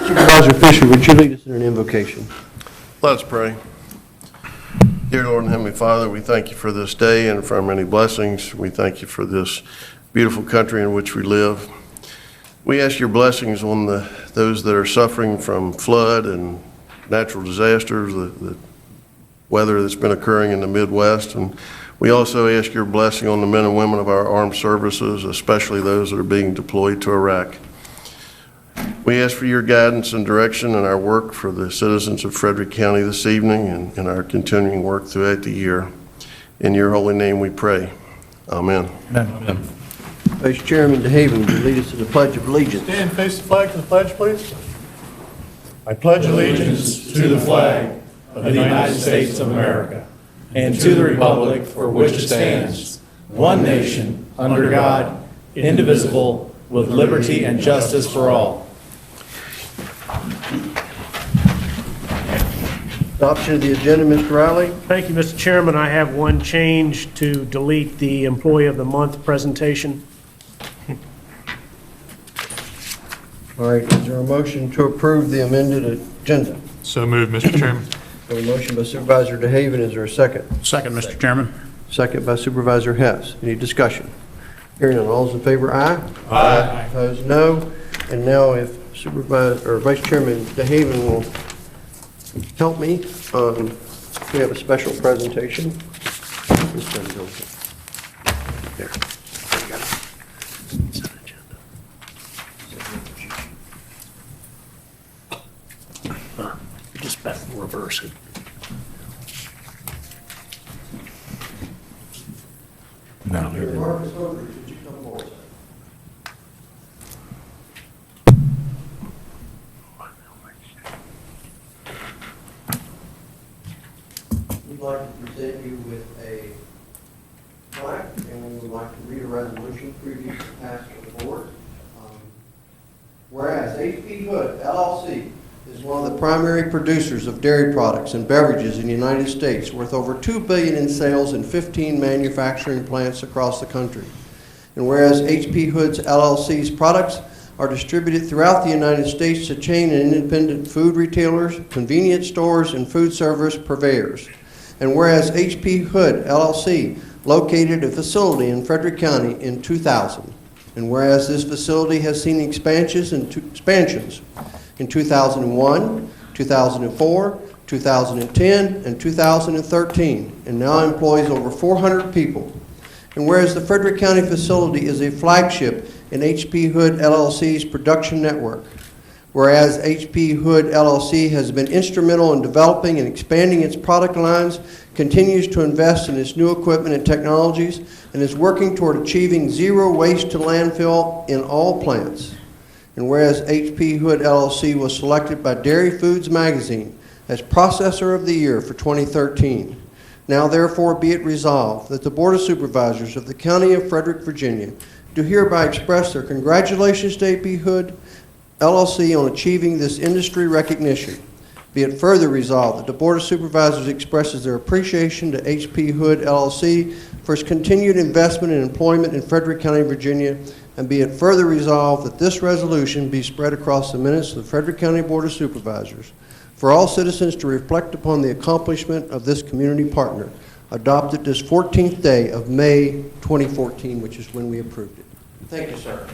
Supervisor Fisher, would you lead us in an invocation? Let's pray. Dear Lord and Heavenly Father, we thank you for this day and for our many blessings. We thank you for this beautiful country in which we live. We ask your blessings on those that are suffering from flood and natural disasters, the weather that's been occurring in the Midwest. And we also ask your blessing on the men and women of our armed services, especially those that are being deployed to Iraq. We ask for your guidance and direction in our work for the citizens of Frederick County this evening and in our continuing work throughout the year. In your holy name we pray. Amen. Amen. Vice Chairman DeHaven, would you lead us in the Pledge of Allegiance? Stand, face the flag to the pledge, please. I pledge allegiance to the flag of the United States of America and to the republic for which it stands, one nation, under God, indivisible, with liberty and justice for all. Adoption of the agenda, Mr. Riley. Thank you, Mr. Chairman. I have one change to delete the Employee of the Month presentation. All right, is there a motion to approve the amended agenda? So moved, Mr. Chairman. We have a motion by Supervisor DeHaven. Is there a second? Second, Mr. Chairman. Second by Supervisor Hess. Any discussion? Hearing none. All those in favor, aye. Aye. Opposed, no. And now if Supervisor or Vice Chairman DeHaven will help me, we have a special presentation. This doesn't go there. You got it. Consent agenda. Just back reverse it. No. Marcus Overy, would you come forward? We'd like to present you with a plaque, and we would like to read a resolution previously passed to the board. Whereas H.P. Hood, LLC, is one of the primary producers of dairy products and beverages in the United States, worth over $2 billion in sales in 15 manufacturing plants across the country. And whereas H.P. Hood's LLC's products are distributed throughout the United States to chain and independent food retailers, convenience stores, and food service purveyors. And whereas H.P. Hood, LLC, located a facility in Frederick County in 2000. And whereas this facility has seen expansions in 2001, 2004, 2010, and 2013, and now employs over 400 people. And whereas the Frederick County facility is a flagship in H.P. Hood LLC's production network. Whereas H.P. Hood LLC has been instrumental in developing and expanding its product lines, continues to invest in its new equipment and technologies, and is working toward achieving zero waste to landfill in all plants. And whereas H.P. Hood LLC was selected by Dairy Foods Magazine as Processor of the Year for 2013. Now therefore be it resolved that the Board of Supervisors of the County of Frederick, Virginia, do hereby express their congratulations to H.P. Hood LLC on achieving this industry recognition. Be it further resolved that the Board of Supervisors expresses their appreciation to H.P. Hood LLC for its continued investment and employment in Frederick County, Virginia, and be it further resolved that this resolution be spread across the minutes of the Frederick County Board of Supervisors for all citizens to reflect upon the accomplishment of this community partner, adopted this 14th day of May 2014, which is when we approved it. Thank you, sir.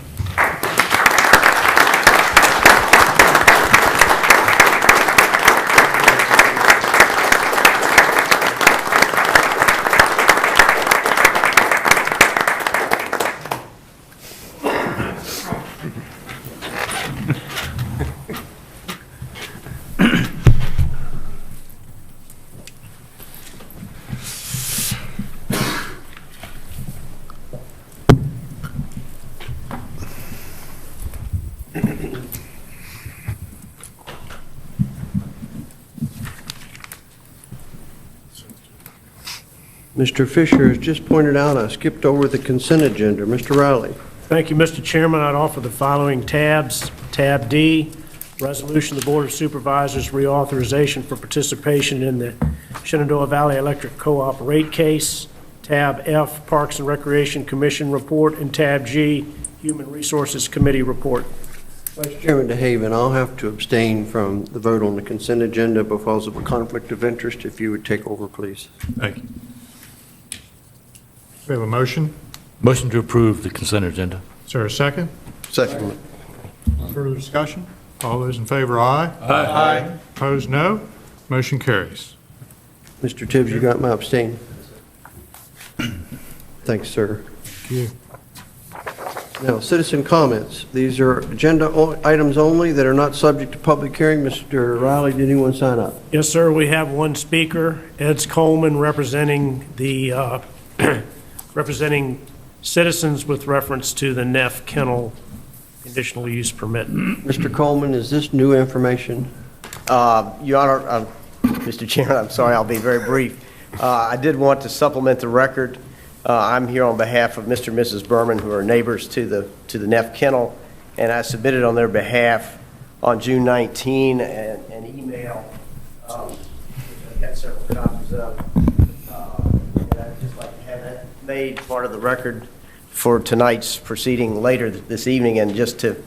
Mr. Fisher has just pointed out I skipped over the consent agenda. Mr. Riley. Thank you, Mr. Chairman. I'd offer the following tabs. Tab D, resolution of the Board of Supervisors reauthorization for participation in the Shenandoah Valley Electric Co-op rate case. Tab F, Parks and Recreation Commission report. And tab G, Human Resources Committee report. Vice Chairman DeHaven, I'll have to abstain from the vote on the consent agenda because of a conflict of interest. If you would take over, please. Thank you. We have a motion. Motion to approve the consent agenda. Is there a second? Second. Further discussion? All those in favor, aye. Aye. Opposed, no. Motion carries. Mr. Tibbs, you got my abstain. Thanks, sir. Thank you. Now, citizen comments. These are agenda items only that are not subject to public hearing. Mr. Riley, did anyone sign up? Yes, sir, we have one speaker, Ed Coleman, representing the, representing citizens with reference to the Neff Kennel conditional use permit. Mr. Coleman, is this new information? Your Honor, Mr. Chairman, I'm sorry, I'll be very brief. I did want to supplement the record. I'm here on behalf of Mr. and Mrs. Berman, who are neighbors to the Neff Kennel, and I submitted on their behalf on June 19 an email, which I've got several copies of. And I'd just like to have that made part of the record for tonight's proceeding later this evening, and just to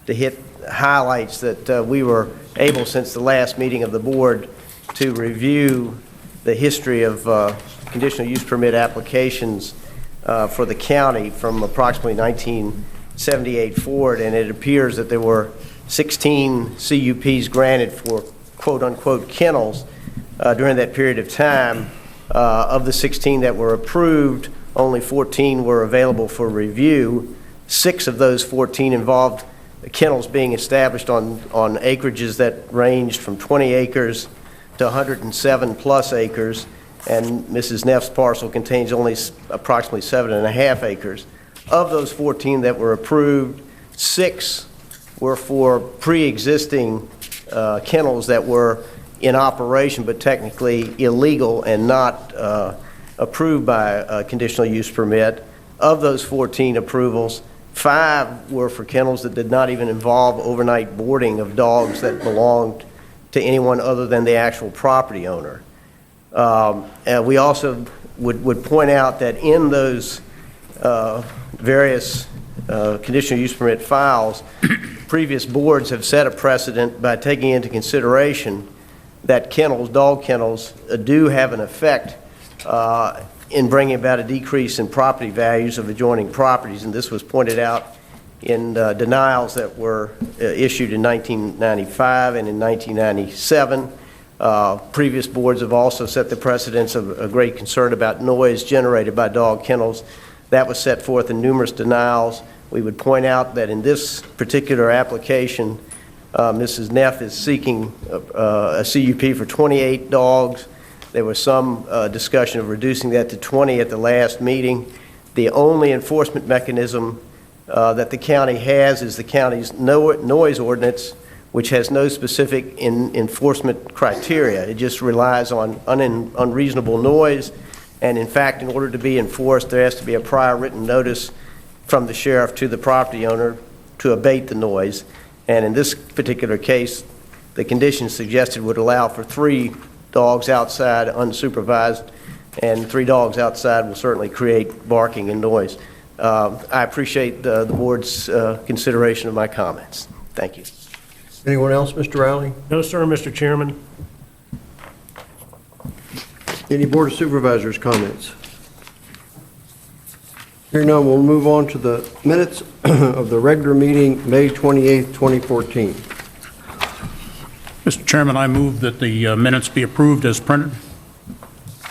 hit highlights that we were able, since the last meeting of the board, to review the history of conditional use permit applications for the county from approximately 1978 forward, and it appears that there were 16 CUPs granted for quote-unquote kennels during that period of time. Of the 16 that were approved, only 14 were available for review. 6 of those 14 involved kennels being established on acreages that ranged from 20 acres to 107 plus acres, and Mrs. Neff's parcel contains only approximately 7.5 acres. Of those 14 that were approved, 6 were for pre-existing kennels that were in operation but technically illegal and not approved by a conditional use permit. Of those 14 approvals, 5 were for kennels that did not even involve overnight boarding of dogs that belonged to anyone other than the actual property owner. And we also would point out that in those various conditional use permit files, previous boards have set a precedent by taking into consideration that kennels, dog kennels, do have an effect in bringing about a decrease in property values of adjoining properties, and this was pointed out in denials that were issued in 1995 and in 1997. Previous boards have also set the precedence of a great concern about noise generated by dog kennels. That was set forth in numerous denials. We would point out that in this particular application, Mrs. Neff is seeking a CUP for 28 dogs. There was some discussion of reducing that to 20 at the last meeting. The only enforcement mechanism that the county has is the county's noise ordinance, which has no specific enforcement criteria. It just relies on unreasonable noise, and in fact, in order to be enforced, there has to be a prior written notice from the sheriff to the property owner to abate the noise. And in this particular case, the conditions suggested would allow for 3 dogs outside unsupervised, and 3 dogs outside will certainly create barking and noise. I appreciate the board's consideration of my comments. Thank you. Anyone else, Mr. Riley? No, sir, Mr. Chairman. Any Board of Supervisors comments? Hearing none, we'll move on to the minutes of the regular meeting, May 28th, 2014. Mr. Chairman, I move that the minutes be approved as printed.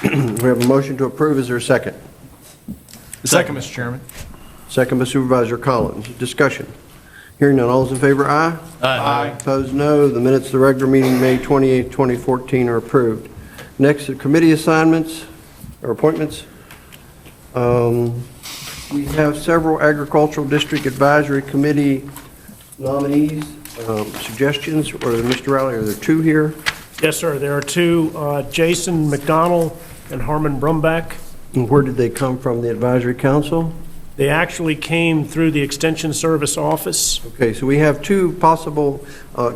We have a motion to approve. Is there a second? Second, Mr. Chairman. Second by Supervisor Collins. Discussion. Hearing none, all those in favor, aye. Aye. Opposed, no. The minutes of the regular meeting, May 28th, 2014 are approved. Next, the committee assignments or appointments. We have several Agricultural District Advisory Committee nominees, suggestions, or Mr. Riley, are there 2 here? Yes, sir, there are 2, Jason McDonald and Harmon Brumback. And where did they come from, the Advisory Council? They actually came through the Extension Service Office. Okay, so we have 2 possible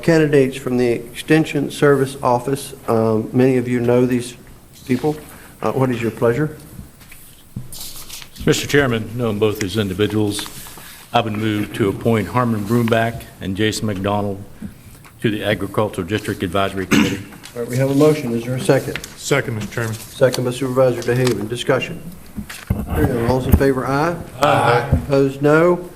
candidates from the Extension Service Office. Many of you know these people. What is your pleasure? Mr. Chairman, knowing both these individuals, I would move to appoint Harmon Broomback and Jason McDonald to the Agricultural District Advisory Committee. All right, we have a motion. Is there a second? Second, Mr. Chairman. Second by Supervisor DeHaven. Discussion. Hearing none, all those in favor, aye. Aye. Opposed, no.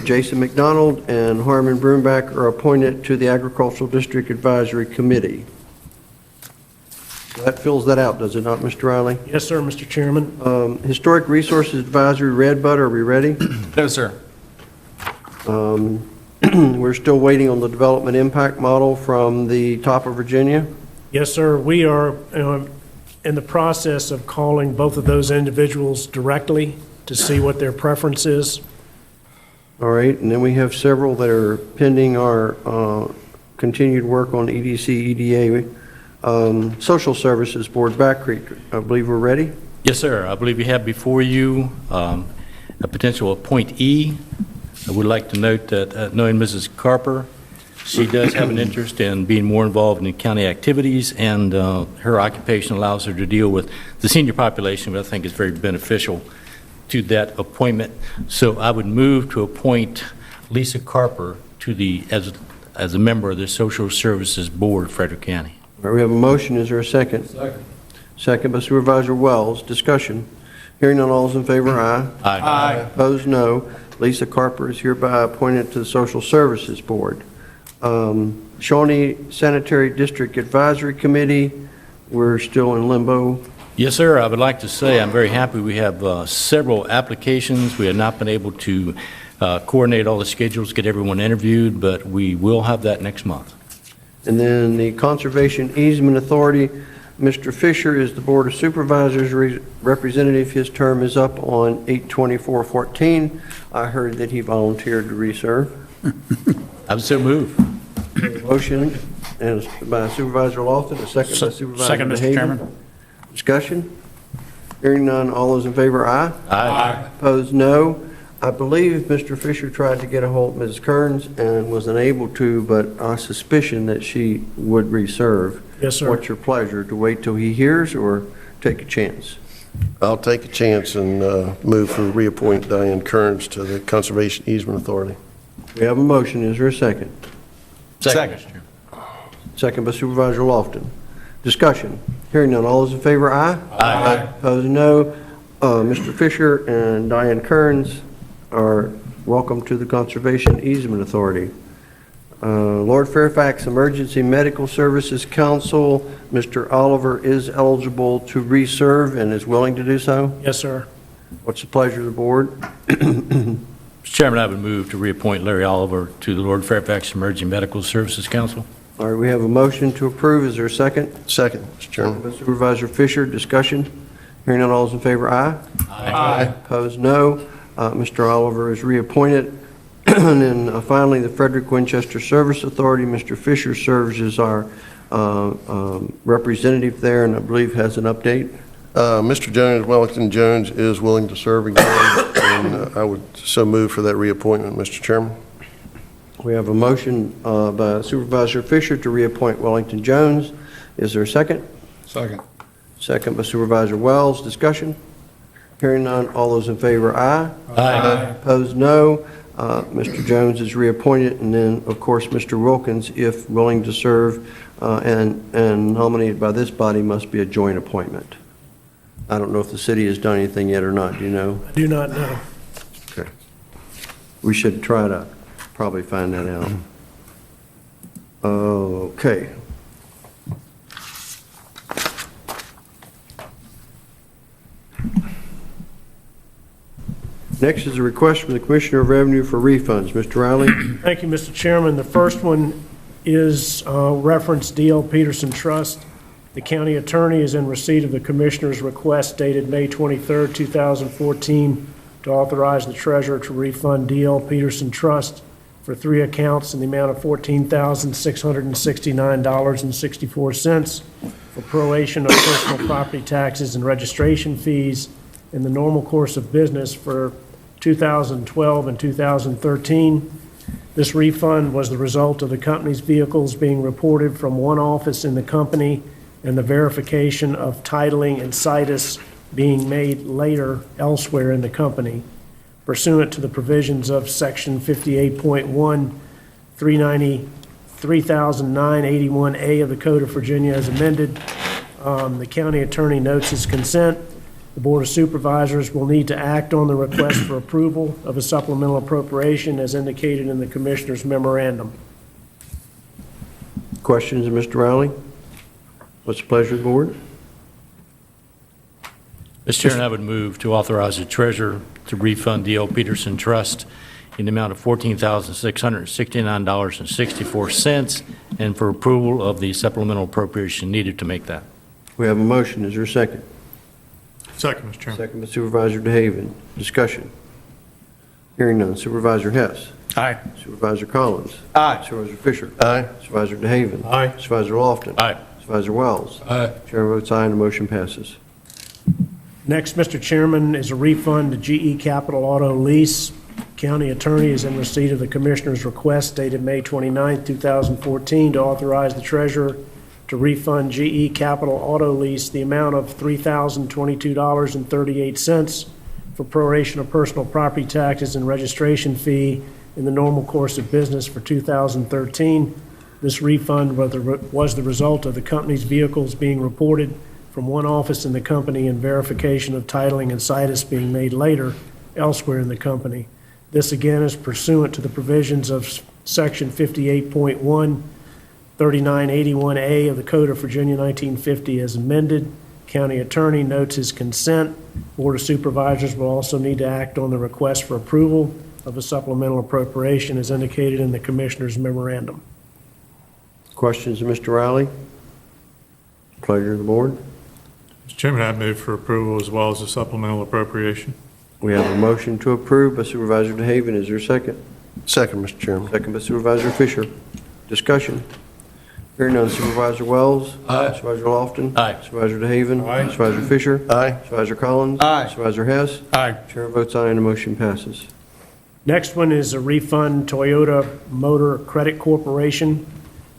Jason McDonald and Harmon Broomback are appointed to the Agricultural District Advisory Committee. That fills that out, does it not, Mr. Riley? Yes, sir, Mr. Chairman. Historic Resources Advisory, Redbud, are we ready? No, sir. We're still waiting on the development impact model from the top of Virginia. Yes, sir. We are in the process of calling both of those individuals directly to see what their preference is. All right, and then we have several that are pending our continued work on EDC, EDA. Social Services Board, Back Creek, I believe we're ready. Yes, sir. I believe you have before you a potential appointee. I would like to note that knowing Mrs. Carper, she does have an interest in being more involved in county activities, and her occupation allows her to deal with the senior population, which I think is very beneficial to that appointment. So I would move to appoint Lisa Carper to the as a member of the Social Services Board, Frederick County. All right, we have a motion. Is there a second? Second. Second by Supervisor Wells. Discussion. Hearing none, all those in favor, aye. Aye. Opposed, no. Lisa Carper is hereby appointed to the Social Services Board. Shawnee Sanitary District Advisory Committee, we're still in limbo. Yes, sir. I would like to say I'm very happy. We have several applications. We have not been able to coordinate all the schedules, get everyone interviewed, but we will have that next month. And then the Conservation Easement Authority, Mr. Fisher is the Board of Supervisors representative. His term is up on 8/24/14. I heard that he volunteered to reserve. I would so move. Motion and by Supervisor Lofton, a second by Supervisor Second, Mr. DeHaven. Chairman. Discussion? Hearing none, all those in favor, aye. Aye. Opposed, no. I believe Mr. Fisher tried to get a hold of Mrs. Kearns and was unable to, but I suspicion that she would reserve. Yes, sir. What's your pleasure, to wait till he hears or take a chance? I'll take a chance and move to reappoint Diane Kearns to the Conservation Easement Authority. We have a motion. Is there a second? Second. Second by Supervisor Lofton. Discussion. Hearing none. All those in favor, aye. Aye. Opposed, no. Mr. Fisher and Diane Kearns are welcome to the Conservation Easement Authority. Lord Fairfax Emergency Medical Services Council, Mr. Oliver is eligible to reserve and is willing to do so. Yes, sir. What's the pleasure of the board? Mr. Chairman, I would move to reappoint Larry Oliver to the Lord Fairfax Emergency Medical Services Council. All right, we have a motion to approve. Is there a second? Second, Mr. Chairman. By Supervisor Fisher, discussion. Hearing none, all those in favor, aye. Aye. Opposed, no. Mr. Oliver is reappointed. And then finally, the Frederick Winchester Service Authority, Mr. Fisher serves as our representative there, and I believe has an update. Mr. Jones, Wellington Jones, is willing to serve again, and I would so move for that reappointment, Mr. Chairman. We have a motion by Supervisor Fisher to reappoint Wellington Jones. Is there a second? Second. Second by Supervisor Wells. Discussion? Hearing none, all those in favor, aye. Aye. Opposed, no. Mr. Jones is reappointed, and then, of course, Mr. Wilkins, if willing to serve and nominated by this body, must be a joint appointment. I don't know if the city has done anything yet or not. Do you know? I do not know. Okay. We should try to probably find that out. Okay. Next is a request from the Commissioner of Revenue for refunds. Mr. Riley? Thank you, Mr. Chairman. The first one is reference D.L. Peterson Trust. The county attorney is in receipt of the commissioner's request dated May 23, 2014, to authorize the treasurer to refund D.L. Peterson Trust for 3 accounts in the amount of $14,669.64 for proration of personal property taxes and registration fees in the normal course of business for 2012 and 2013. This refund was the result of the company's vehicles being reported from one office in the company and the verification of titling and situs being made later elsewhere in the company. pursuant to the provisions of Section 58.1, 300981A of the Code of Virginia as amended. The county attorney notes his consent. The Board of Supervisors will need to act on the request for approval of a supplemental appropriation as indicated in the Commissioner's memorandum. Questions of Mr. Riley? What's the pleasure of the board? Mr. Chairman, I would move to authorize the treasurer to refund D.L. Peterson Trust in the amount of $14,669.64 and for approval of the supplemental appropriation needed to make that. We have a motion. Is there a second? Second, Mr. Chairman. Second by Supervisor DeHaven. Discussion. Hearing none. Supervisor Hess. Aye. Supervisor Collins. Aye. Supervisor Fisher. Aye. Supervisor DeHaven. Aye. Supervisor Lofton. Aye. Supervisor Wells. Aye. Chair votes aye and the motion passes. Next, Mr. Chairman, is a refund to GE Capital Auto Lease. County attorney is in receipt of the Commissioner's request dated May 29, 2014, to authorize the treasurer to refund GE Capital Auto Lease the amount of $3,022.38 for proration of personal property taxes and registration fee in the normal course of business for 2013. This refund was the result of the company's vehicles being reported from one office in the company and verification of titling and situs being made later elsewhere in the company. This again is pursuant to the provisions of Section 58.1, 3981A of the Code of Virginia 1950 as amended. County attorney notes his consent. Board of Supervisors will also need to act on the request for approval of a supplemental appropriation as indicated in the Commissioner's memorandum. Questions of Mr. Riley? Pleasure of the board. Mr. Chairman, I move for approval as well as a supplemental appropriation. We have a motion to approve by Supervisor DeHaven. Is there a second? Second, Mr. Chairman. Second by Supervisor Fisher. Discussion. Hearing none. Supervisor Wells. Aye. Supervisor Lofton. Aye. Supervisor DeHaven. Aye. Supervisor Fisher. Aye. Supervisor Collins. Aye. Supervisor Hess. Aye. Chair votes aye and the motion passes. Next one is a refund Toyota Motor Credit Corporation.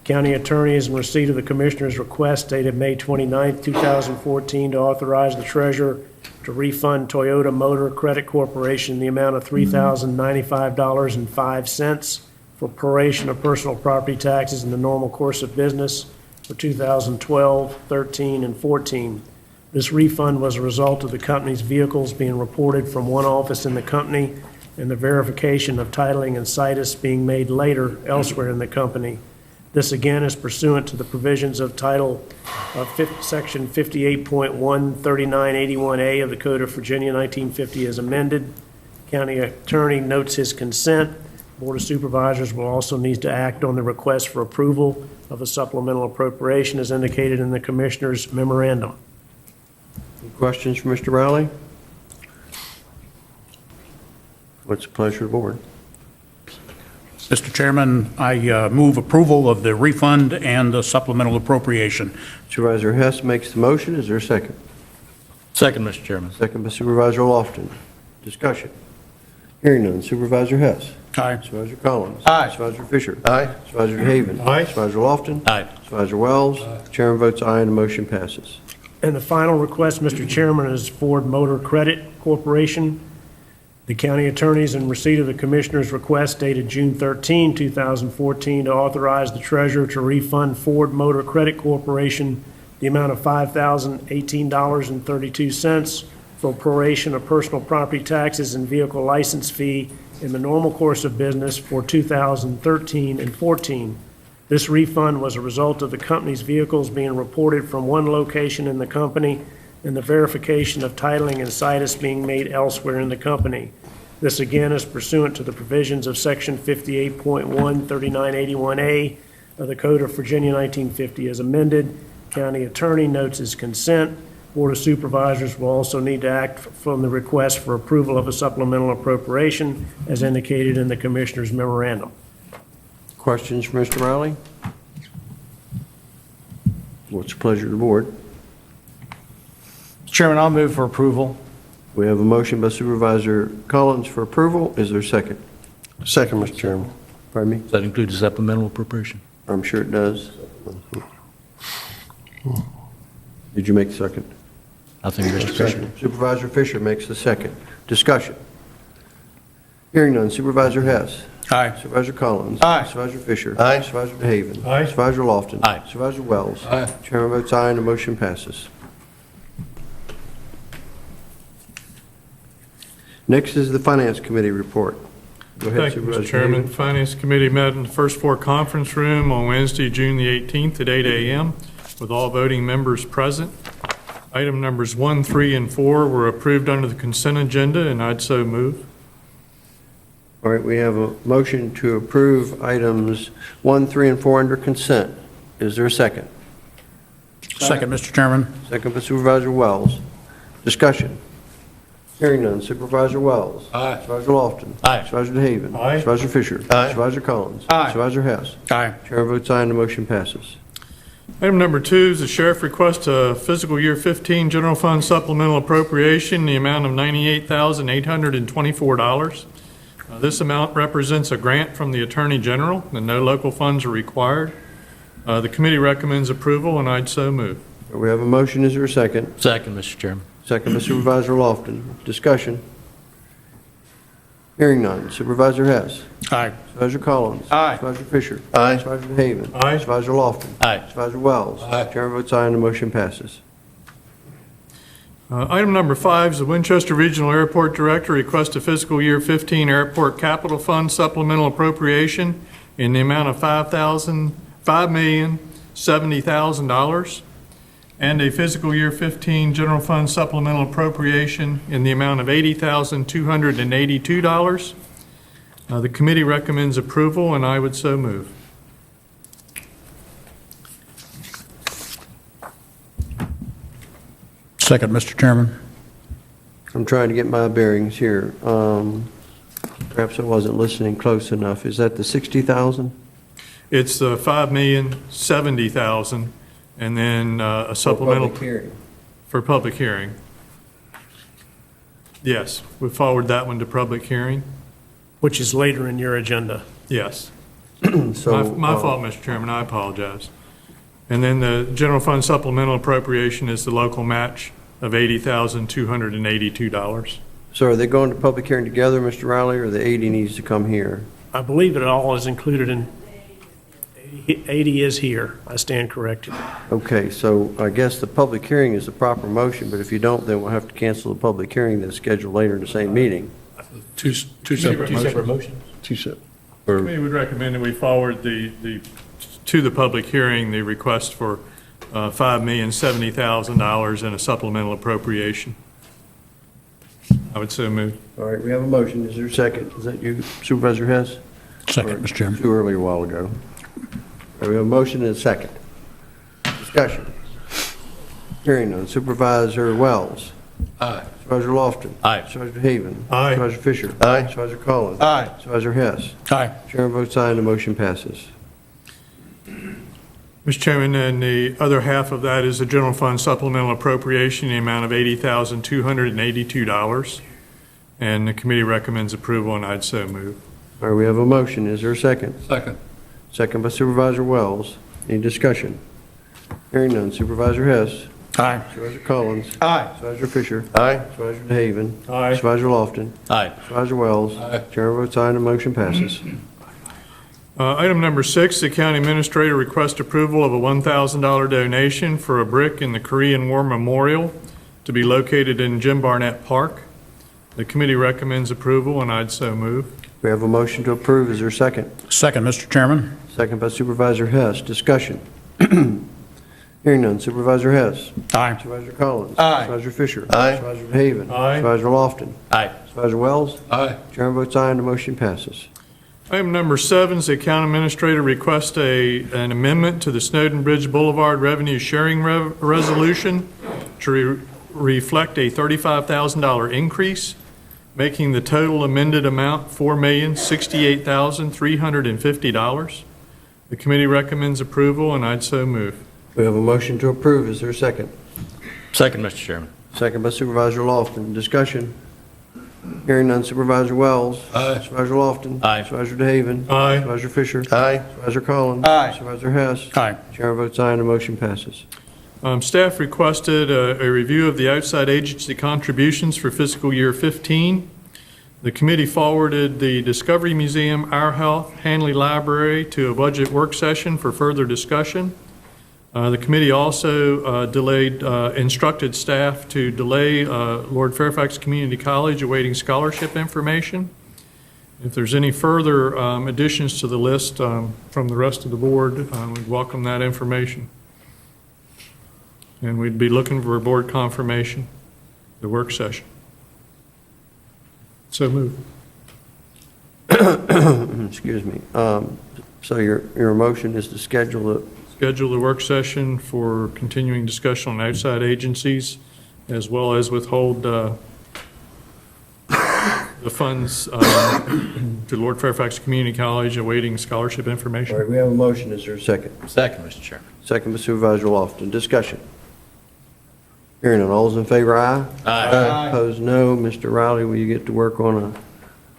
County attorney is in receipt of the Commissioner's request dated May 29, 2014, to authorize the treasurer to refund Toyota Motor Credit Corporation the amount of $3,095.05 for proration of personal property taxes in the normal course of business for 2012, 13, and 14. This refund was a result of the company's vehicles being reported from one office in the company and the verification of titling and situs being made later elsewhere in the company. This again is pursuant to the provisions of Title of Section 58.1, 3981A of the Code of Virginia 1950 as amended. County attorney notes his consent. Board of Supervisors will also need to act on the request for approval of a supplemental appropriation as indicated in the Commissioner's memorandum. Any questions for Mr. Riley? What's the pleasure of the board? Mr. Chairman, I move approval of the refund and the supplemental appropriation. Supervisor Hess makes the motion. Is there a second? Second, Mr. Chairman. Second by Supervisor Lofton. Discussion. Hearing none. Supervisor Hess. Aye. Supervisor Collins. Aye. Supervisor Fisher. Aye. Supervisor DeHaven. Aye. Supervisor Lofton. Aye. Supervisor Wells. Chairman votes aye and the motion passes. And the final request, Mr. Chairman, is Ford Motor Credit Corporation. The county attorney is in receipt of the Commissioner's request dated June 13, 2014, to authorize the treasurer to refund Ford Motor Credit Corporation the amount of $5,018.32 for proration of personal property taxes and vehicle license fee in the normal course of business for 2013 and 14. This refund was a result of the company's vehicles being reported from one location in the company and the verification of titling and situs being made elsewhere in the company. This again is pursuant to the provisions of Section 58.1, 3981A of the Code of Virginia 1950 as amended. County attorney notes his consent. Board of Supervisors will also need to act from the request for approval of a supplemental appropriation as indicated in the Commissioner's memorandum. Questions for Mr. Riley? What's the pleasure of the board? Mr. Chairman, I'll move for approval. We have a motion by Supervisor Collins for approval. Is there a second? Second, Mr. Chairman. Pardon me? Does that include the supplemental appropriation? I'm sure it does. Did you make the second? I think Mr. Fisher. Supervisor Fisher makes the second. Discussion. Hearing none. Supervisor Hess. Aye. Supervisor Collins. Aye. Supervisor Fisher. Aye. Supervisor DeHaven. Aye. Supervisor Lofton. Aye. Supervisor Wells. Aye. Chairman votes aye and the motion passes. Next is the Finance Committee report. Go ahead, Thank you, Supervisor Mr. Chairman. DeHaven. Finance Committee met in the first floor conference room on Wednesday, June the 18th at 8 a.m. with all voting members present. Item numbers 1, 3, and 4 were approved under the consent agenda, and I'd so move. All right, we have a motion to approve items 1, 3, and 4 under consent. Is there a second? Second, Mr. Chairman. Second by Supervisor Wells. Discussion. Hearing none. Supervisor Wells. Aye. Supervisor Lofton. Aye. Supervisor DeHaven. Aye. Supervisor Fisher. Aye. Supervisor Collins. Aye. Supervisor Hess. Aye. Chair votes aye and the motion passes. Item number 2 is the sheriff requests a fiscal year 15 general fund supplemental appropriation in the amount of $98,824. This amount represents a grant from the Attorney General, and no local funds are required. The committee recommends approval, and I'd so move. We have a motion. Is there a second? Second, Mr. Chairman. Second by Supervisor Lofton. Discussion. Hearing none. Supervisor Hess. Aye. Supervisor Collins. Aye. Supervisor Fisher. Aye. Supervisor DeHaven. Aye. Supervisor Lofton. Aye. Supervisor Wells. Aye. Chair votes aye and the motion passes. Item number 5 is the Winchester Regional Airport Director requests a fiscal year 15 Airport Capital Fund supplemental appropriation in the amount of $5,070,000 and a fiscal year 15 General Fund supplemental appropriation in the amount of $80,282. The committee recommends approval, and I would so move. Second, Mr. Chairman. I'm trying to get my bearings here. Perhaps I wasn't listening close enough. Is that the 60,000? It's the $5,070,000 and then a supplemental. For public hearing. Yes, we forward that one to public hearing. which is later in your agenda. Yes. So, My fault, Mr. Chairman, I apologize. And then the general fund supplemental appropriation is the local match of $80,282. So are they going to public hearing together, Mr. Riley, or the 80 needs to come here? I believe it all is included in, 80 is here. I stand corrected. Okay, so I guess the public hearing is the proper motion, but if you don't, then we'll have to cancel the public hearing that's scheduled later in the same meeting. Two separate motions. We would recommend that we forward to the public hearing, the request for $5,070,000 and a supplemental appropriation. I would so move. All right, we have a motion. Is there a second? Is that you, Supervisor Hess? Second, Mr. Chairman. Too early a while ago. All right, we have a motion and a second. Discussion. Hearing none. Supervisor Wells. Aye. Supervisor Lofton. Aye. Supervisor Haven. Aye. Supervisor Fisher. Aye. Supervisor Collins. Aye. Supervisor Hess. Aye. Chair votes aye and the motion passes. Mr. Chairman, and the other half of that is the general fund supplemental appropriation in the amount of $80,282. And the committee recommends approval, and I'd so move. All right, we have a motion. Is there a second? Second. Second by Supervisor Wells. Any discussion? Hearing none. Supervisor Hess. Aye. Supervisor Collins. Aye. Supervisor Fisher. Aye. Supervisor DeHaven. Aye. Supervisor Lofton. Aye. Supervisor Wells. Aye. Chair votes aye and the motion passes. Item number 6, the county administrator requests approval of a $1,000 donation for a brick in the Korean War Memorial to be located in Jim Barnett Park. The committee recommends approval, and I'd so move. We have a motion to approve. Is there a second? Second, Mr. Chairman. Second by Supervisor Hess. Discussion. Hearing none. Supervisor Hess. Aye. Supervisor Collins. Aye. Supervisor Fisher. Aye. Supervisor DeHaven. Aye. Supervisor Lofton. Aye. Supervisor Wells. Aye. Chair votes aye and the motion passes. Item number 7 is the county administrator requests an amendment to the Snowden Bridge Boulevard Revenue Sharing Resolution to reflect a $35,000 increase, making the total amended amount $4,068,350. The committee recommends approval, and I'd so move. We have a motion to approve. Is there a second? Second, Mr. Chairman. Second by Supervisor Lofton. Discussion. Hearing none. Supervisor Wells. Aye. Supervisor Lofton. Aye. Supervisor DeHaven. Aye. Supervisor Fisher. Aye. Supervisor Collins. Aye. Supervisor Hess. Aye. Chair votes aye and the motion passes. Staff requested a review of the outside agency contributions for fiscal year 15. The committee forwarded the Discovery Museum, Our Health, Hanley Library to a budget work session for further discussion. The committee also instructed staff to delay Lord Fairfax Community College awaiting scholarship information. If there's any further additions to the list from the rest of the board, we'd welcome that information. And we'd be looking for a board confirmation, the work session. So moved. Excuse me. So your motion is to schedule it. Schedule the work session for continuing discussion on outside agencies, as well as withhold the funds to Lord Fairfax Community College awaiting scholarship All information. right, we have a motion. Is there a second? Second, Mr. Chairman. Second by Supervisor Lofton. Discussion. Hearing none. All those in favor, aye. Aye. Opposed, no. Mr. Riley, will you get to work on a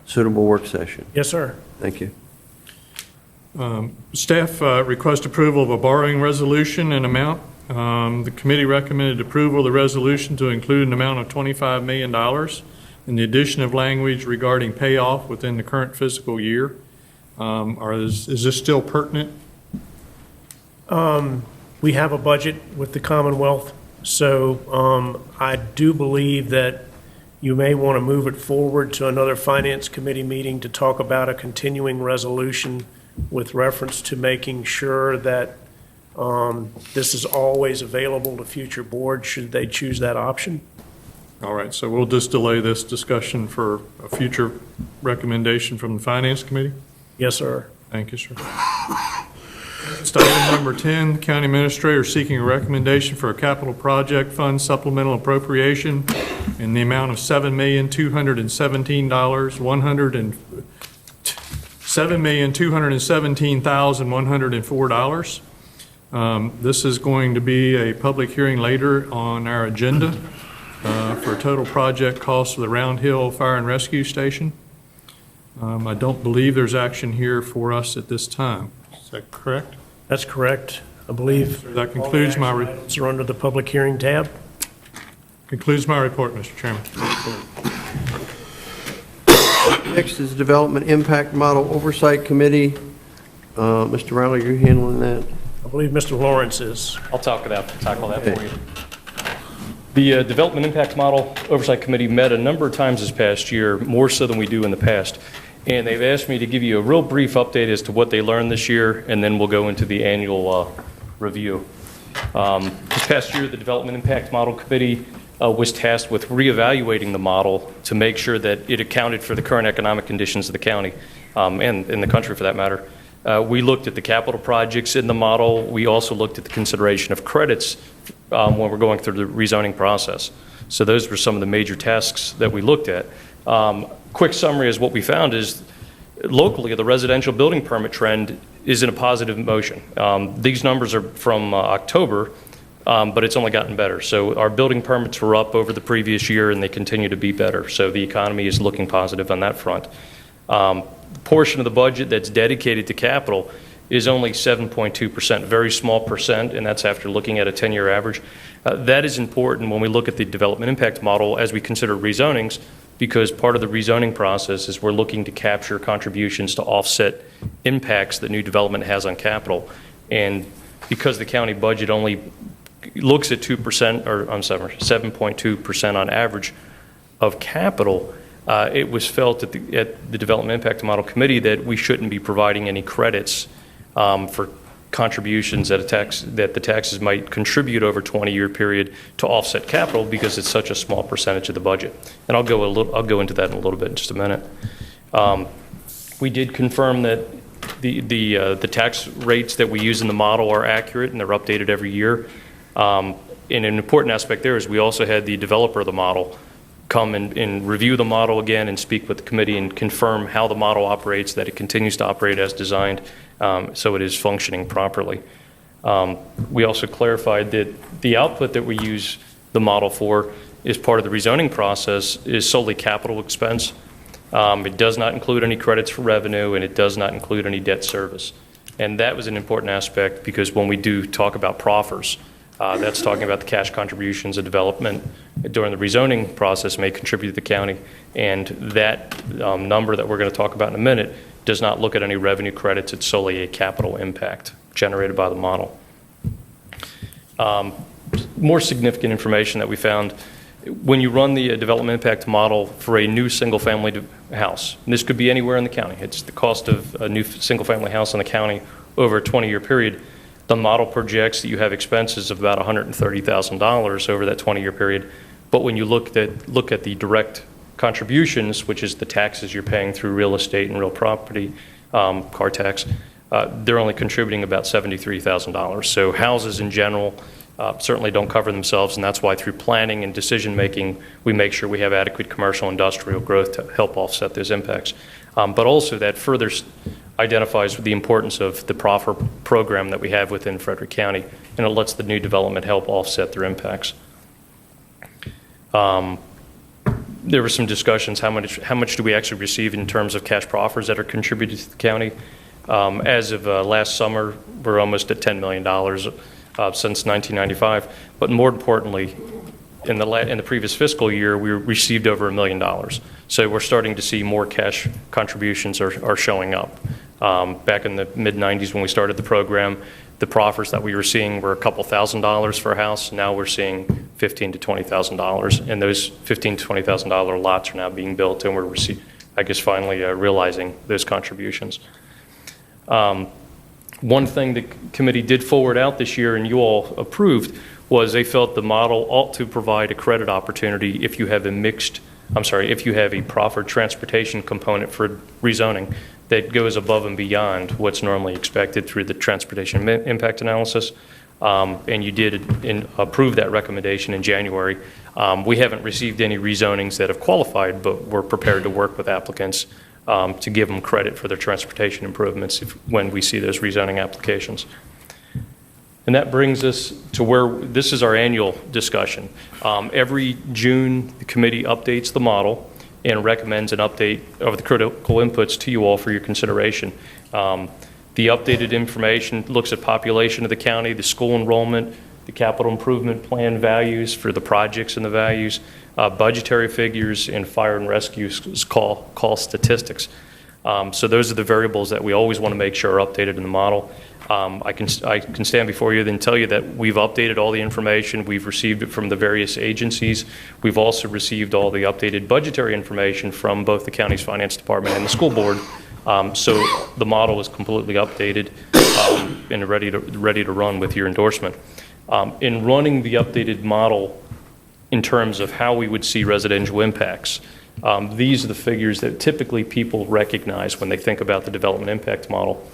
suitable work session? Yes, sir. Thank you. Staff request approval of a borrowing resolution and amount. The committee recommended approval of the resolution to include an amount of $25 million and the addition of language regarding payoff within the current fiscal year. Is this still pertinent? We have a budget with the Commonwealth, so I do believe that you may want to move it forward to another Finance Committee meeting to talk about a continuing resolution with reference to making sure that this is always available to future boards should they choose that option. All right, so we'll just delay this discussion for a future recommendation from the Finance Committee? Yes, sir. Thank you, sir. Item number 10, County Administrator seeking a recommendation for a capital project fund supplemental appropriation in the amount of $7,217,104. This is going to be a public hearing later on our agenda for a total project cost of the Round Hill Fire and Rescue Station. I don't believe there's action here for us at this time. Is that correct? That's correct. I believe That concludes my items are under the public hearing tab. concludes my report, Mr. Chairman. Next is Development Impact Model Oversight Committee. Mr. Riley, you're handling that? I believe Mr. Lawrence is. I'll tackle that for you. The Development Impact Model Oversight Committee met a number of times this past year, more so than we do in the past. And they've asked me to give you a real brief update as to what they learned this year, and then we'll go into the annual review. This past year, the Development Impact Model Committee was tasked with reevaluating the model to make sure that it accounted for the current economic conditions of the county and in the country, for that matter. We looked at the capital projects in the model. We also looked at the consideration of credits when we're going through the rezoning process. So those were some of the major tasks that we looked at. Quick summary is what we found is locally the residential building permit trend is in a positive motion. These numbers are from October, but it's only gotten better. So our building permits were up over the previous year and they continue to be better. So the economy is looking positive on that front. The portion of the budget that's dedicated to capital is only 7.2%, very small percent, and that's after looking at a 10-year average. That is important when we look at the development impact model as we consider rezonings, because part of the rezoning process is we're looking to capture contributions to offset impacts that new development has on capital. And because the county budget only looks at 2%, or I'm sorry, 7.2% on average of capital, it was felt at the Development Impact Model Committee that we shouldn't be providing any credits for contributions that the taxes might contribute over a 20-year period to offset capital because it's such a small percentage of the budget. And I'll go into that in a little bit in just a minute. We did confirm that the tax rates that we use in the model are accurate and they're updated every year. And an important aspect there is we also had the developer of the model come and review the model again and speak with the committee and confirm how the model operates, that it continues to operate as designed, so it is functioning properly. We also clarified that the output that we use the model for is part of the rezoning process is solely capital expense. It does not include any credits for revenue and it does not include any debt service. And that was an important aspect because when we do talk about proffers, That's talking about the cash contributions of development during the rezoning process may contribute to the county. And that number that we're going to talk about in a minute does not look at any revenue credits. It's solely a capital impact generated by the model. More significant information that we found, when you run the development impact model for a new single-family house, and this could be anywhere in the county, it's the cost of a new single-family house in the county over a 20-year period, the model projects that you have expenses of about $130,000 over that 20-year period. But when you look at the direct contributions, which is the taxes you're paying through real estate and real property, car tax, they're only contributing about $73,000. So houses in general certainly don't cover themselves, and that's why through planning and decision-making, we make sure we have adequate commercial industrial growth to help offset those impacts. But also that further identifies the importance of the proffer program that we have within Frederick County, and it lets the new development help offset their impacts. There were some discussions, how much do we actually receive in terms of cash proffers that are contributed to the county? As of last summer, we're almost at $10 million since 1995. But more importantly, in the previous fiscal year, we received over $1 million. So we're starting to see more cash contributions are showing up. Back in the mid-'90s when we started the program, the proffers that we were seeing were a couple $1,000s for a house. Now we're seeing $15,000 to $20,000, and those $15,000 to $20,000 lots are now being built, and we're finally realizing those contributions. One thing the committee did forward out this year, and you all approved, was they felt the model ought to provide a credit opportunity if you have a proffered transportation component for rezoning that goes above and beyond what's normally expected through the transportation impact analysis. And you did approve that recommendation in January. We haven't received any rezonings that have qualified, but we're prepared to work with applicants to give them credit for their transportation improvements when we see those rezoning applications. And that brings us to where this is our annual discussion. Every June, the committee updates the model and recommends an update of the critical inputs to you all for your consideration. The updated information looks at population of the county, the school enrollment, the capital improvement plan values for the projects and the values, budgetary figures, and fire and rescue call statistics. So those are the variables that we always want to make sure are updated in the model. I can stand before you and tell you that we've updated all the information. We've received it from the various agencies. We've also received all the updated budgetary information from both the county's finance department and the school board. So the model is completely updated and ready to run with your endorsement. In running the updated model in terms of how we would see residential impacts, these are the figures that typically people recognize when they think about the development impact model.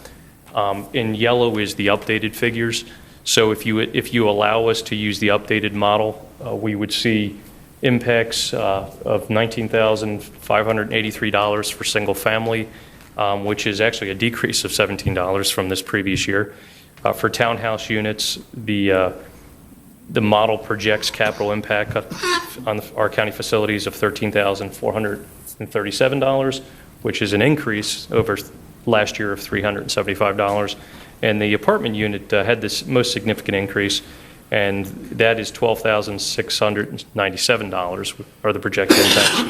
In yellow is the updated figures. So if you allow us to use the updated model, we would see impacts of $19,583 for single family, which is actually a decrease of $17 from this previous year. For townhouse units, the model projects capital impact on our county facilities of $13,437, which is an increase over last year of $375. And the apartment unit had this most significant increase, and that is $12,697 are the projected impacts.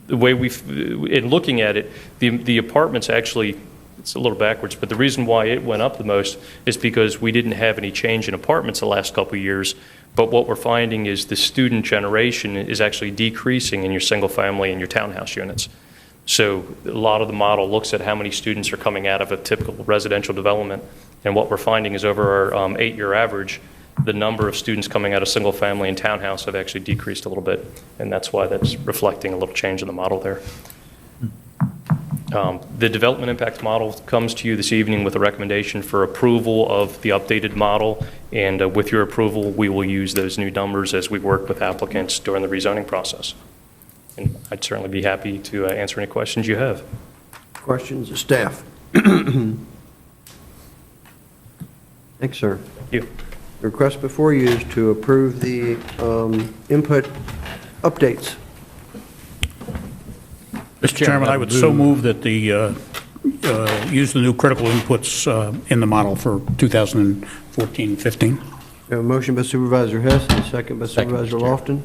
The way in looking at it, the apartments actually, it's a little backwards, but the reason why it went up the most is because we didn't have any change in apartments the last couple of years. But what we're finding is the student generation is actually decreasing in your single family and your townhouse units. So a lot of the model looks at how many students are coming out of a typical residential development. And what we're finding is over our 8-year average, the number of students coming out of single family and townhouse have actually decreased a little bit. And that's why that's reflecting a little change in the model there. The development impact model comes to you this evening with a recommendation for approval of the updated model. And with your approval, we will use those new numbers as we work with applicants during the rezoning process. And I'd certainly be happy to answer any questions you have. Questions of staff? Thanks, sir. Thank you. The request before you is to approve the input updates. Mr. Chairman, I would so move that the use the new critical inputs in the model for 2014-15. We have a motion by Supervisor Hess and a second by Second, Supervisor Mr. Chair. Lofton.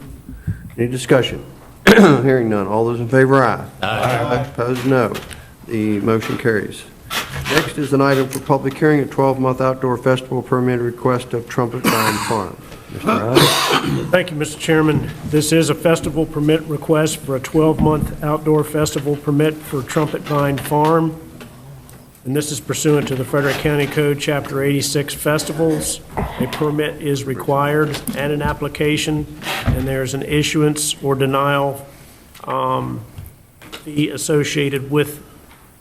Any discussion? Hearing none. All those in favor, aye. Aye. Opposed, no. The motion carries. Next is an item for public hearing, a 12-month outdoor festival permit request of Trumpet Vine Farm. Mr. Riley? Thank you, Mr. Chairman. This is a festival permit request for a 12-month outdoor festival permit for Trumpet Vine Farm. And this is pursuant to the Frederick County Code, Chapter 86, Festivals. A permit is required and an application, and there's an issuance or denial fee associated with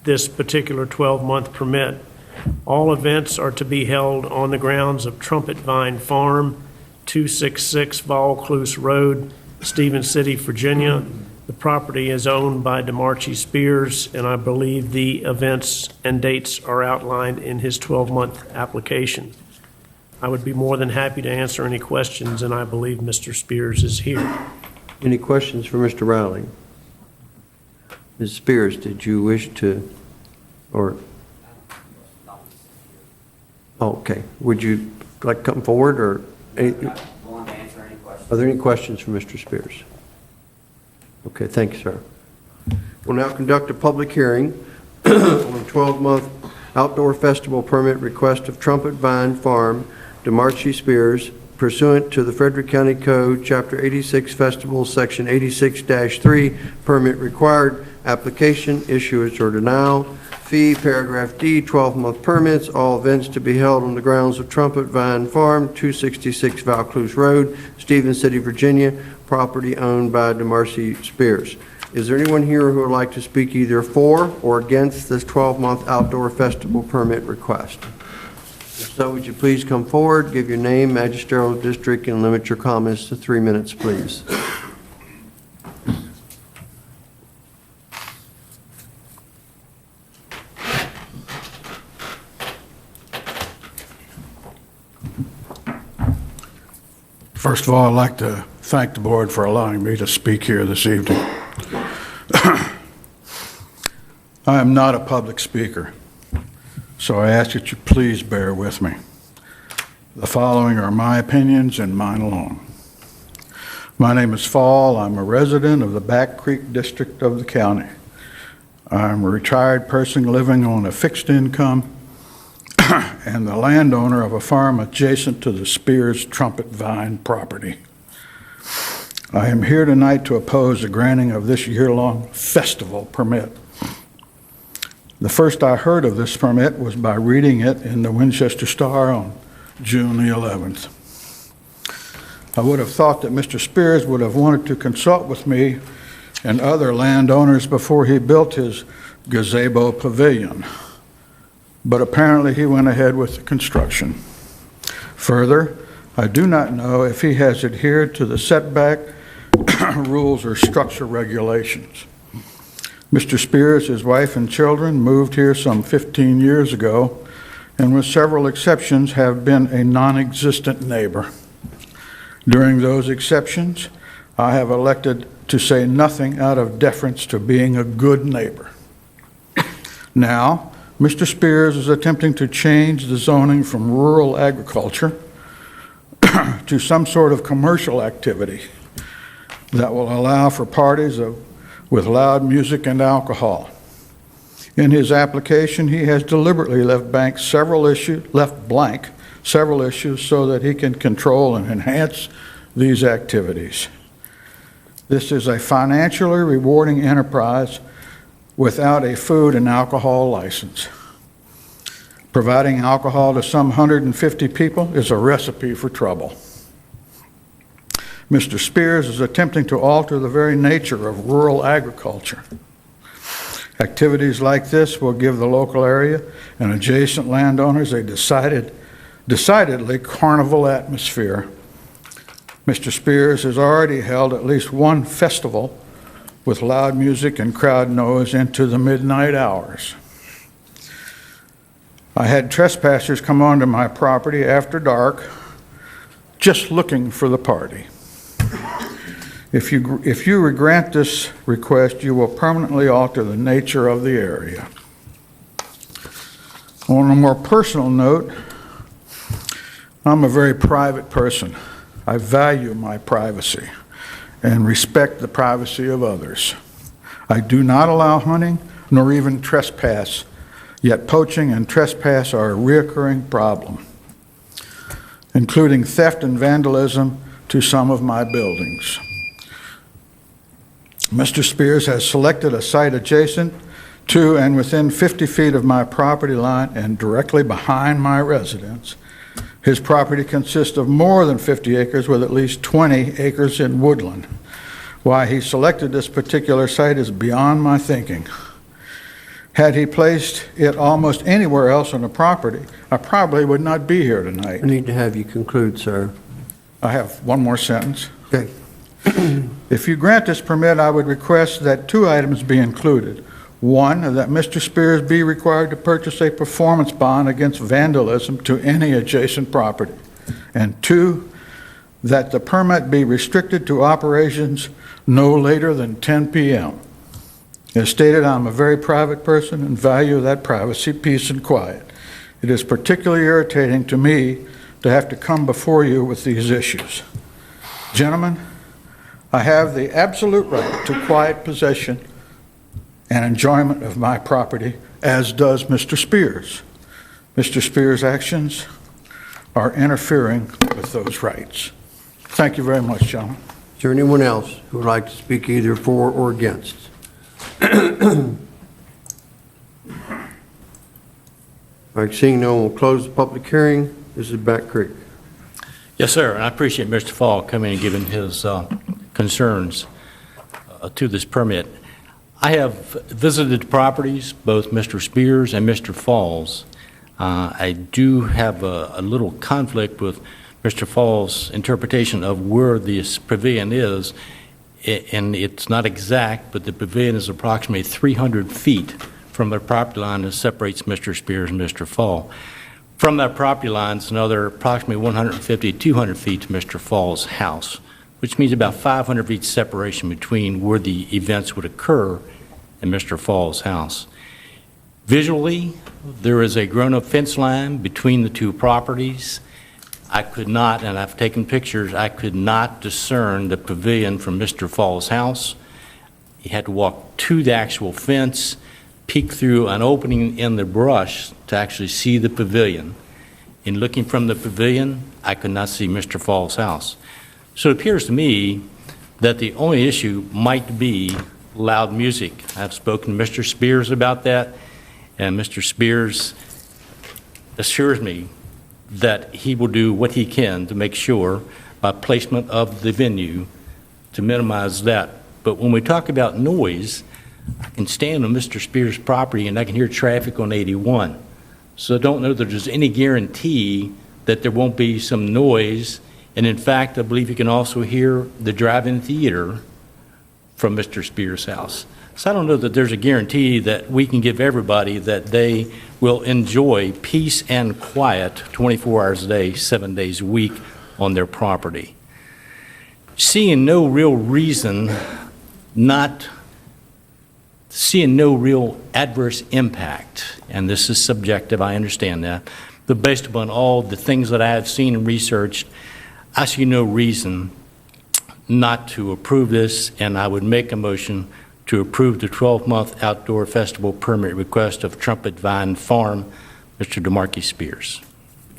this particular 12-month permit. All events are to be held on the grounds of Trumpet Vine Farm, 266 Vaucluse Road, Stevens City, Virginia. The property is owned by DeMarchi Spears, and I believe the events and dates are outlined in his 12-month application. I would be more than happy to answer any questions, and I believe Mr. Spears is here. Any questions for Mr. Riley? Ms. Spears, did you wish to, or? Oh, okay. Would you like to come forward, or? Willing to answer any questions. Are there any questions for Mr. Spears? Okay, thank you, sir. We'll now conduct a public hearing on a 12-month outdoor festival permit request of Trumpet Vine Farm, DeMarchi Spears, pursuant to the Frederick County Code, Chapter 86 Festivals, Section 86-3, permit required, application, issuance or denial, fee, paragraph D, 12-month permits, all events to be held on the grounds of Trumpet Vine Farm, 266 Vaucluse Road, Stevens City, Virginia, property owned by DeMarchi Spears. Is there anyone here who would like to speak either for or against this 12-month outdoor festival permit request? If so, would you please come forward, give your name, magisterial district, and limit your comments to 3 minutes, please. First of all, I'd like to thank the board for allowing me to speak here this evening. I am not a public speaker, so I ask that you please bear with me. The following are my opinions and mine alone. My name is Fall. I'm a resident of the Back Creek District of the county. I'm a retired person living on a fixed income and the landowner of a farm adjacent to the Spears Trumpet Vine property. I am here tonight to oppose the granting of this year-long festival permit. The first I heard of this permit was by reading it in the Winchester Star on June the 11th. I would have thought that Mr. Spears would have wanted to consult with me and other landowners before he built his gazebo pavilion, but apparently he went ahead with the construction. Further, I do not know if he has adhered to the setback rules or structure regulations. Mr. Spears, his wife and children moved here some 15 years ago, and with several exceptions have been a non-existent neighbor. During those exceptions, I have elected to say nothing out of deference to being a good neighbor. Now, Mr. Spears is attempting to change the zoning from rural agriculture to some sort of commercial activity that will allow for parties with loud music and alcohol. In his application, he has deliberately left blank several issues so that he can control and enhance these activities. This is a financially rewarding enterprise without a food and alcohol license. Providing alcohol to some 150 people is a recipe for trouble. Mr. Spears is attempting to alter the very nature of rural agriculture. Activities like this will give the local area and adjacent landowners a decidedly carnival atmosphere. Mr. Spears has already held at least one festival with loud music and crowd noise into the midnight hours. I had trespassers come onto my property after dark just looking for the party. If you grant this request, you will permanently alter the nature of the area. On a more personal note, I'm a very private person. I value my privacy and respect the privacy of others. I do not allow hunting nor even trespass, yet poaching and trespass are a reoccurring problem, including theft and vandalism to some of my buildings. Mr. Spears has selected a site adjacent to and within 50 feet of my property line and directly behind my residence. His property consists of more than 50 acres with at least 20 acres in woodland. Why he selected this particular site is beyond my thinking. Had he placed it almost anywhere else on the property, I probably would not be here tonight. I need to have you conclude, sir. I have one more sentence. Okay. If you grant this permit, I would request that 2 items be included. One, that Mr. Spears be required to purchase a performance bond against vandalism to any adjacent property. And 2, that the permit be restricted to operations no later than 10 p.m. As stated, I'm a very private person and value that privacy, peace, and quiet. It is particularly irritating to me to have to come before you with these issues. Gentlemen, I have the absolute right to quiet possession and enjoyment of my property, as does Mr. Spears. Mr. Spears' actions are interfering with those rights. Thank you very much, gentlemen. Is there anyone else who would like to speak either for or against? All right, seeing no one, we'll close the public hearing. This is Back Creek. Yes, sir, and I appreciate Mr. Fall coming and giving his concerns to this permit. I have visited the properties, both Mr. Spears and Mr. Falls. I do have a little conflict with Mr. Falls' interpretation of where this pavilion is, and it's not exact, but the pavilion is approximately 300 feet from the property line that separates Mr. Spears and Mr. Fall. From that property line is another approximately 150, 200 feet to Mr. Fall's house, which means about 500 feet separation between where the events would occur and Mr. Fall's house. Visually, there is a grown-up fence line between the two properties. I could not, and I've taken pictures, I could not discern the pavilion from Mr. Fall's house. You had to walk to the actual fence, peek through an opening in the brush to actually see the pavilion. In looking from the pavilion, I could not see Mr. Fall's house. So it appears to me that the only issue might be loud music. I've spoken to Mr. Spears about that, and Mr. Spears assures me that he will do what he can to make sure, by placement of the venue, to minimize that. But when we talk about noise, I can stand on Mr. Spears' property and I can hear traffic on 81. So I don't know that there's any guarantee that there won't be some noise. And in fact, I believe you can also hear the drive-in theater from Mr. Spears' house. So I don't know that there's a guarantee that we can give everybody that they will enjoy peace and quiet 24 hours a day, 7 days a week on their property. Seeing no real adverse impact, and this is subjective, I understand that, but based upon all the things that I have seen and researched, I see no reason not to approve this, and I would make a motion to approve the 12-month outdoor festival permit request of Trumpet Vine Farm, Mr. DeMarque Spears.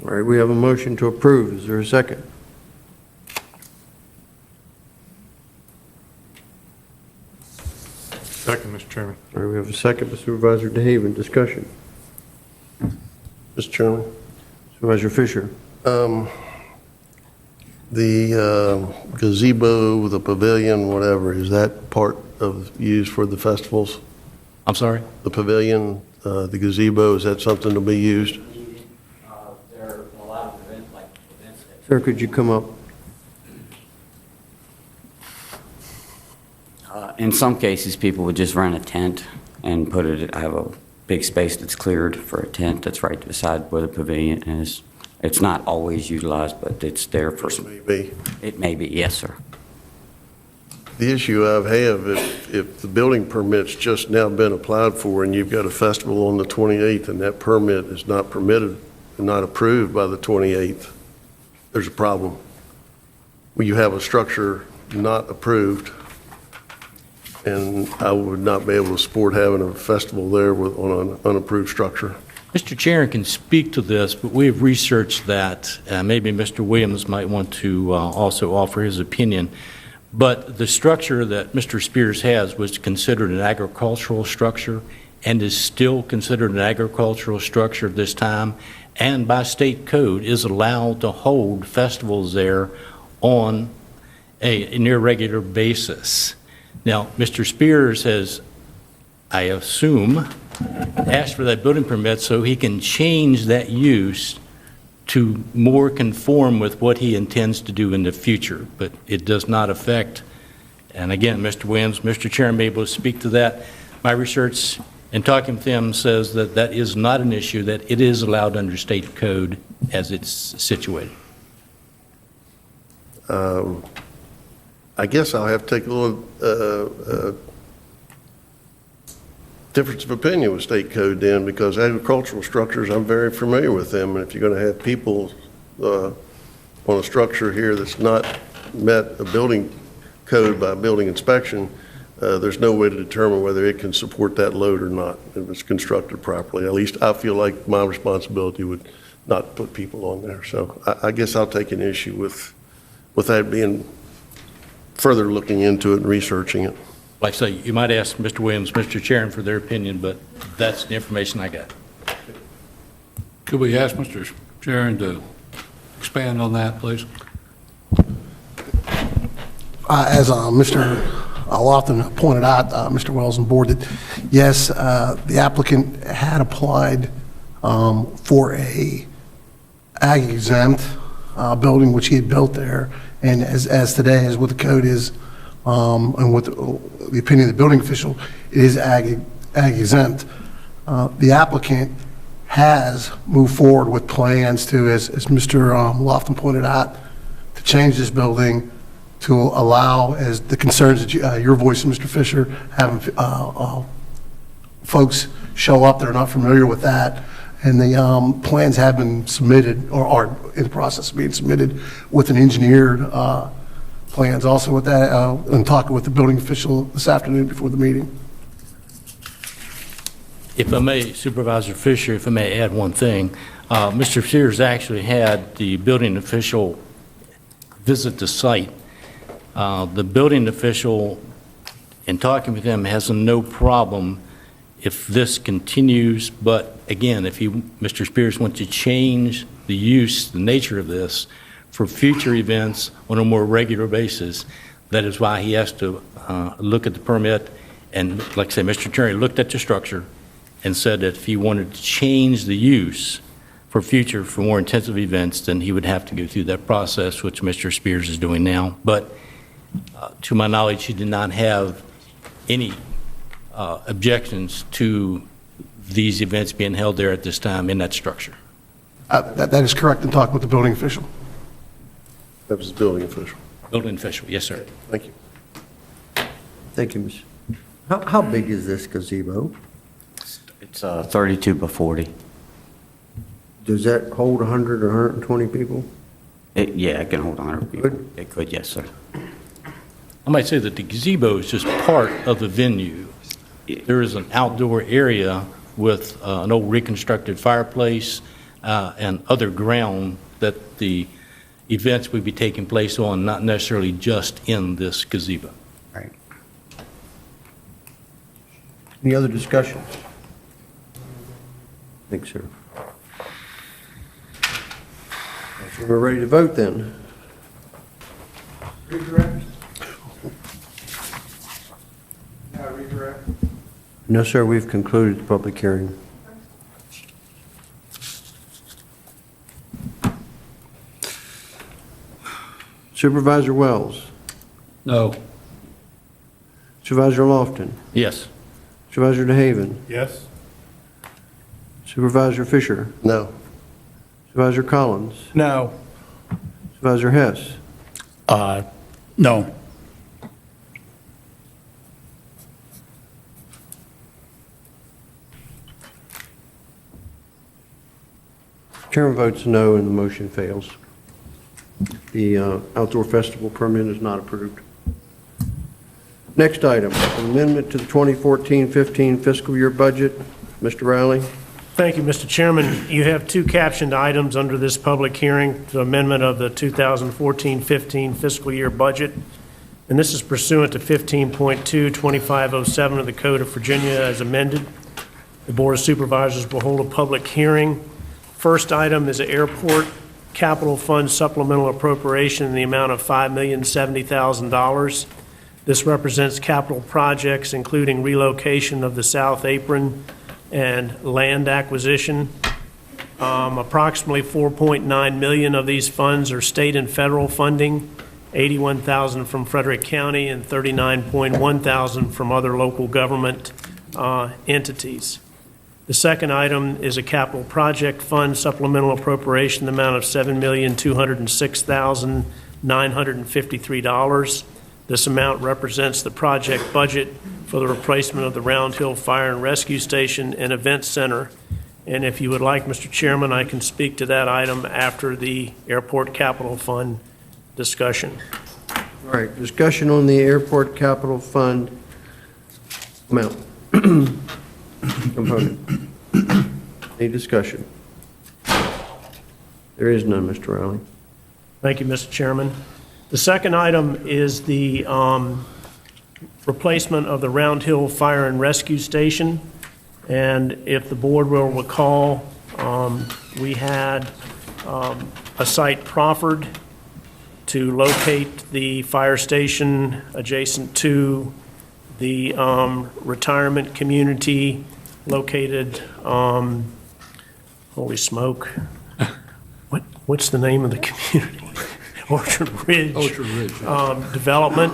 All right, we have a motion to approve. Is there a second? Second, Mr. Chairman. All right, we have a second by Supervisor DeHaven. Discussion. Mr. Chairman, Supervisor Fisher. the gazebo, the pavilion, whatever, is that part of, used for the festivals? I'm sorry? The pavilion, the gazebo, is that something to be used? There are a lot of events, like events that Sir, could you come up? in some cases, people would just rent a tent and put it, have a big space that's cleared for a tent that's right beside where the pavilion is. It's not always utilized, but it's there for some. Maybe. It may be, yes, sir. The issue I have, if the building permit's just now been applied for and you've got a festival on the 28th and that permit is not permitted and not approved by the 28th, there's a problem. When you have a structure not approved, and I would not be able to support having a festival there on an unapproved structure. Mr. Chairman can speak to this, but we have researched that. Maybe Mr. Williams might want to also offer his opinion. But the structure that Mr. Spears has was considered an agricultural structure and is still considered an agricultural structure at this time, and by state code is allowed to hold festivals there on an irregular basis. Now, Mr. Spears has, I assume, asked for that building permit so he can change that use to more conform with what he intends to do in the future, but it does not affect, and again, Mr. Williams, Mr. Chairman may be able to speak to that. My research and talking with him says that that is not an issue, that it is allowed under state code as it's situated. I guess I'll have to take a little difference of opinion with state code then, because agricultural structures, I'm very familiar with them, and if you're going to have people on a structure here that's not met a building code by building inspection, there's no way to determine whether it can support that load or not if it's constructed properly. At least I feel like my responsibility would not put people on there. So I guess I'll take an issue with that being further looking into it and researching it. Like I say, you might ask Mr. Williams, Mr. Chairman, for their opinion, but that's the information I got. Could we ask Mr. Sharon to expand on that, please? As Mr. Lofton pointed out, Mr. Wells and board, that yes, the applicant had applied for a ag exempt building which he had built there, and as today, as what the code is, and what the opinion of the building official, it is ag exempt. The applicant has moved forward with plans to, as Mr. Lofton pointed out, to change this building to allow, as the concerns that your voice and Mr. Fisher, having folks show up that are not familiar with that. And the plans have been submitted, or are in the process of being submitted with an engineered plans. Also with that, and talking with the building official this afternoon before the meeting. If I may, Supervisor Fisher, if I may add one thing, Mr. Sears actually had the building official visit the site. The building official, in talking with him, has no problem if this continues, but again, if Mr. Spears wants to change the use, the nature of this for future events on a more regular basis, that is why he has to look at the permit. And like I say, Mr. Cherry looked at the structure and said that if he wanted to change the use for future, for more intensive events, then he would have to go through that process, which Mr. Spears is doing now. But to my knowledge, he did not have any objections to these events being held there at this time in that structure. That is correct in talking with the building official. That was the building official. Building official, yes, sir. Thank you. Thank you, Ms. How big is this gazebo? It's 32 by 40. Does that hold 100 or 120 people? Yeah, it can hold 100 people. Good. It could, yes, sir. I might say that the gazebo is just part of the venue. There is an outdoor area with an old reconstructed fireplace and other ground that the events would be taking place on, not necessarily just in this gazebo. Right. Any other discussions? I think so. So we're ready to vote then. Redirect? Redirect? No, sir, we've concluded the public hearing. Supervisor Wells? No. Supervisor Lofton? Yes. Supervisor DeHaven? Yes? Supervisor Fisher? No. Supervisor Collins? No. Supervisor Hess? No. Chairman votes no and the motion fails. The outdoor festival permit is not approved. Next item, amendment to the 2014-15 fiscal year budget. Mr. Riley? Thank you, Mr. Chairman. You have two captioned items under this public hearing, the amendment of the 2014-15 fiscal year budget, and this is pursuant to 15.2-2507 of the Code of Virginia as amended. The Board of Supervisors will hold a public hearing. First item is an airport capital fund supplemental appropriation in the amount of $5,070,000. This represents capital projects including relocation of the South Apron and land acquisition. Approximately $4.9 million of these funds are state and federal funding, $81,000 from Frederick County and $39,100 from other local government entities. The second item is a capital project fund supplemental appropriation, the amount of $7,206,953. This amount represents the project budget for the replacement of the Round Hill Fire and Rescue Station and Event Center. And if you would like, Mr. Chairman, I can speak to that item after the Airport Capital Fund discussion. All right, discussion on the airport capital fund amount. Component. Any discussion? There is none, Mr. Riley. Thank you, Mr. Chairman. The second item is the replacement of the Round Hill Fire and Rescue Station. And if the board will recall, we had a site proffered to locate the fire station adjacent to the retirement community located, holy smoke, what's the name of the community? Orchard Ridge. Orchard Ridge. Development.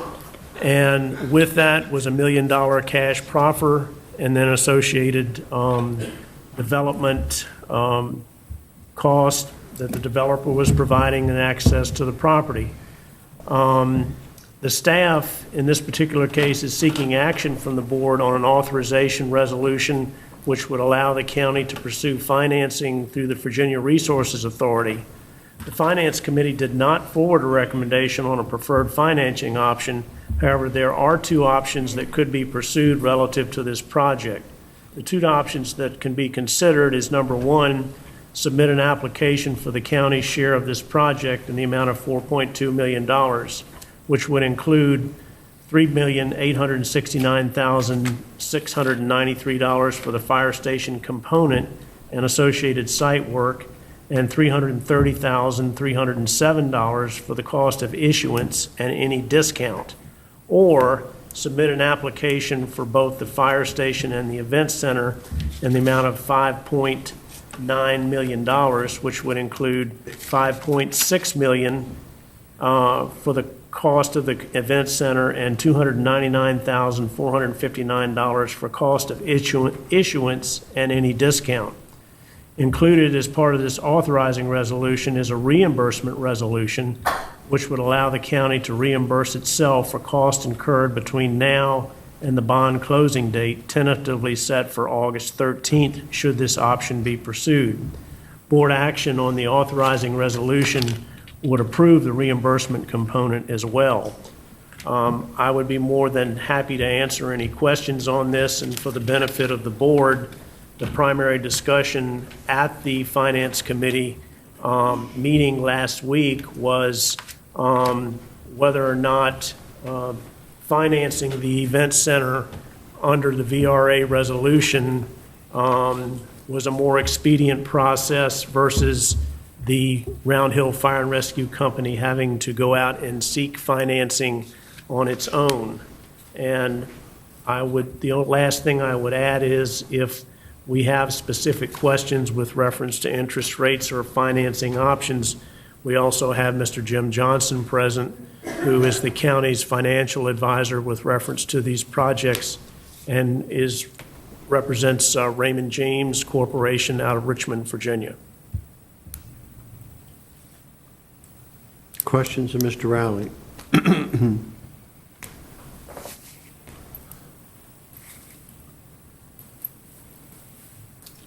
And with that was $1 million cash proffer and then associated development cost that the developer was providing and access to the property. The staff in this particular case is seeking action from the board on an authorization resolution which would allow the county to pursue financing through the Virginia Resources Authority. The Finance Committee did not forward a recommendation on a preferred financing option. However, there are two options that could be pursued relative to this project. The two options that can be considered is, number one, submit an application for the county's share of this project in the amount of $4.2 million, which would include $3,869,693 for the fire station component and associated site work, and $330,307 for the cost of issuance and any discount. Or submit an application for both the fire station and the event center in the amount of $5.9 million, which would include $5.6 million for the cost of the event center and $299,459 for cost of issuance and any discount. Included as part of this authorizing resolution is a reimbursement resolution, which would allow the county to reimburse itself for costs incurred between now and the bond closing date, tentatively set for August 13th, should this option be pursued. Board action on the authorizing resolution would approve the reimbursement component as well. I would be more than happy to answer any questions on this, and for the benefit of the board, the primary discussion at the Finance Committee meeting last week was whether or not financing the event center under the VRA resolution was a more expedient process versus the Round Hill Fire and Rescue Company having to go out and seek financing on its own. And the last thing I would add is, if we have specific questions with reference to interest rates or financing options, we also have Mr. Jim Johnson present, who is the county's financial advisor with reference to these projects and represents Raymond James Corporation out of Richmond, Virginia. Questions of Mr. Riley?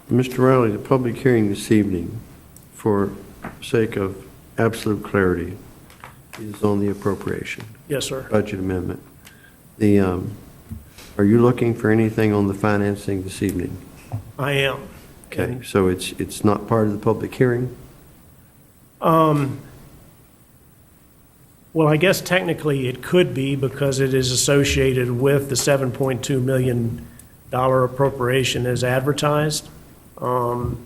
Mr. Riley, the public hearing this evening, for sake of absolute clarity, is on the appropriation, Yes, sir. budget amendment. Are you looking for anything on the financing this evening? I am. Okay, so it's not part of the public hearing? Well, I guess technically it could be because it is associated with the $7.2 million appropriation as advertised. And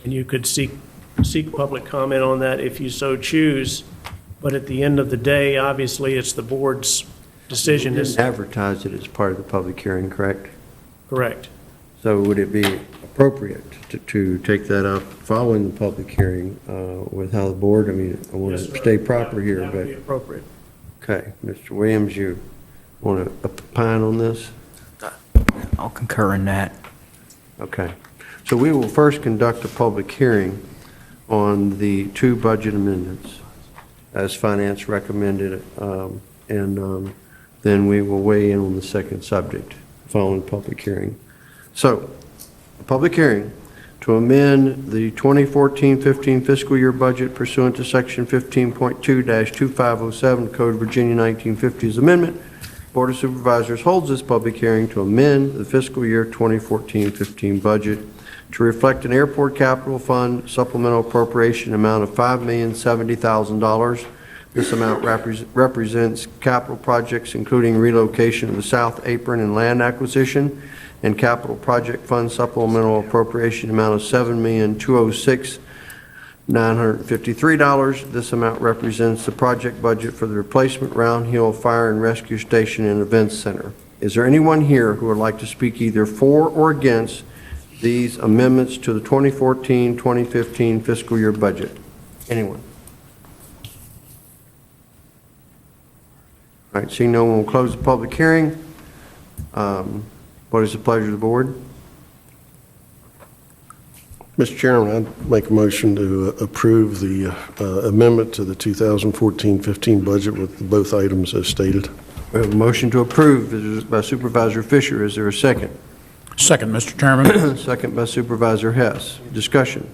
you could seek public comment on that if you so choose. But at the end of the day, obviously, it's the board's decision. You didn't advertise it as part of the public hearing, correct? Correct. So would it be appropriate to take that up following the public hearing with how the board, I mean, I want Yes, to sir. stay proper here, That would be but, appropriate. okay. Mr. Williams, you want to opine on this? I'll concur in that. Okay. So we will first conduct a public hearing on the two budget amendments as finance recommended, and then we will weigh in on the second subject following public hearing. So, a public hearing to amend the 2014-15 fiscal year budget pursuant to Section 15.2-2507 Code of Virginia 1950's amendment. Board of Supervisors holds this public hearing to amend the fiscal year 2014-15 budget to reflect an airport capital fund supplemental appropriation amount of $5,070,000. This amount represents capital projects including relocation of the South Apron and land acquisition, and capital project fund supplemental appropriation amount of $7,206,953. This amount represents the project budget for the replacement Round Hill Fire and Rescue Station and Events Center. Is there anyone here who would like to speak either for or against these amendments to the 2014-2015 fiscal year budget? Anyone? All right, seeing no one, will close the public hearing. What is the pleasure of the board? Mr. Chairman, I'd make a motion to approve the amendment to the 2014-15 budget with both items as stated. We have a motion to approve by Supervisor Fisher. Is there a second? Second, Mr. Chairman. Second by Supervisor Hess. Discussion.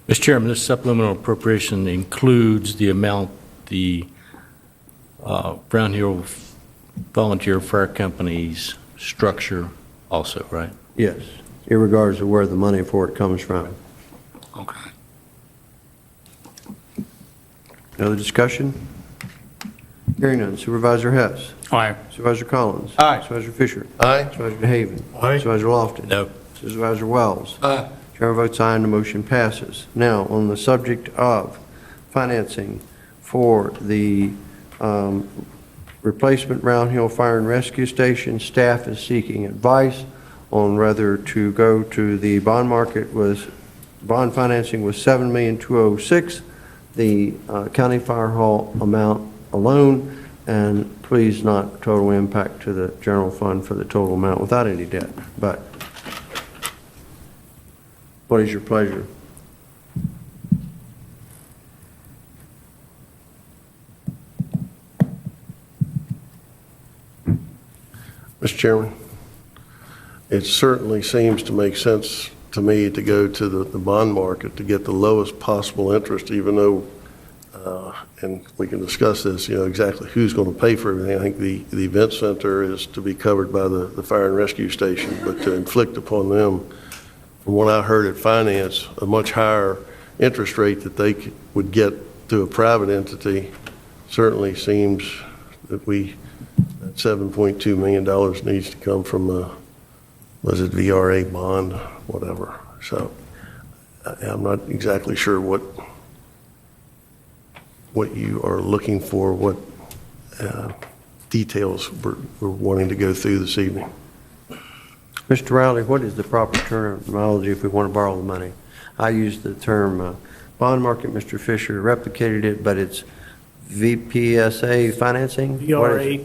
Mr. Chairman, this supplemental appropriation includes the amount the Brown Hill Volunteer Fire Company's structure also, right? Yes, irregardless of where the money for it comes from. Okay. Other discussion? Hearing none. Supervisor Hess. Aye. Supervisor Collins. Aye. Supervisor Fisher. Aye. Supervisor DeHaven. Aye. Supervisor Lofton. No. Supervisor Wells. Aye. Chair votes aye and the motion passes. Now, on the subject of financing for the replacement Round Hill Fire and Rescue Station, staff is seeking advice on whether to go to the bond market. Bond financing was $7,206,000, the county fire hall amount alone, and please not total impact to the general fund for the total amount without any debt. But what is your pleasure? Mr. Chairman, it certainly seems to make sense to me to go to the bond market to get the lowest possible interest, even though, and we can discuss this, exactly who's going to pay for everything. I think the event center is to be covered by the fire and rescue station, but to inflict upon them, from what I heard at finance, a much higher interest rate that they would get through a private entity certainly seems that that $7.2 million needs to come from was it VRA bond, whatever. So I'm not exactly sure what you are looking for, what details we're wanting to go through this evening. Mr. Riley, what is the proper terminology if we want to borrow the money? I used the term bond market. Mr. Fisher replicated it, but it's VPSA financing? VRA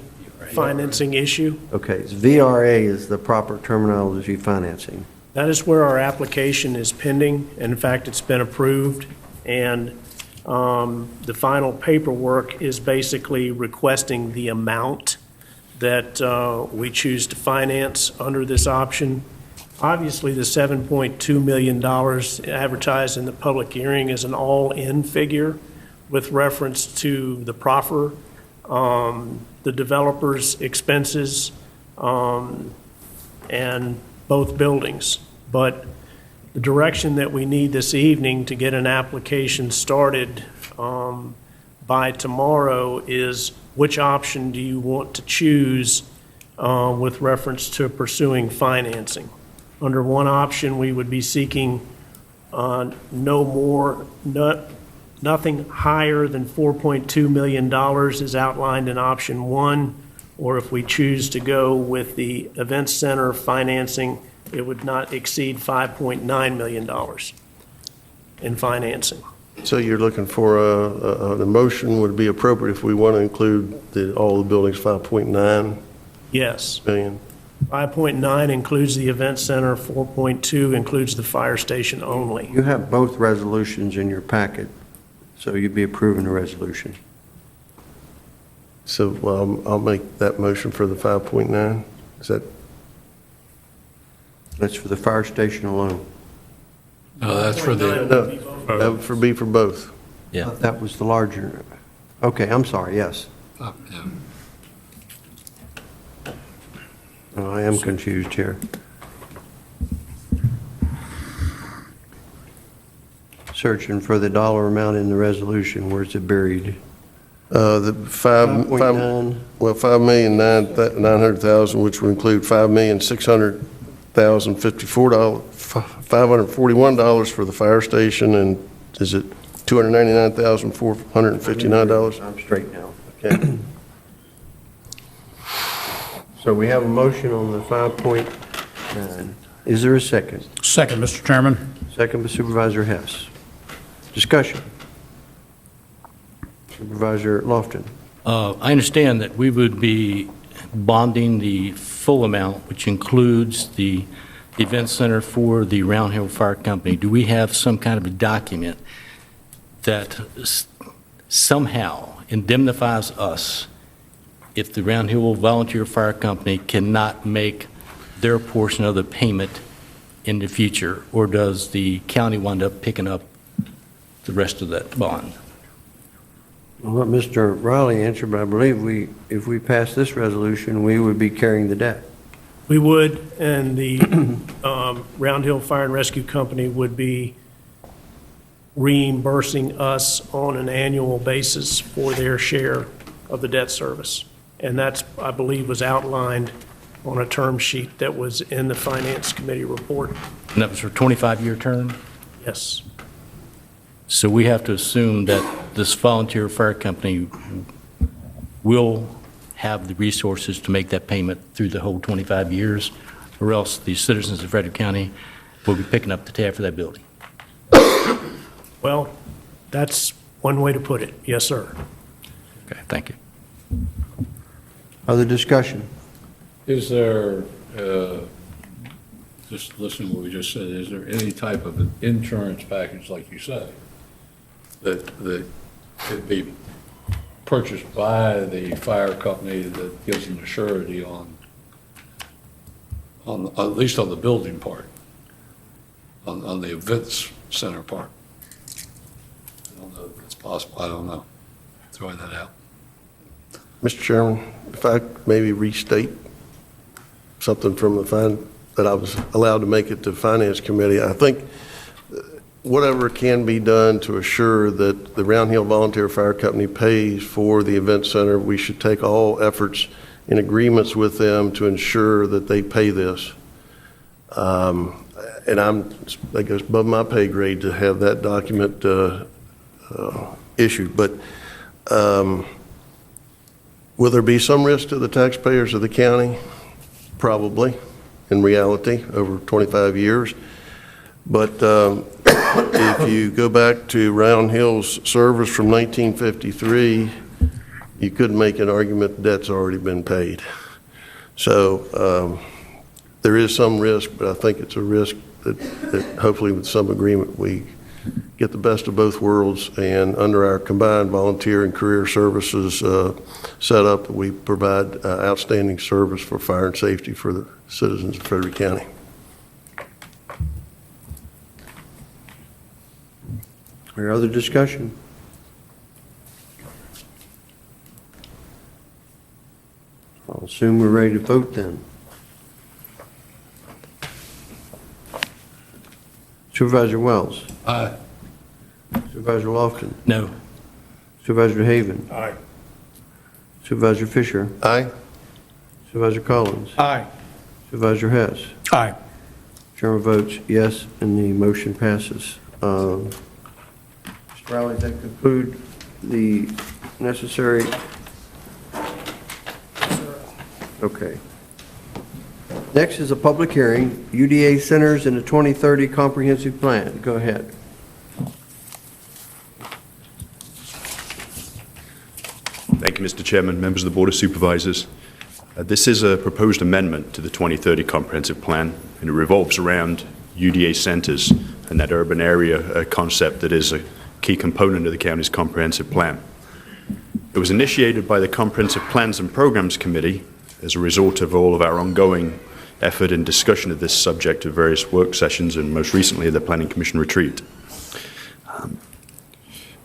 financing issue. Okay, it's VRA is the proper terminology, financing. That is where our application is pending. In fact, it's been approved, and the final paperwork is basically requesting the amount that we choose to finance under this option. Obviously, the $7.2 million advertised in the public hearing is an all-in figure, with reference to the proffer, the developer's expenses, and both buildings. But the direction that we need this evening to get an application started by tomorrow is which option do you want to choose with reference to pursuing financing. Under one option, we would be seeking nothing higher than $4.2 million is outlined in option one, or if we choose to go with the event center financing, it would not exceed $5.9 million in financing. So you're looking for an motion would be appropriate if we want to include all the buildings, 5.9 Yes. million? 5.9 includes the event center, 4.2 includes the fire station only. You have both resolutions in your packet, so you'd be approving the resolution. So I'll make that motion for the 5.9. Is that? That's for the fire station alone. No, that's for the, No, that would be for both. Yeah. That was the larger. Okay, I'm sorry, yes. yeah. Oh, I am confused here. Searching for the dollar amount in the resolution. Where's it buried? The 5.9. well, 5,900,000, which would include $5,600,054, for the fire station, and is it $299,459? I'm straight now. Okay. So we have a motion on the 5.9. Is there a second? Second, Mr. Chairman. Second by Supervisor Hess. Discussion. Supervisor Lofton. I understand that we would be bonding the full amount, which includes the event center for the Round Hill Fire Company. Do we have some kind of a document that somehow indemnifies us if the Round Hill Volunteer Fire Company cannot make their portion of the payment in the future, or does the county wind up picking up the rest of that bond? I'll let Mr. Riley answer, but I believe if we pass this resolution, we would be carrying the debt. We would, and the Round Hill Fire and Rescue Company would be reimbursing us on an annual basis for their share of the debt service. And that's, I believe, was outlined on a term sheet that was in the Finance Committee report. And that was for a 25-year term? Yes. So we have to assume that this volunteer fire company will have the resources to make that payment through the whole 25 years, or else the citizens of Frederick County will be picking up the tab for that building. Well, that's one way to put it. Yes, sir. Okay, thank you. Other discussion? Is there, just listening to what we just said, is there any type of an insurance package, like you say, that could be purchased by the fire company that gives them the surety on at least on the building part, on the events center part? I don't know if it's possible. I don't know. Throwing that out. Mr. Chairman, if I could maybe restate something from that I was allowed to make it to Finance Committee. I think whatever can be done to assure that the Round Hill Volunteer Fire Company pays for the event center, we should take all efforts in agreements with them to ensure that they pay this. And that goes above my pay grade to have that document issued. But will there be some risk to the taxpayers of the county? Probably, in reality, over 25 years. But if you go back to Round Hill's service from 1953, you could make an argument that debt's already been paid. So there is some risk, but I think it's a risk that hopefully with some agreement we get the best of both worlds, and under our combined volunteer and career services setup, we provide outstanding service for fire and safety for the citizens of Frederick County. Or other discussion? Assume we're ready to vote then. Supervisor Wells. Aye. Supervisor Lofton. No. Supervisor Haven. Aye. Supervisor Fisher. Aye. Supervisor Collins. Aye. Supervisor Hess. Aye. Chairman votes yes, and the motion passes. Mr. Riley, does that conclude the necessary? Okay. Next is a public hearing, UDA Centers and the 2030 Comprehensive Plan. Go ahead. Thank you, Mr. Chairman, members of the Board of Supervisors. This is a proposed amendment to the 2030 Comprehensive Plan, and it revolves around UDA centers and that urban area concept that is a key component of the county's comprehensive plan. It was initiated by the Comprehensive Plans and Programs Committee as a result of all of our ongoing effort and discussion of this subject at various work sessions and most recently at the Planning Commission retreat.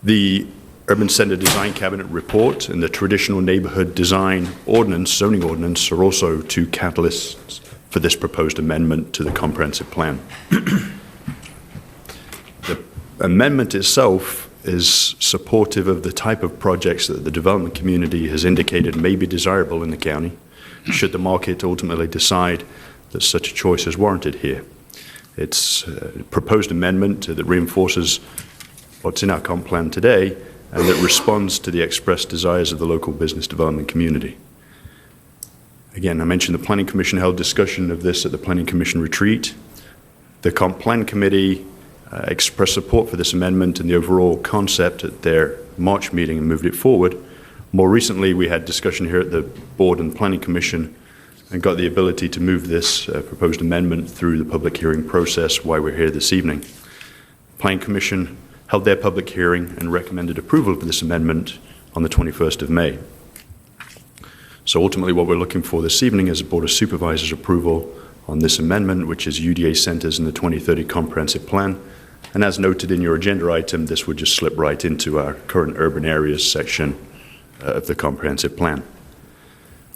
The Urban Center Design Cabinet report and the traditional neighborhood design ordinance, zoning ordinance, are also two catalysts for this proposed amendment to the comprehensive plan. The amendment itself is supportive of the type of projects that the development community has indicated may be desirable in the county, should the market ultimately decide that such a choice is warranted here. It's a proposed amendment that reinforces what's in our comp plan today and that responds to the expressed desires of the local business development community. Again, I mentioned the Planning Commission held discussion of this at the Planning Commission retreat. The Comp Plan Committee expressed support for this amendment and the overall concept at their March meeting and moved it forward. More recently, we had discussion here at the Board and Planning Commission and got the ability to move this proposed amendment through the public hearing process while we're here this evening. Planning Commission held their public hearing and recommended approval of this amendment on the 21st of May. So ultimately what we're looking for this evening is a Board of Supervisors approval on this amendment, which is UDA centers in the 2030 Comprehensive Plan. And as noted in your agenda item, this would just slip right into our current urban areas section of the Comprehensive Plan.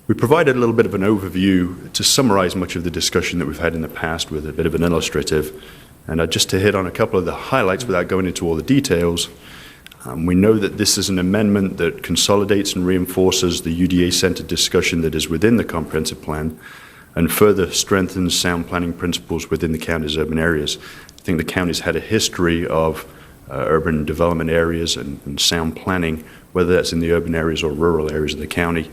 We provided a little bit of an overview to summarize much of the discussion that we've had in the past with a bit of an illustrative. And just to hit on a couple of the highlights without going into all the details, we know that this is an amendment that consolidates and reinforces the UDA-centered discussion that is within the comprehensive plan and further strengthens sound planning principles within the county's urban areas. I think the county's had a history of urban development areas and sound planning, whether that's in the urban areas or rural areas of the county,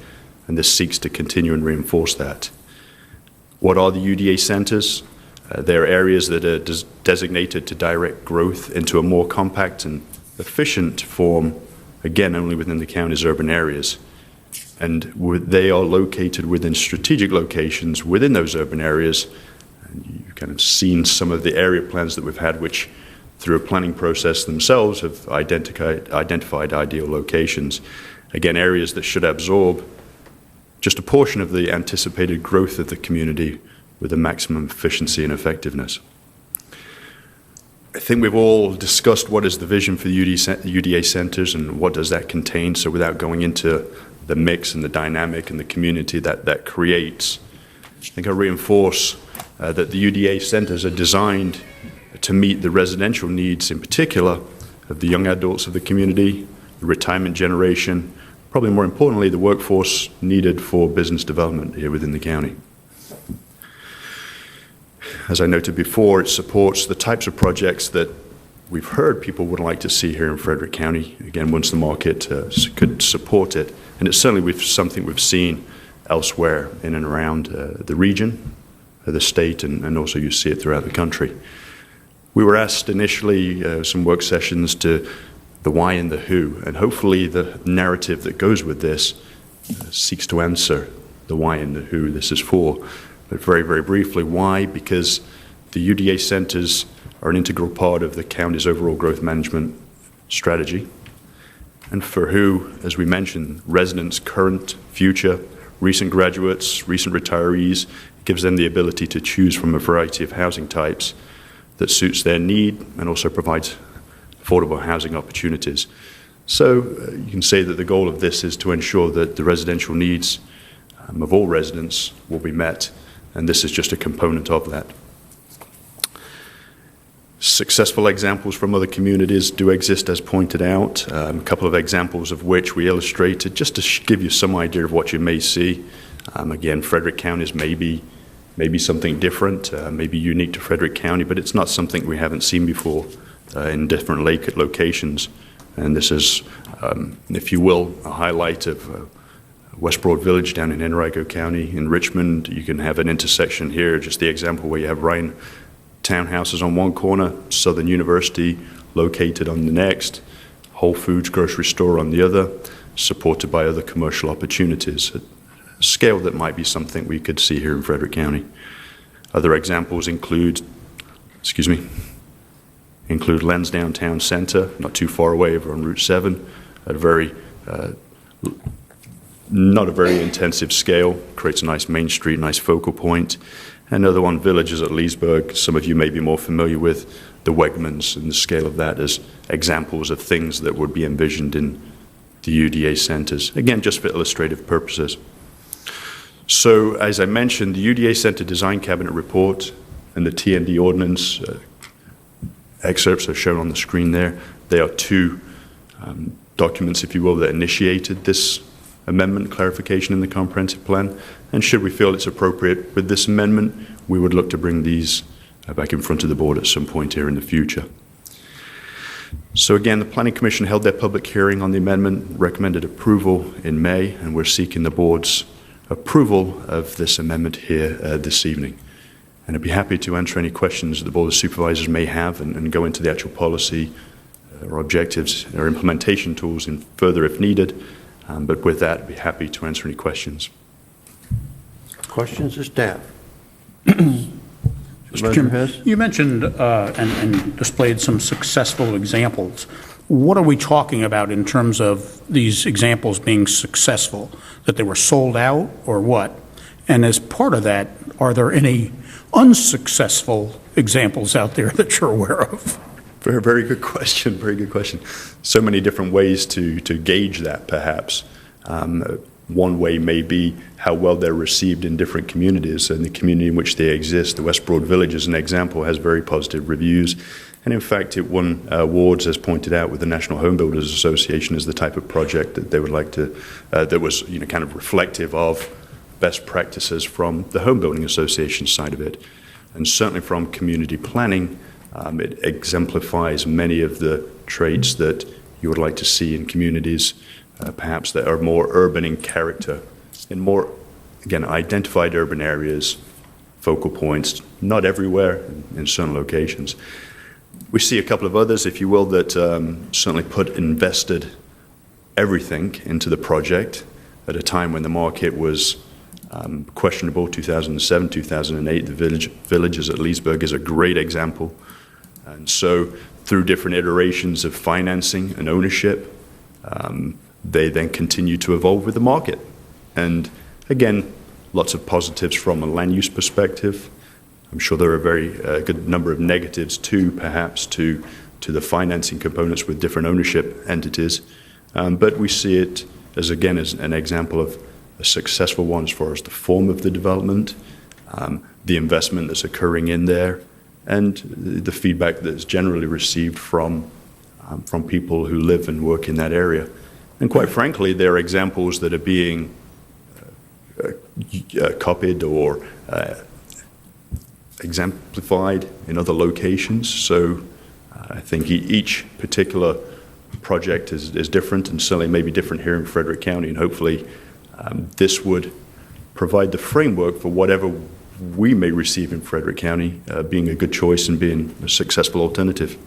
and this seeks to continue and reinforce that. What are the UDA centers? They're areas that are designated to direct growth into a more compact and efficient form, again, only within the county's urban areas. And they are located within strategic locations within those urban areas. And you've kind of seen some of the area plans that we've had, which through a planning process themselves have identified ideal locations. Again, areas that should absorb just a portion of the anticipated growth of the community with a maximum efficiency and effectiveness. I think we've all discussed what is the vision for the UDA centers and what does that contain. So without going into the mix and the dynamic and the community that creates, I think I reinforce that the UDA centers are designed to meet the residential needs, in particular, of the young adults of the community, the retirement generation, probably more importantly, the workforce needed for business development here within the county. As I noted before, it supports the types of projects that we've heard people would like to see here in Frederick County, again, once the market could support it. And it's certainly something we've seen elsewhere in and around the region, the state, and also you see it throughout the country. We were asked initially some work sessions to the why and the who, and hopefully the narrative that goes with this seeks to answer the why and the who this is for. But very, very briefly, why? Because the UDA centers are an integral part of the county's overall growth management strategy. And for who, as we mentioned, residents, current, future, recent graduates, recent retirees, it gives them the ability to choose from a variety of housing types that suits their need and also provides affordable housing opportunities. So you can say that the goal of this is to ensure that the residential needs of all residents will be met, and this is just a component of that. Successful examples from other communities do exist, as pointed out, a couple of examples of which we illustrated just to give you some idea of what you may see. Again, Frederick County is maybe something different, maybe unique to Frederick County, but it's not something we haven't seen before in different lake locations. And this is, if you will, a highlight of West Broad Village down in Henrico County. In Richmond, you can have an intersection here, just the example where you have Ryan townhouses on one corner, Southern University located on the next, Whole Foods grocery store on the other, supported by other commercial opportunities, a scale that might be something we could see here in Frederick County. Other examples include Lansdowne Town Center, not too far away, over on Route 7, at not a very intensive scale, creates a nice main street, nice focal point. Another one, Villages at Leesburg. Some of you may be more familiar with the Wegmans and the scale of that as examples of things that would be envisioned in the UDA centers. Again, just for illustrative purposes. So, as I mentioned, the UDA Center Design Cabinet report and the TND ordinance excerpts are shown on the screen there. They are two documents, if you will, that initiated this amendment clarification in the comprehensive plan. And should we feel it's appropriate with this amendment, we would look to bring these back in front of the board at some point here in the future. So again, the Planning Commission held their public hearing on the amendment, recommended approval in May, and we're seeking the board's approval of this amendment here this evening. And I'd be happy to answer any questions that the Board of Supervisors may have and go into the actual policy or objectives or implementation tools in further if needed. But with that, I'd be happy to answer any questions. Questions of staff? Mr. Chairman, you mentioned and displayed some successful examples. What are we talking about in terms of these examples being successful? That they were sold out or what? And as part of that, are there any unsuccessful examples out there that you're aware of? Very, very good question. Very good question. So many different ways to gauge that, perhaps. One way may be how well they're received in different communities and the community in which they exist. The West Broad Village, as an example, has very positive reviews. And in fact, it won awards, as pointed out, with the National Home Builders Association as the type of project that they would like to, that was kind of reflective of best practices from the Home Building Association side of it. And certainly from community planning, it exemplifies many of the traits that you would like to see in communities, perhaps that are more urban in character, in more, again, identified urban areas, focal points, not everywhere, in certain locations. We see a couple of others, if you will, that certainly invested everything into the project at a time when the market was questionable. 2007, 2008, the Villages at Leesburg is a great example. And so through different iterations of financing and ownership, they then continue to evolve with the market. And again, lots of positives from a land use perspective. I'm sure there are a very good number of negatives too, perhaps, to the financing components with different ownership entities. But we see it as, again, as an example of a successful one as far as the form of the development, the investment that's occurring in there, and the feedback that's generally received from people who live and work in that area. And quite frankly, there are examples that are being copied or exemplified in other locations. So I think each particular project is different, and certainly may be different here in Frederick County, and hopefully this would provide the framework for whatever we may receive in Frederick County, being a good choice and being a successful alternative.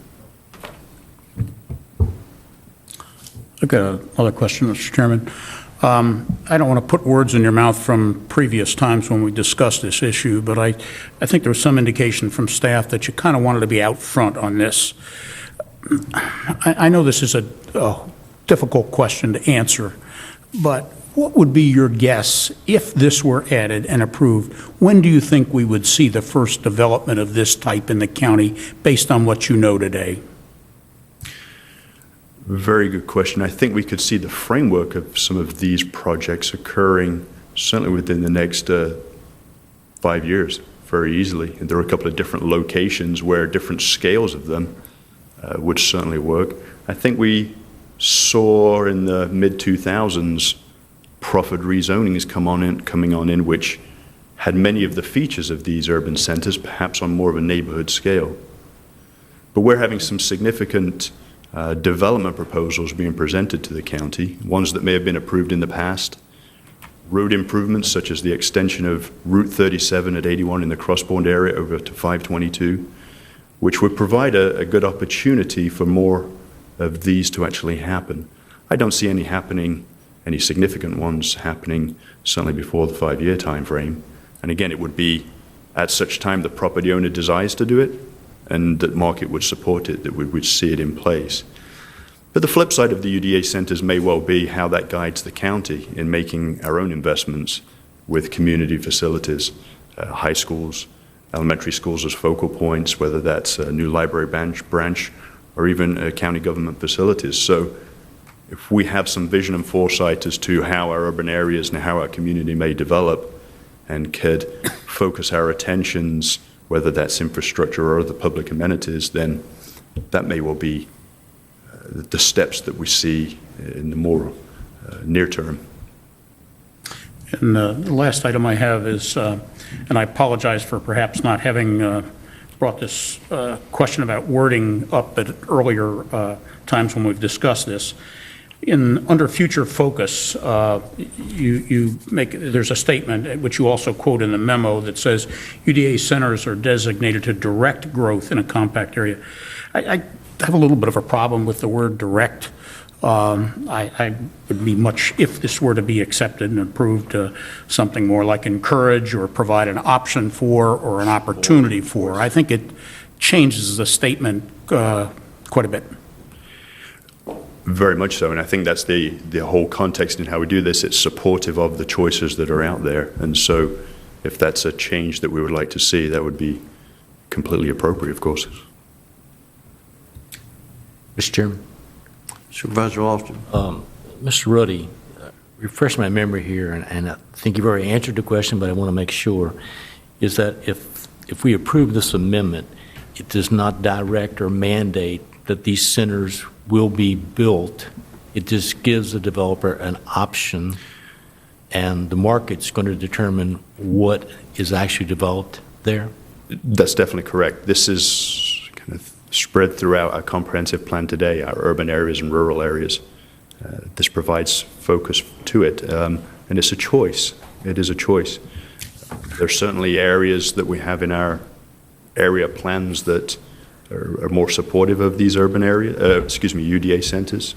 I've got another question, Mr. Chairman. I don't want to put words in your mouth from previous times when we discussed this issue, but I think there was some indication from staff that you kind of wanted to be out front on this. I know this is a difficult question to answer, but what would be your guess if this were added and approved? When do you think we would see the first development of this type in the county based on what you know today? Very good question. I think we could see the framework of some of these projects occurring certainly within the next 5 years, very easily. And there are a couple of different locations where different scales of them would certainly work. I think we saw in the mid-2000s proffered rezonings coming on in, which had many of the features of these urban centers, perhaps on more of a neighborhood scale. But we're having some significant development proposals being presented to the county, ones that may have been approved in the past, road improvements such as the extension of Route 37 at 81 in the Crossbourne area over to 522, which would provide a good opportunity for more of these to actually happen. I don't see any significant ones happening, certainly before the 5-year time frame. And again, it would be at such time the property owner desires to do it and that market would support it, that we would see it in place. But the flip side of the UDA centers may well be how that guides the county in making our own investments with community facilities, high schools, elementary schools as focal points, whether that's a new library branch or even county government facilities. So if we have some vision and foresight as to how our urban areas and how our community may develop and could focus our attentions, whether that's infrastructure or other public amenities, then that may well be the steps that we see in the more near term. And the last item I have is, and I apologize for perhaps not having brought this question about wording up at earlier times when we've discussed this. Under future focus, there's a statement, which you also quote in the memo, that says UDA centers are designated to direct growth in a compact area. I have a little bit of a problem with the word direct. I would be much, if this were to be accepted and approved, something more like encourage or provide an option for or an opportunity for. I think it changes the statement quite a bit. Very much so, and I think that's the whole context in how we do this. It's supportive of the choices that are out there, and so if that's a change that we would like to see, that would be completely appropriate, of course. Mr. Chairman. Supervisor Austin. Mr. Ruddy, refresh my memory here, and I think you've already answered the question, but I want to make sure, is that if we approve this amendment, it does not direct or mandate that these centers will be built. It just gives the developer an option, and the market's going to determine what is actually developed there? That's definitely correct. This is kind of spread throughout our comprehensive plan today, our urban areas and rural areas. This provides focus to it, and it's a choice. It is a choice. There's certainly areas that we have in our area plans that are more supportive of these urban area, UDA centers,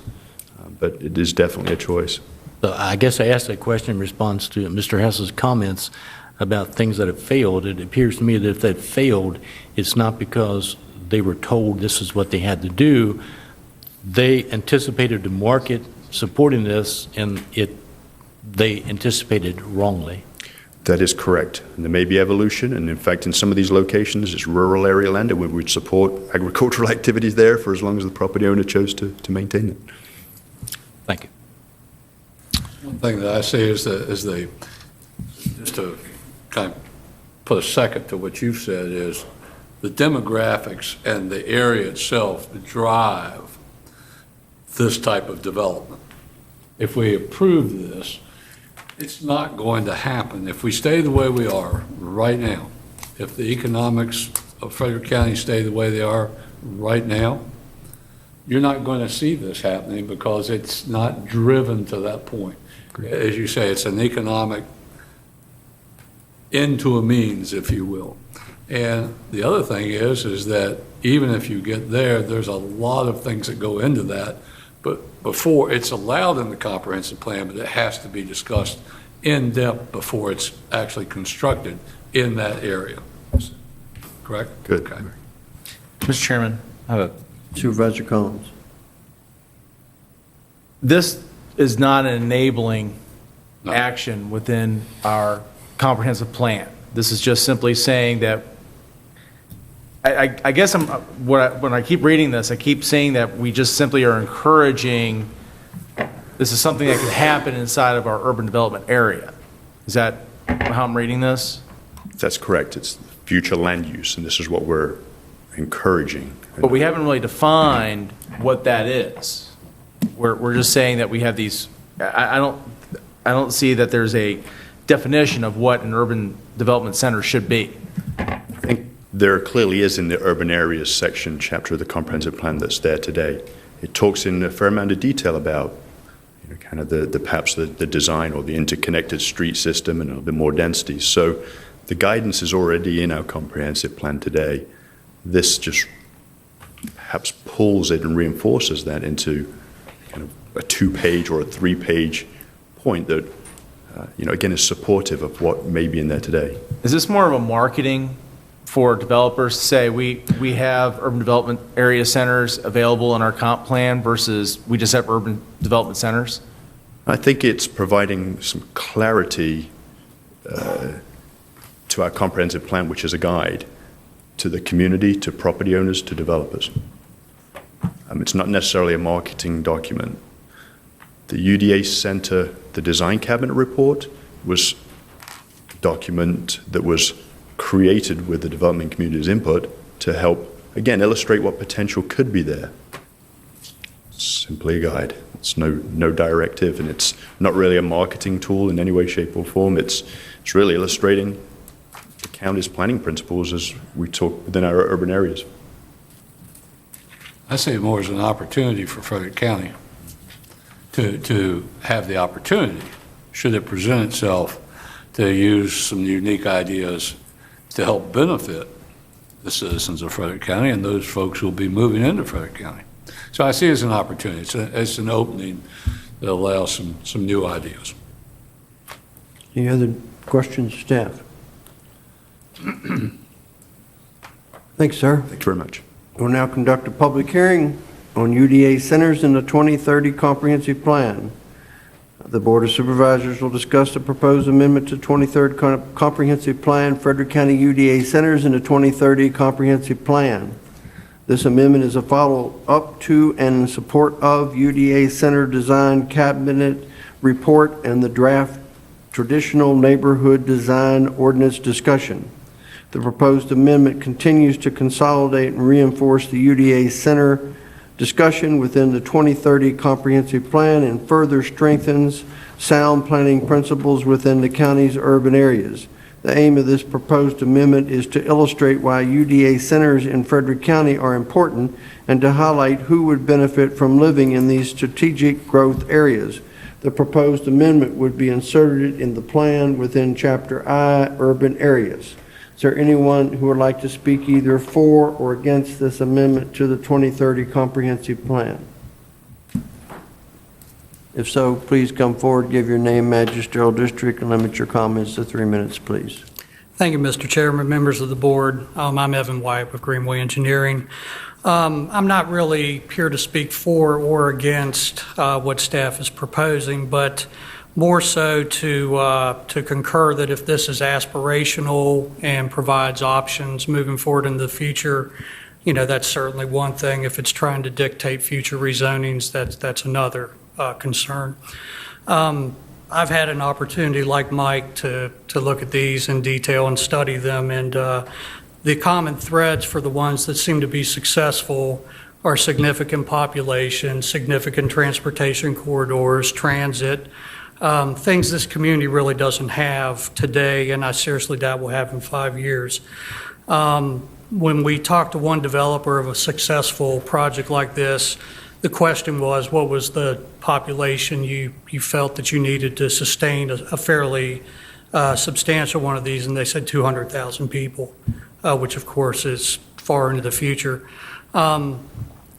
but it is definitely a choice. So I guess I asked that question in response to Mr. Hess's comments about things that have failed. It appears to me that if they've failed, it's not because they were told this is what they had to do. They anticipated the market supporting this, and they anticipated wrongly. That is correct. And there may be evolution, and in fact, in some of these locations, it's rural area land, and we would support agricultural activities there for as long as the property owner chose to maintain it. Thank you. One thing that I see is just to kind of put a second to what you've said, is the demographics and the area itself drive this type of development. If we approve this, it's not going to happen. If we stay the way we are right now, if the economics of Frederick County stay the way they are right now, you're not going to see this happening because it's not driven to that point. As you say, it's an economic end to a means, if you will. And the other thing is that even if you get there, there's a lot of things that go into that. But before it's allowed in the comprehensive plan, but it has to be discussed in depth before it's actually constructed in that area. Correct? Good. Okay. Mr. Chairman, I have Supervisor Collins. this is not an enabling action within our comprehensive plan. This is just simply saying that, I guess when I keep reading this, I keep saying that we just simply are encouraging, this is something that could happen inside of our urban development area. Is that how I'm reading this? That's correct. It's future land use, and this is what we're encouraging. But we haven't really defined what that is. We're just saying that we have these, I don't see that there's a definition of what an urban development center should be. I think there clearly is in the urban areas section chapter of the comprehensive plan that's there today. It talks in a fair amount of detail about kind of perhaps the design or the interconnected street system and a little bit more density. So the guidance is already in our comprehensive plan today. This just perhaps pulls it and reinforces that into kind of a 2-page or a 3-page point that, again, is supportive of what may be in there today. Is this more of a marketing for developers to say we have urban development area centers available in our comp plan versus we just have urban development centers? I think it's providing some clarity to our comprehensive plan, which is a guide to the community, to property owners, to developers. It's not necessarily a marketing document. The UDA Center, the Design Cabinet report, was a document that was created with the development community's input to help, again, illustrate what potential could be there. It's simply a guide. It's no directive, and it's not really a marketing tool in any way, shape, or form. It's really illustrating the county's planning principles as we talk within our urban areas. I see it more as an opportunity for Frederick County to have the opportunity, should it present itself, to use some unique ideas to help benefit the citizens of Frederick County and those folks who will be moving into Frederick County. So I see it as an opportunity. It's an opening that allows some new ideas. Any other questions, staff? Thanks, sir. Thank you very much. We'll now conduct a public hearing on UDA centers in the 2030 Comprehensive Plan. The Board of Supervisors will discuss the proposed amendment to 23rd Comprehensive Plan, Frederick County UDA centers in the 2030 Comprehensive Plan. This amendment is a follow-up to and in support of UDA Center Design Cabinet report and the draft Traditional Neighborhood Design Ordinance discussion. The proposed amendment continues to consolidate and reinforce the UDA Center discussion within the 2030 Comprehensive Plan and further strengthens sound planning principles within the county's urban areas. The aim of this proposed amendment is to illustrate why UDA centers in Frederick County are important and to highlight who would benefit from living in these strategic growth areas. The proposed amendment would be inserted in the plan within Chapter I, Urban Areas. Is there anyone who would like to speak either for or against this amendment to the 2030 Comprehensive Plan? If so, please come forward, give your name, magisterial district, and limit your comments to 3 minutes, please. Thank you, Mr. Chairman, members of the board. I'm Evan White with Greenway Engineering. I'm not really here to speak for or against what staff is proposing, but more so to concur that if this is aspirational and provides options moving forward in the future, that's certainly one thing. If it's trying to dictate future rezonings, that's another concern. I've had an opportunity, like Mike, to look at these in detail and study them, and the common threads for the ones that seem to be successful are significant population, significant transportation corridors, transit, things this community really doesn't have today, and I seriously doubt we'll have in 5 years. When we talked to one developer of a successful project like this, the question was, what was the population you felt that you needed to sustain a fairly substantial one of these? And they said 200,000 people, which of course is far into the future.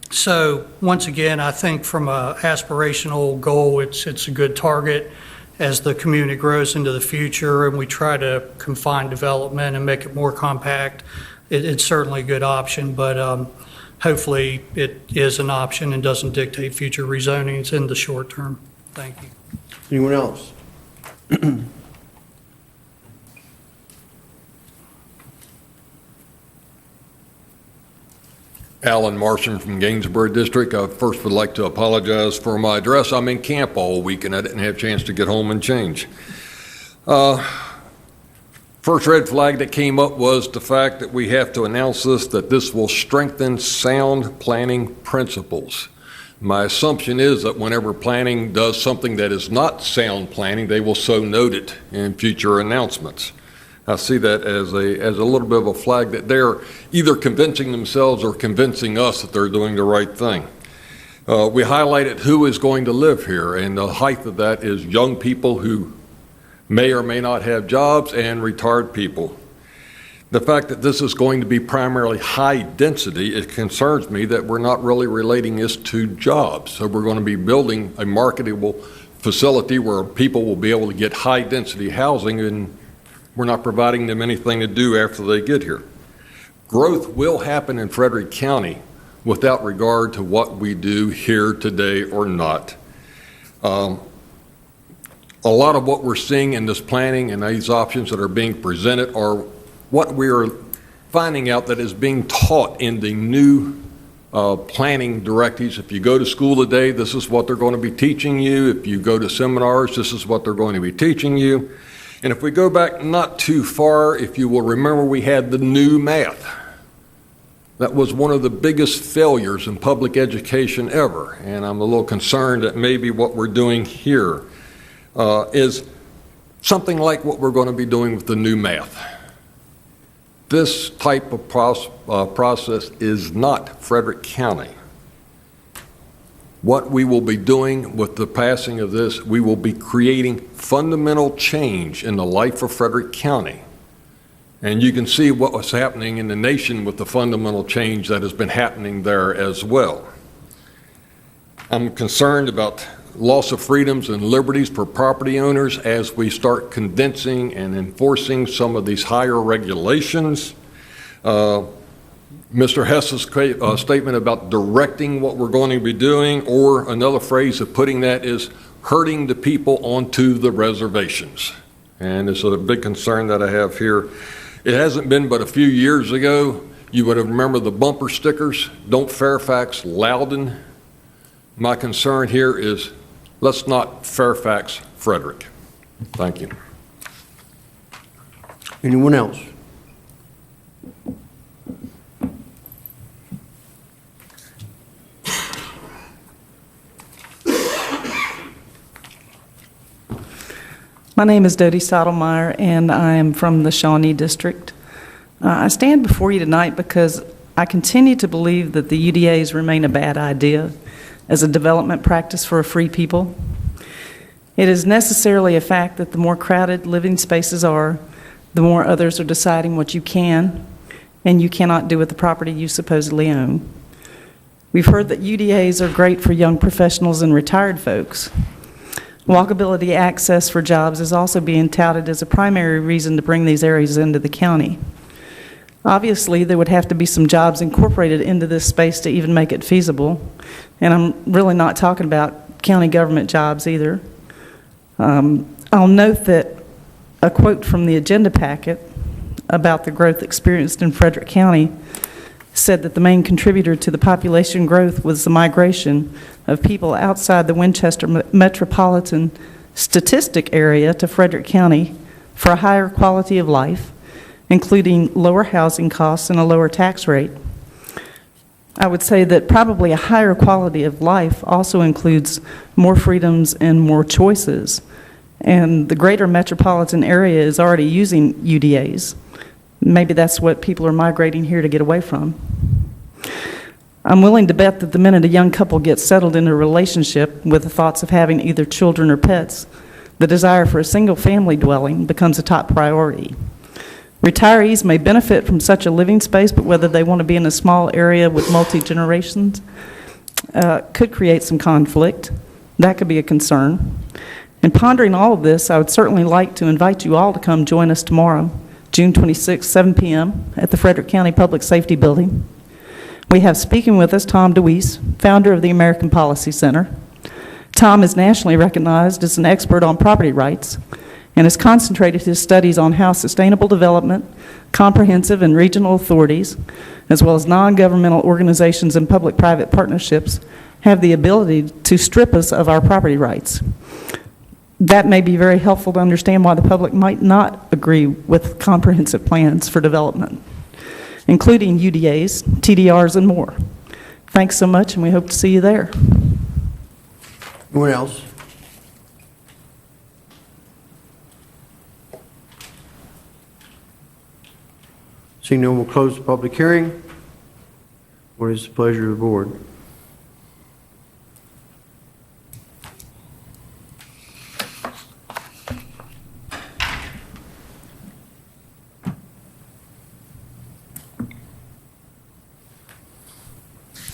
So once again, I think from an aspirational goal, it's a good target. As the community grows into the future and we try to confine development and make it more compact, it's certainly a good option, but hopefully it is an option and doesn't dictate future rezonings in the short term. Thank you. Anyone else? Alan Marson from Gainsborough District. I first would like to apologize for my address. I'm in camp all week and I didn't have a chance to get home and change. First red flag that came up was the fact that we have to announce that this will strengthen sound planning principles. My assumption is that whenever planning does something that is not sound planning, they will so note it in future announcements. I see that as a little bit of a flag that they're either convincing themselves or convincing us that they're doing the right thing. We highlighted who is going to live here, and the height of that is young people who may or may not have jobs and retired people. The fact that this is going to be primarily high density, it concerns me that we're not really relating this to jobs. So we're going to be building a marketable facility where people will be able to get high density housing, and we're not providing them anything to do after they get here. Growth will happen in Frederick County without regard to what we do here today or not. A lot of what we're seeing in this planning and these options that are being presented are what we are finding out that is being taught in the new planning directives. If you go to school today, this is what they're going to be teaching you. If you go to seminars, this is what they're going to be teaching you. And if we go back not too far, if you will remember, we had the new math. That was one of the biggest failures in public education ever. And I'm a little concerned that maybe what we're doing here is something like what we're going to be doing with the new math. This type of process is not Frederick County. What we will be doing with the passing of this, we will be creating fundamental change in the life of Frederick County. And you can see what was happening in the nation with the fundamental change that has been happening there as well. I'm concerned about loss of freedoms and liberties for property owners as we start condensing and enforcing some of these higher regulations. Mr. Hess's statement about directing what we're going to be doing, or another phrase of putting that is herding the people onto the reservations. And it's a big concern that I have here. It hasn't been but a few years ago, you would have remembered the bumper stickers, "Don't Fairfax Loudon." My concern here is let's not Fairfax Frederick. Thank you. Anyone else? My name is Dodie Stottlemyre, and I am from the Shawnee District. I stand before you tonight because I continue to believe that the UDAs remain a bad idea as a development practice for a free people. It is necessarily a fact that the more crowded living spaces are, the more others are deciding what you can and you cannot do with the property you supposedly own. We've heard that UDAs are great for young professionals and retired folks. Walkability access for jobs is also being touted as a primary reason to bring these areas into the county. Obviously, there would have to be some jobs incorporated into this space to even make it feasible, and I'm really not talking about county government jobs either. I'll note that a quote from the agenda packet about the growth experienced in Frederick County said that the main contributor to the population growth was the migration of people outside the Winchester metropolitan statistic area to Frederick County for a higher quality of life, including lower housing costs and a lower tax rate. I would say that probably a higher quality of life also includes more freedoms and more choices. And the greater metropolitan area is already using UDAs. Maybe that's what people are migrating here to get away from. I'm willing to bet that the minute a young couple gets settled in a relationship with the thoughts of having either children or pets, the desire for a single family dwelling becomes a top priority. Retirees may benefit from such a living space, but whether they want to be in a small area with multi-generations could create some conflict. That could be a concern. In pondering all of this, I would certainly like to invite you all to come join us tomorrow, June 26, 7 p.m. at the Frederick County Public Safety Building. We have speaking with us Tom DeWeese, founder of the American Policy Center. Tom is nationally recognized as an expert on property rights and has concentrated his studies on how sustainable development, comprehensive and regional authorities, as well as non-governmental organizations and public-private partnerships have the ability to strip us of our property rights. that may be very helpful to understand why the public might not agree with comprehensive plans for development, including UDAs, TDRs, and more. Thanks so much, and we hope to see you there. Anyone else? Seeing no one, we'll close the public hearing. What is the pleasure of the board?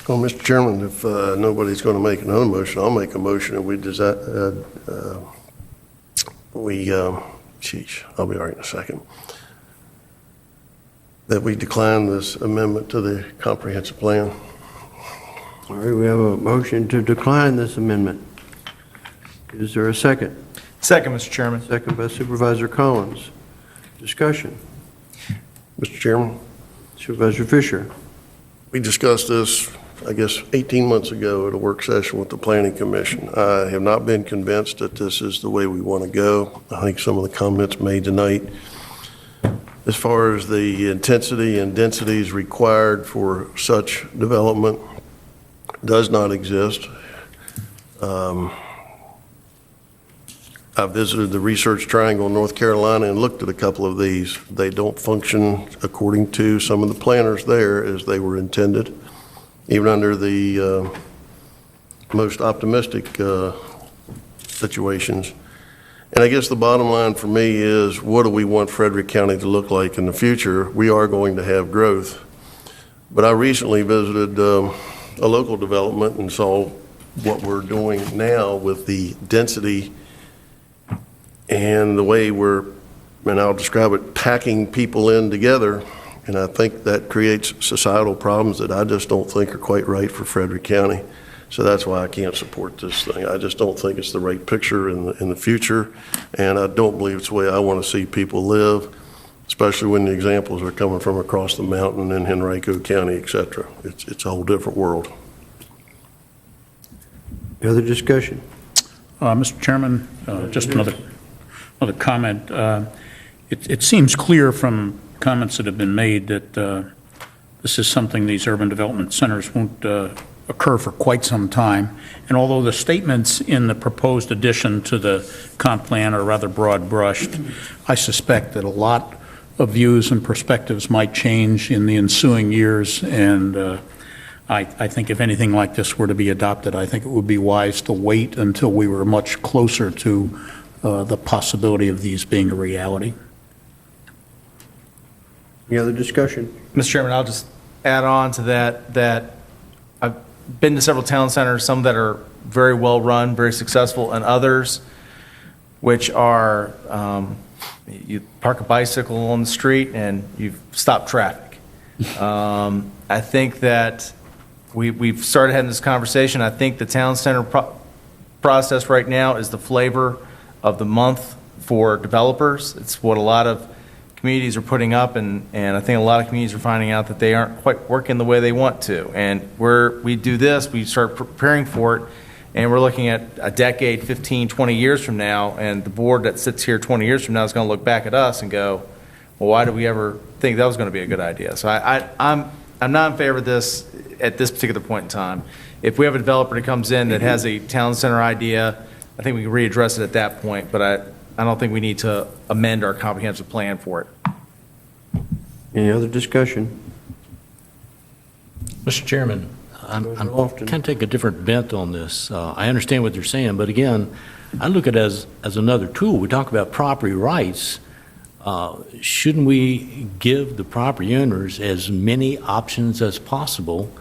Well, Mr. Chairman, if nobody's going to make another motion, I'll make a motion that I'll be all right in a second. That we decline this amendment to the comprehensive plan. All right, we have a motion to decline this amendment. Is there a second? Second, Mr. Chairman. Second by Supervisor Collins. Discussion. Mr. Chairman? Supervisor Fisher. We discussed this, I guess, 18 months ago at a work session with the Planning Commission. I have not been convinced that this is the way we want to go. I think some of the comments made tonight, as far as the intensity and densities required for such development, does not exist. I visited the Research Triangle in North Carolina and looked at a couple of these. They don't function according to some of the planners there as they were intended, even under the most optimistic situations. And I guess the bottom line for me is, what do we want Frederick County to look like in the future? We are going to have growth. But I recently visited a local development and saw what we're doing now with the density and the way we're, and I'll describe it, packing people in together. And I think that creates societal problems that I just don't think are quite right for Frederick County. So that's why I can't support this thing. I just don't think it's the right picture in the future, and I don't believe it's the way I want to see people live, especially when the examples are coming from across the mountain in Henrico County, et cetera. It's a whole different world. Any other discussion? Mr. Chairman, just another comment. It seems clear from comments that have been made that this is something these urban development centers won't occur for quite some time. And although the statements in the proposed addition to the comp plan are rather broad-brushed, I suspect that a lot of views and perspectives might change in the ensuing years. And I think if anything like this were to be adopted, I think it would be wise to wait until we were much closer to the possibility of these being a reality. Any other discussion? Mr. Chairman, I'll just add on to that I've been to several town centers, some that are very well run, very successful, and others which are you park a bicycle on the street and you've stopped traffic. I think that we've started having this conversation. I think the town center process right now is the flavor of the month for developers. It's what a lot of communities are putting up, and I think a lot of communities are finding out that they aren't quite working the way they want to. And we do this, we start preparing for it, and we're looking at a decade, 15, 20 years from now, and the board that sits here 20 years from now is going to look back at us and go, well, why did we ever think that was going to be a good idea? So I'm not in favor of this at this particular point in time. If we have a developer that comes in that has a town center idea, I think we can readdress it at that point, but I don't think we need to amend our comprehensive plan for it. Any other discussion? Mr. Chairman, I'm kind of take a different bent on this. I understand what you're saying, but again, I look at it as another tool. We talk about property rights. Shouldn't we give the property owners as many options as possible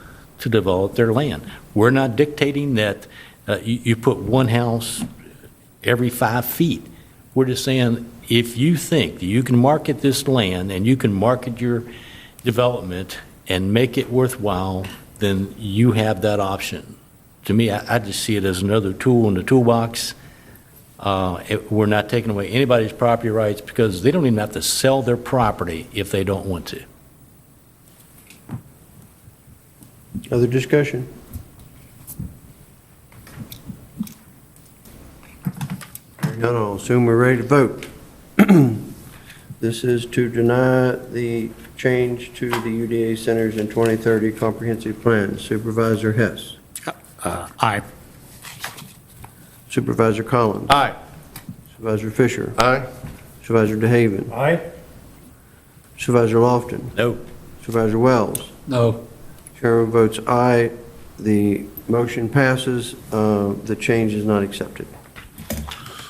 to develop their land? We're not dictating that you put one house every 5 feet. We're just saying, if you think that you can market this land and you can market your development and make it worthwhile, then you have that option. To me, I just see it as another tool in the toolbox. We're not taking away anybody's property rights because they don't even have to sell their property if they don't want to. Other discussion? None, I'll assume we're ready to vote. This is to deny the change to the UDA centers in 2030 comprehensive plan. Supervisor Hess. Aye. Supervisor Collins. Aye. Supervisor Fisher. Aye. Supervisor DeHaven. Aye. Supervisor Lofton. No. Supervisor Wells. No. Chairman votes aye. The motion passes. The change is not accepted.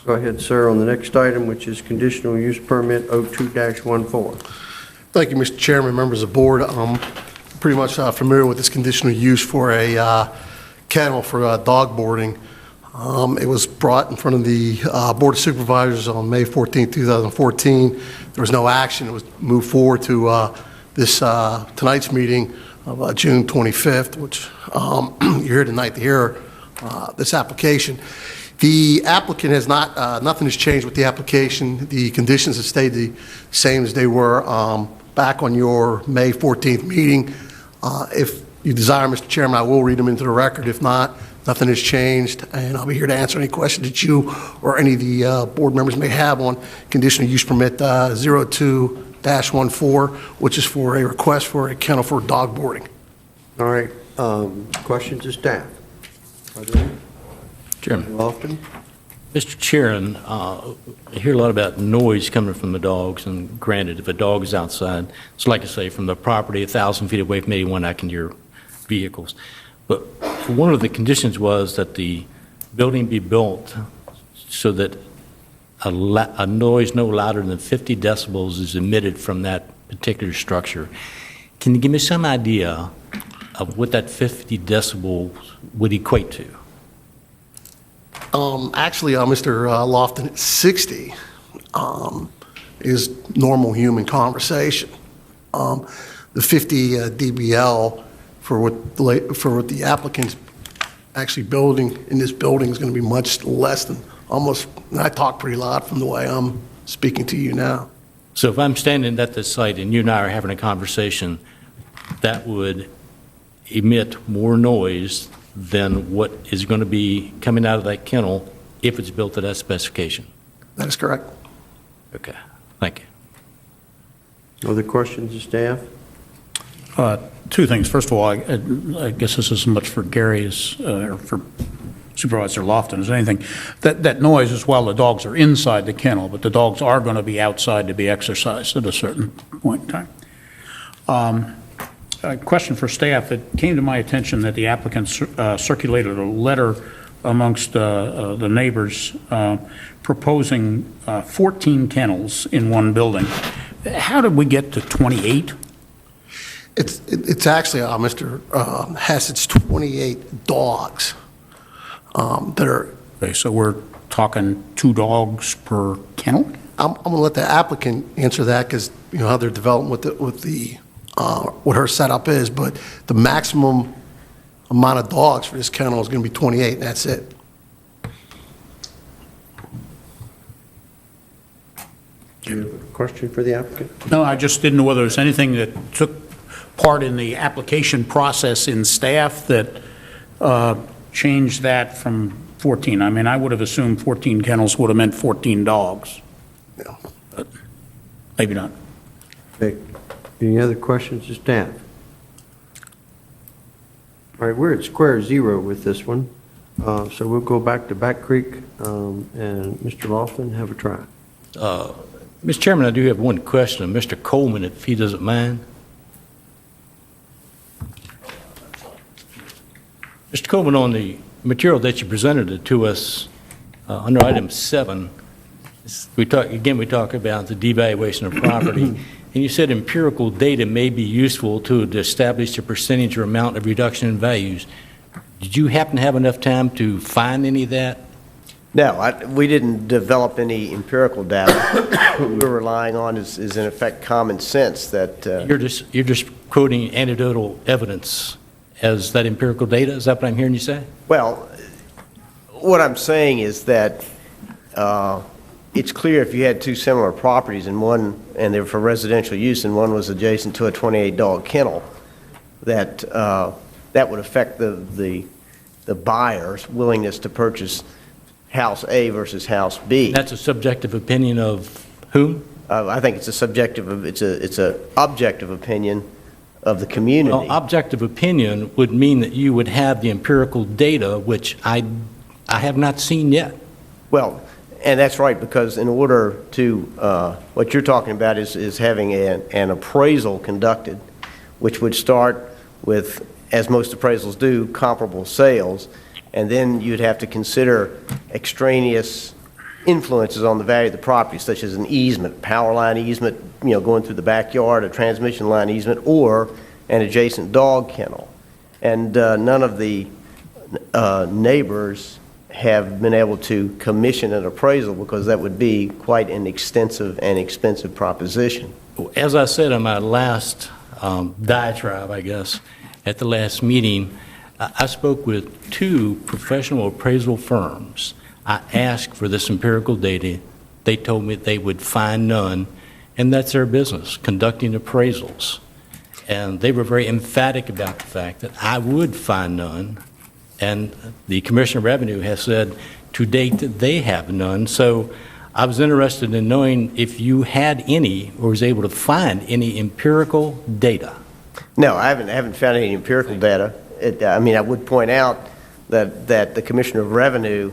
Go ahead, sir, on the next item, which is conditional use permit 02-14. Thank you, Mr. Chairman, members of the board. I'm pretty much familiar with this conditional use for a kennel for dog boarding. It was brought in front of the Board of Supervisors on May 14, 2014. There was no action. It was moved forward to this tonight's meeting of June 25th, which you're here tonight to hear this application. The applicant has not, nothing has changed with the application. The conditions have stayed the same as they were back on your May 14th meeting. If you desire, Mr. Chairman, I will read them into the record. If not, nothing has changed, and I'll be here to answer any questions that you or any of the board members may have on conditional use permit 02-14, which is for a request for a kennel for dog boarding. All right, questions to staff? Are there any? Chairman. Lofton? Mr. Chairman, I hear a lot about noise coming from the dogs, and granted, if a dog is outside, it's like I say, from the property 1,000 feet away from anyone, I can hear vehicles. But one of the conditions was that the building be built so that a noise no louder than 50 decibels is emitted from that particular structure. Can you give me some idea of what that 50 decibels would equate to? Actually, Mr. Lofton, 60 is normal human conversation. The 50 dBL for what the applicant's actually building in this building is going to be much less than almost, and I talk pretty loud from the way I'm speaking to you now. So if I'm standing at this site and you and I are having a conversation, that would emit more noise than what is going to be coming out of that kennel if it's built to that specification. That is correct. Okay, thank you. Other questions of staff? Two things. First of all, I guess this isn't much for Gary or for Supervisor Lofton as anything. That noise is while the dogs are inside the kennel, but the dogs are going to be outside to be exercised at a certain point in time. A question for staff. It came to my attention that the applicant circulated a letter amongst the neighbors proposing 14 kennels in one building. How did we get to 28? It's actually, Mr. Hess, it's 28 dogs that are... Okay, so we're talking 2 dogs per kennel? I'm going to let the applicant answer that because, you know, how they're developing with what her setup is, but the maximum amount of dogs for this kennel is going to be 28, and that's it. Do you have a question for the applicant? No, I just didn't know whether there's anything that took part in the application process in staff that changed that from 14. I mean, I would have assumed 14 kennels would have meant 14 dogs. Yeah. But maybe not. Okay. Any other questions to staff? All right, we're at square zero with this one, so we'll go back to Back Creek, and Mr. Lofton, have a try. Mr. Chairman, I do have one question of Mr. Coleman, if he doesn't mind. Mr. Coleman, on the material that you presented to us under item 7, we talk about the devaluation of property, and you said empirical data may be useful to establish a percentage or amount of reduction in values. Did you happen to have enough time to find any of that? No, we didn't develop any empirical data. What we're relying on is in effect common sense that... You're just quoting anecdotal evidence as that empirical data? Is that what I'm hearing you say? Well, what I'm saying is that it's clear if you had 2 similar properties and they were for residential use and one was adjacent to a 28-dog kennel, that that would affect the buyer's willingness to purchase House A versus House B. That's a subjective opinion of whom? I think it's it's a objective opinion of the community. Well, objective opinion would mean that you would have the empirical data, which I have not seen yet. Well, and that's right, because in order to, what you're talking about is having an appraisal conducted, which would start with, as most appraisals do, comparable sales, and then you'd have to consider extraneous influences on the value of the property, such as an easement, power line easement, going through the backyard, a transmission line easement, or an adjacent dog kennel. And none of the neighbors have been able to commission an appraisal because that would be quite an extensive and expensive proposition. As I said in my last diatribe, I guess, at the last meeting, I spoke with 2 professional appraisal firms. I asked for this empirical data. They told me they would find none, and that's their business, conducting appraisals. And they were very emphatic about the fact that I would find none, and the Commissioner of Revenue has said to date that they have none. So I was interested in knowing if you had any or was able to find any empirical data. No, I haven't found any empirical data. I would point out that the Commissioner of Revenue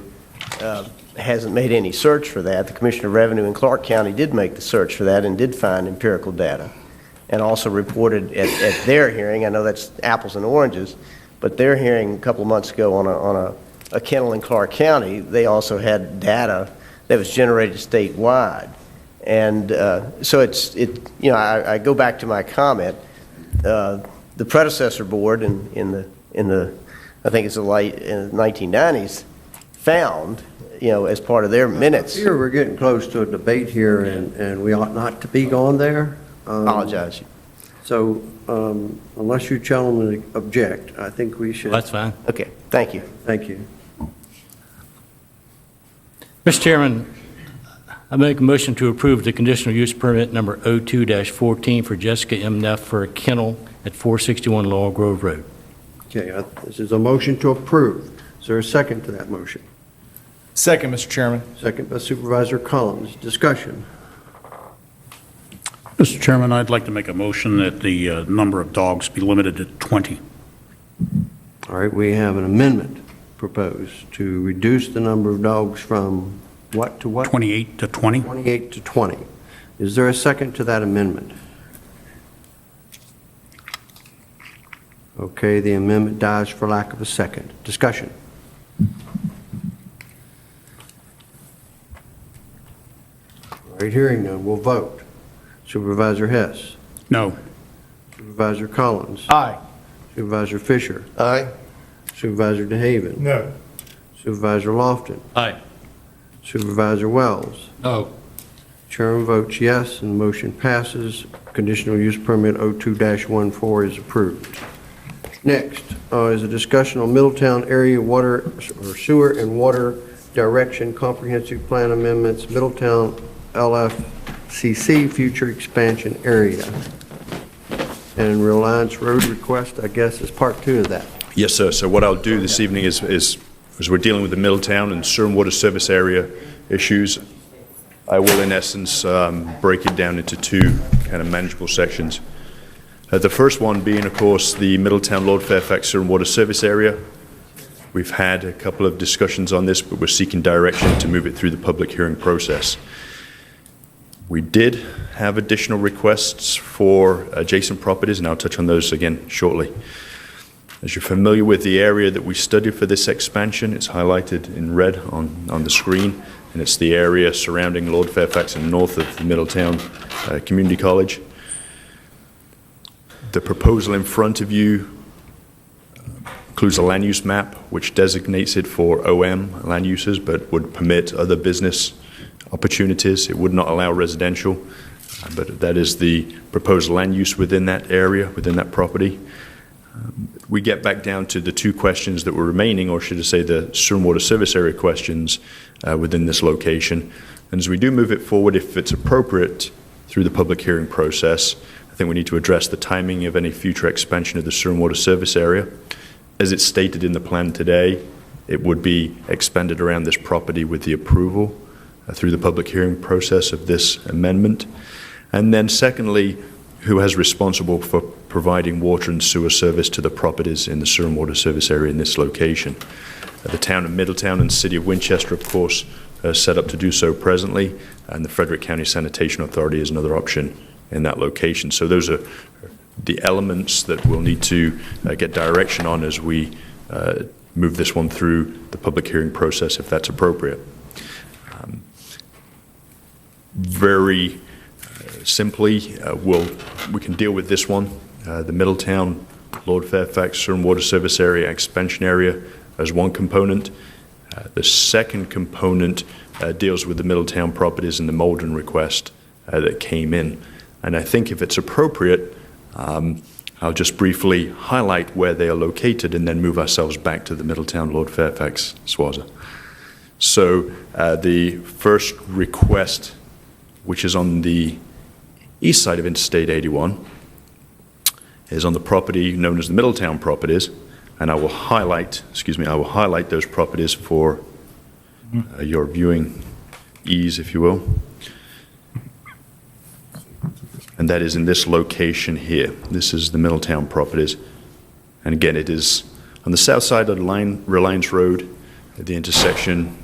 hasn't made any search for that. The Commissioner of Revenue in Clark County did make the search for that and did find empirical data, and also reported at their hearing. I know that's apples and oranges, but their hearing a couple of months ago on a kennel in Clark County, they also had data that was generated statewide. And so I go back to my comment. The predecessor board in the I think it's the late in the 1990s found, as part of their minutes. Here we're getting close to a debate here, and we ought not to be going there. Apologize. So unless you gentlemen object, I think we should. That's fine. Okay, thank you. Thank you. Mr. Chairman, I make a motion to approve the conditional use permit number 02-14 for Jessica M. Neff for a kennel at 461 Laurel Grove Road. Okay, this is a motion to approve. Is there a second to that motion? Second, Mr. Chairman. Second by Supervisor Collins. Discussion. Mr. Chairman, I'd like to make a motion that the number of dogs be limited to 20. All right, we have an amendment proposed to reduce the number of dogs from what to what? 28 to 20. 28 to 20. Is there a second to that amendment? Okay, the amendment dies for lack of a second. Discussion. All right, hearing none, we'll vote. Supervisor Hess. No. Supervisor Collins. Aye. Supervisor Fisher. Aye. Supervisor DeHaven. No. Supervisor Lofton. Aye. Supervisor Wells. No. Chairman votes yes, and the motion passes. Conditional use permit 02-14 is approved. Next is a discussion on Middletown Area Water or Sewer and Water Direction Comprehensive Plan Amendments, Middletown LFCC Future Expansion Area. And Reliance Road request, I guess, is part 2 of that. Yes, sir. So what I'll do this evening is as we're dealing with the Middletown and sewer and water service area issues, I will, in essence, break it down into 2 kind of manageable sections. The first one being, of course, the Middletown Lord Fairfax Sewer and Water Service Area. We've had a couple of discussions on this, but we're seeking direction to move it through the public hearing process. We did have additional requests for adjacent properties, and I'll touch on those again shortly. As you're familiar with the area that we studied for this expansion, it's highlighted in red on the screen, and it's the area surrounding Lord Fairfax and north of the Middletown Community College. The proposal in front of you includes a land use map which designates it for OM land uses but would permit other business opportunities. It would not allow residential, but that is the proposed land use within that area, within that property. We get back down to the 2 questions that were remaining, or should I say the sewer and water service area questions within this location. And as we do move it forward, if it's appropriate through the public hearing process, I think we need to address the timing of any future expansion of the sewer and water service area. As it's stated in the plan today, it would be expended around this property with the approval through the public hearing process of this amendment. And then secondly, who has responsible for providing water and sewer service to the properties in the sewer and water service area in this location. The town of Middletown and city of Winchester, of course, are set up to do so presently, and the Frederick County Sanitation Authority is another option in that location. So those are the elements that we'll need to get direction on as we move this one through the public hearing process, if that's appropriate. Very simply, we can deal with this one, the Middletown, Lord Fairfax Sewer and Water Service Area expansion area as one component. The second component deals with the Middletown properties and the Malden request that came in. And I think if it's appropriate, I'll just briefly highlight where they are located and then move ourselves back to the Middletown, Lord Fairfax, SWASA. So the first request, which is on the east side of Interstate 81, is on the property known as the Middletown properties, and I will highlight those properties for your viewing ease, if you will. And that is in this location here. This is the Middletown properties. And again, it is on the south side of the Reliance Road at the intersection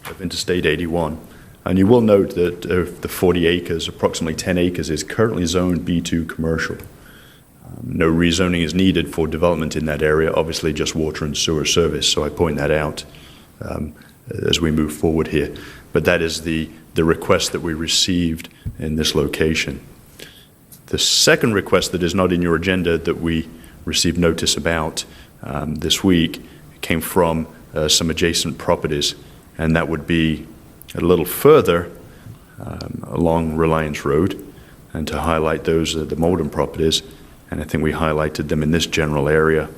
of Interstate 81. And you will note that of the 40 acres, approximately 10 acres is currently zoned B2 commercial. No rezoning is needed for development in that area, obviously just water and sewer service, so I point that out as we move forward here. But that is the request that we received in this location. The second request that is not in your agenda that we received notice about this week came from some adjacent properties, and that would be a little further along Reliance Road, and to highlight those are the Malden properties, and I think we highlighted them in this general area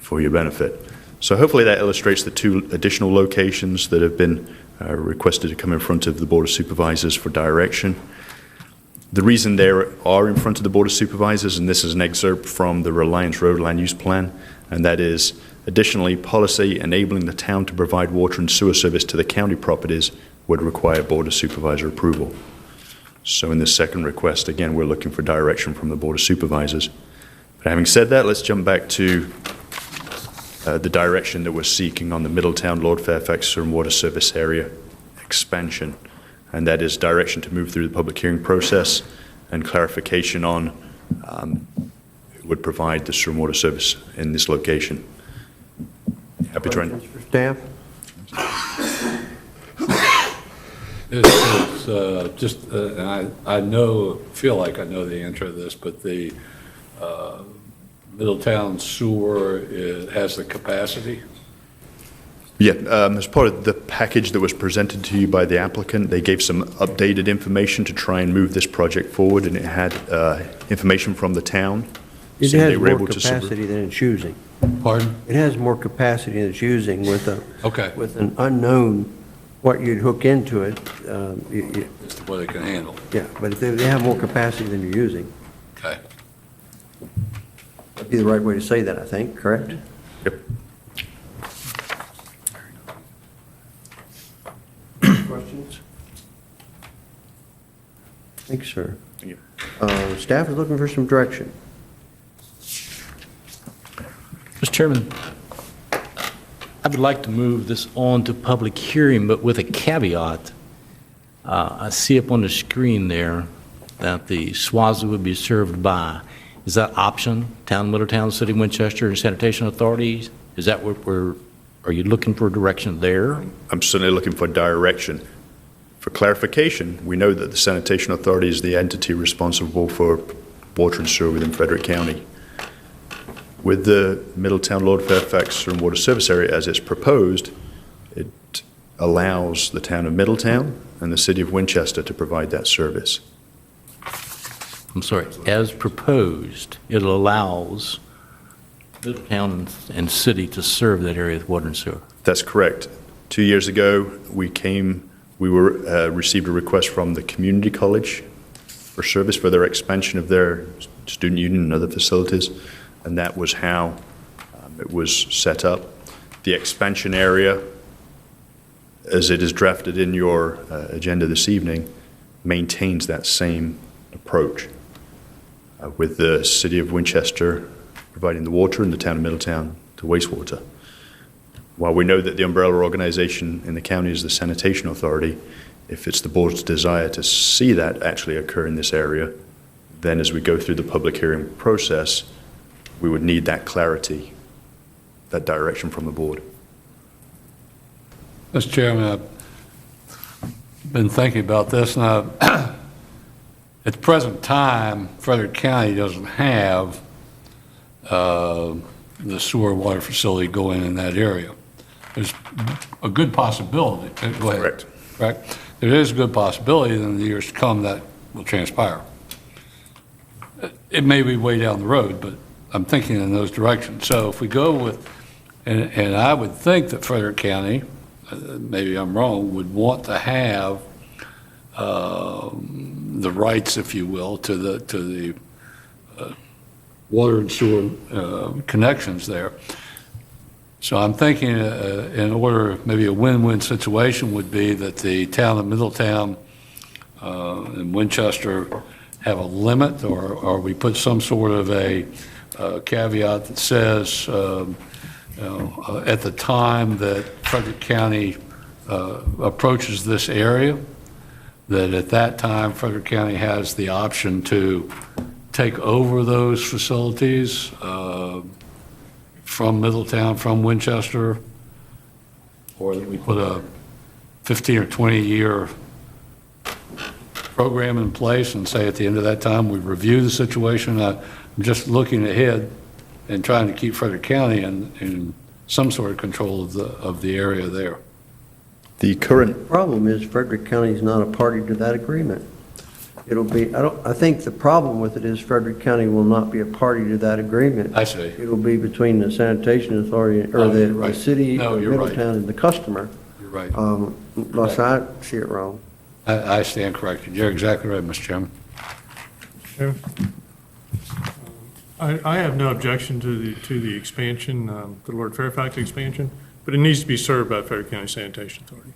for your benefit. So hopefully that illustrates the two additional locations that have been requested to come in front of the Board of Supervisors for direction. The reason they are in front of the Board of Supervisors, and this is an excerpt from the Reliance Road Land Use Plan, and that is, additionally, policy enabling the town to provide water and sewer service to the county properties would require Board of Supervisor approval. So in this second request, again, we're looking for direction from the Board of Supervisors. But having said that, let's jump back to the direction that we're seeking on the Middletown, Lord Fairfax Sewer and Water Service Area expansion. And that is direction to move through the public hearing process and clarification on who would provide the sewer and water service in this location. Happy to run. Staff? It's just, and I feel like I know the answer to this, but the Middletown sewer has the capacity? Yeah, as part of the package that was presented to you by the applicant, they gave some updated information to try and move this project forward, and it had information from the town. It has more capacity than it's using. Pardon? It has more capacity than it's using with with an unknown what you'd hook into it. What it can handle. Yeah, but if they have more capacity than you're using. Okay. That'd be the right way to say that, I think, correct? Yep. Questions? Thanks, sir. Thank you. Staff is looking for some direction. Mr. Chairman, I would like to move this on to public hearing, but with a caveat. I see up on the screen there that the SWASA would be served by, is that option, Town, Middletown, City, Winchester, and Sanitation Authorities? Is that what are you looking for direction there? I'm certainly looking for direction. For clarification, we know that the Sanitation Authority is the entity responsible for water and sewer within Frederick County. With the Middletown, Lord Fairfax Sewer and Water Service Area as it's proposed, it allows the town of Middletown and the city of Winchester to provide that service. I'm sorry, as proposed, it allows Middletown and city to serve that area with water and sewer. That's correct. 2 years ago, we received a request from the community college for service for their expansion of their student union and other facilities, and that was how it was set up. The expansion area, as it is drafted in your agenda this evening, maintains that same approach, with the city of Winchester providing the water and the town of Middletown the wastewater. While we know that the umbrella organization in the county is the sanitation authority, if it's the board's desire to see that actually occur in this area, then as we go through the public hearing process, we would need that clarity, that direction from the board. Mr. Chairman, I've been thinking about this, and at the present time, Frederick County doesn't have the sewer water facility going in that area. There's a good possibility. Go ahead. Correct. There is a good possibility that in the years to come that will transpire. It may be way down the road, but I'm thinking in those directions. So if we go with, and I would think that Frederick County, maybe I'm wrong, would want to have the rights, if you will, to the water and sewer connections there. So I'm thinking in order, maybe a win-win situation would be that the town of Middletown and Winchester have a limit, or we put some sort of a caveat that says, at the time that Frederick County approaches this area, that at that time Frederick County has the option to take over those facilities from Middletown, from Winchester, or that we put a 15 or 20-year program in place and say at the end of that time we review the situation. I'm just looking ahead and trying to keep Frederick County in some sort of control of the area there. The current problem is Frederick County is not a party to that agreement. It'll be, I think the problem with it is Frederick County will not be a party to that agreement. I see. It'll be between the sanitation authority, or the city of Middletown and the customer. You're right. Unless I see it wrong. I stand corrected. You're exactly right, Mr. Chairman. I have no objection to the expansion, the Lord Fairfax expansion, but it needs to be served by Frederick County Sanitation Authority.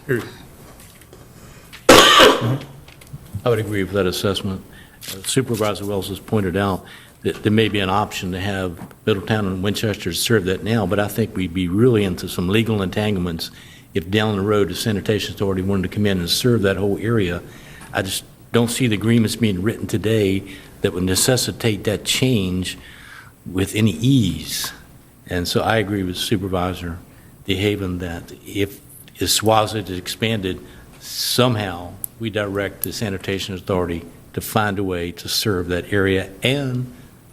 Period. I would agree with that assessment. Supervisor Wells has pointed out that there may be an option to have Middletown and Winchester serve that now, but I think we'd be really into some legal entanglements if down the road the Sanitation Authority wanted to come in and serve that whole area. I just don't see the agreements being written today that would necessitate that change with any ease. And so I agree with Supervisor DeHaven that if SWASA is expanded, somehow we direct the Sanitation Authority to find a way to serve that area and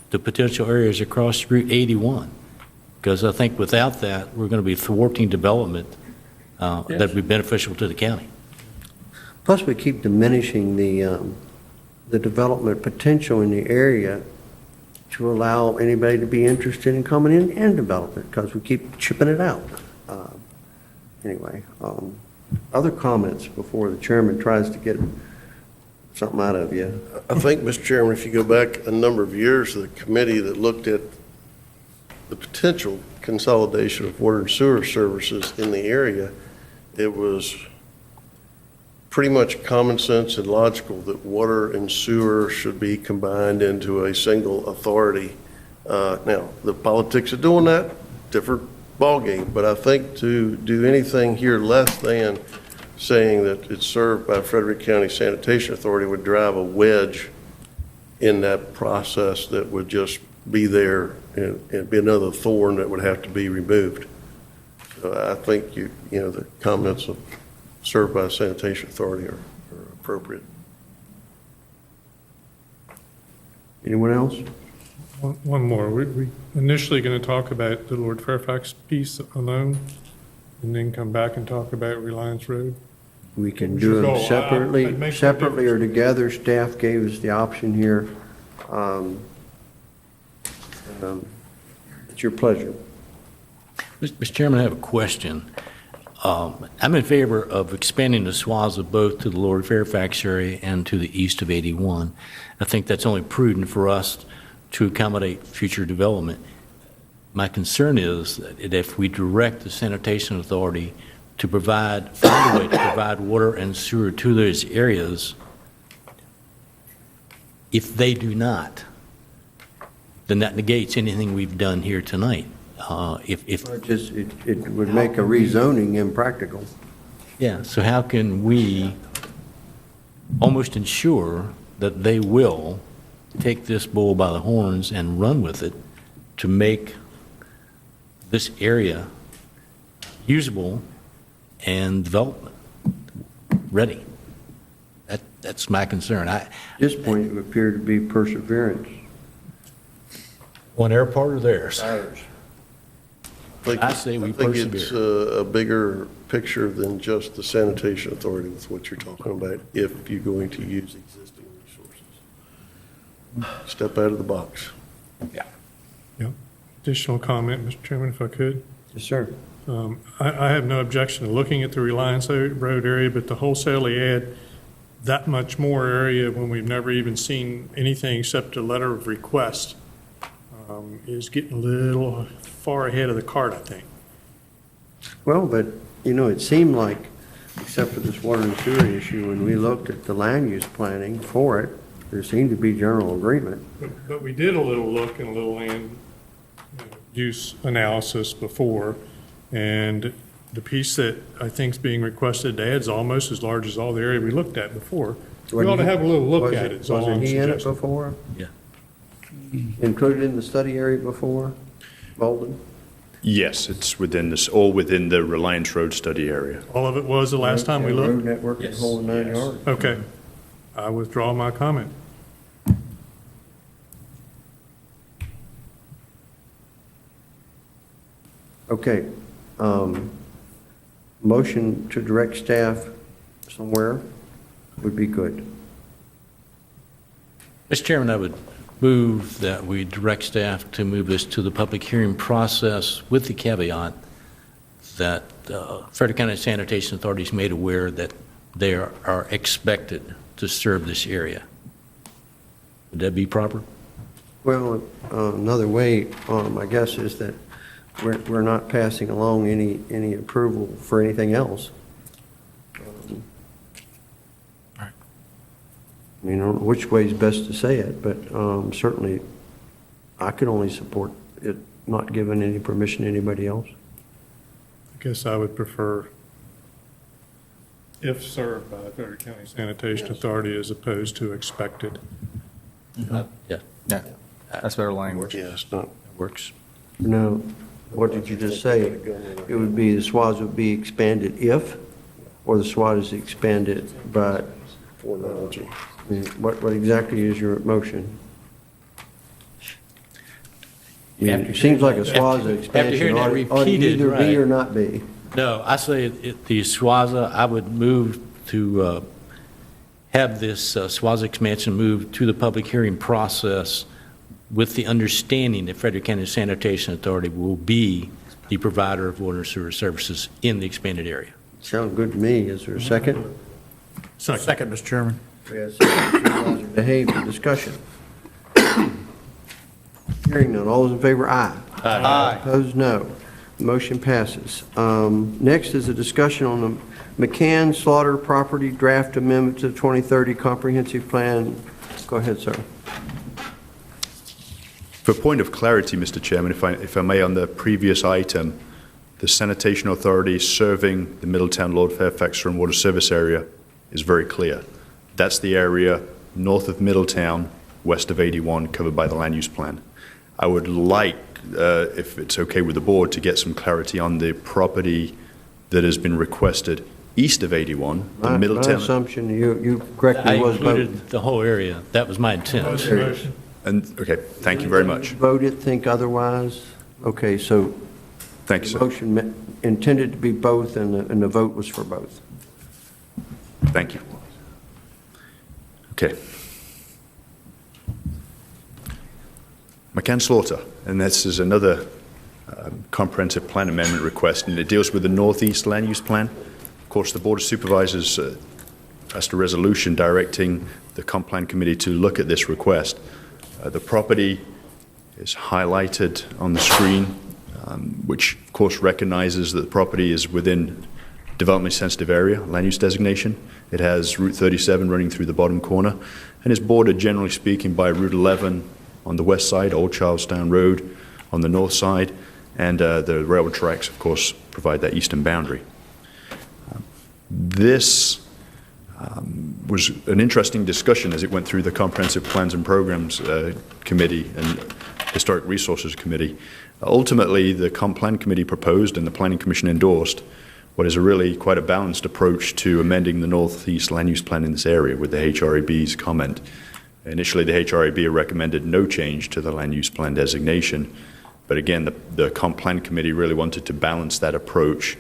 the potential areas across Route 81. Because I think without that, we're going to be thwarting development that would be beneficial to the county. Plus, we keep diminishing the development potential in the area to allow anybody to be interested in coming in and developing, because we keep chipping it out. Anyway, other comments before the chairman tries to get something out of you? I think, Mr. Chairman, if you go back a number of years, the committee that looked at the potential consolidation of water and sewer services in the area, it was pretty much common sense and logical that water and sewer should be combined into a single authority. Now, the politics of doing that, different ballgame, but I think to do anything here less than saying that it's served by Frederick County Sanitation Authority would drive a wedge in that process that would just be there and be another thorn that would have to be removed. So I think the comments of served by Sanitation Authority are appropriate. Anyone else? One more. We initially going to talk about the Lord Fairfax piece alone, and then come back and talk about Reliance Road. We can do them separately or together. Staff gave us the option here. It's your pleasure. Mr. Chairman, I have a question. I'm in favor of expanding the SWASA both to the Lower Fairfax area and to the east of 81. I think that's only prudent for us to accommodate future development. My concern is that if we direct the sanitation authority to find a way to provide water and sewer to those areas, if they do not, then that negates anything we've done here tonight. It would make a rezoning impractical. Yeah, so how can we almost ensure that they will take this bull by the horns and run with it to make this area usable and development ready? That's my concern. At this point, it would appear to be perseverance. On their part or theirs? I say we think it's a bigger picture than just the sanitation authority with what you're talking about, if you're going to use existing resources. Step out of the box. Yeah. Additional comment, Mr. Chairman, if I could? Yes, sir. I have no objection to looking at the Reliance Road area, but to wholesalely add that much more area when we've never even seen anything except a letter of request is getting a little far ahead of the cart, I think. Well, but, it seemed like, except for this water and sewer issue, when we looked at the land use planning for it, there seemed to be general agreement. But we did a little look and a little land use analysis before, and the piece that I think is being requested to add is almost as large as all the area we looked at before. We ought to have a little look at it. Was he in it before? Yeah. Included in the study area before, Bolden? Yes, it's within this, all within the Reliance Road study area. All of it was the last time we Road looked? network, the whole 9 yards. Okay. I withdraw my comment. Okay. Motion to direct staff somewhere would be good. Mr. Chairman, I would move that we direct staff to move this to the public hearing process with the caveat that Frederick County Sanitation Authority is made aware that they are expected to serve this area. Would that be proper? Well, another way, I guess, is that we're not passing along any approval for anything else. I mean, I don't know which way is best to say it, but certainly I could only support it not giving any permission to anybody else. I guess I would prefer if served by the Frederick County Sanitation Authority as opposed to expected. Yeah. That's better language. Yes, no. Works. No, what did you just say? It would be, the SWAS would be expanded if, or the SWAT is expanded, but Foreknowledge. what exactly is your motion? It seems like a SWASA expansion hearing that ought to repeated, either be right. or not be. No, I say the SWASA, I would move to have this SWASA expansion moved to the public hearing process with the understanding that Frederick County Sanitation Authority will be the provider of water and sewer services in the expanded area. Sounds good to me. Is there a second? Second, Mr. Chairman. We have second. Supervisor Behave for discussion. Hearing none. All those in favor, aye. Aye. Opposed, no. Motion passes. Next is a discussion on the McCann Slaughter Property Draft Amendment to the 2030 Comprehensive Plan. Go ahead, sir. For point of clarity, Mr. Chairman, if I may, on the previous item, the sanitation authority serving the Middletown, Lord Fairfax Stormwater Service area is very clear. That's the area north of Middletown, west of 81, covered by the land use plan. I would like, if it's okay with the board, to get some clarity on the property that has been requested east of 81, the Middletown. My assumption, you correctly was I included the whole area. That was my intent. And, okay, thank you very much. Voted, think otherwise? Okay, so. Thank you, sir. The motion intended to be both, and the vote was for both. Thank you. Okay. McCann Slaughter, and this is another comprehensive plan amendment request, and it deals with the Northeast Land Use Plan. Of course, the Board of Supervisors passed a resolution directing the Comp Plan Committee to look at this request. The property is highlighted on the screen, which of course recognizes that the property is within developmentally sensitive area, land use designation. It has Route 37 running through the bottom corner and is bordered, generally speaking, by Route 11 on the west side, Old Charlestown Road on the north side, and the railroad tracks, of course, provide that eastern boundary. This was an interesting discussion as it went through the Comprehensive Plans and Programs Committee and Historic Resources Committee. Ultimately, the Comp Plan Committee proposed and the Planning Commission endorsed what is a really quite a balanced approach to amending the Northeast Land Use Plan in this area with the HRAB's comment. Initially, the HRAB recommended no change to the land use plan designation, but again, the Comp Plan Committee really wanted to balance that approach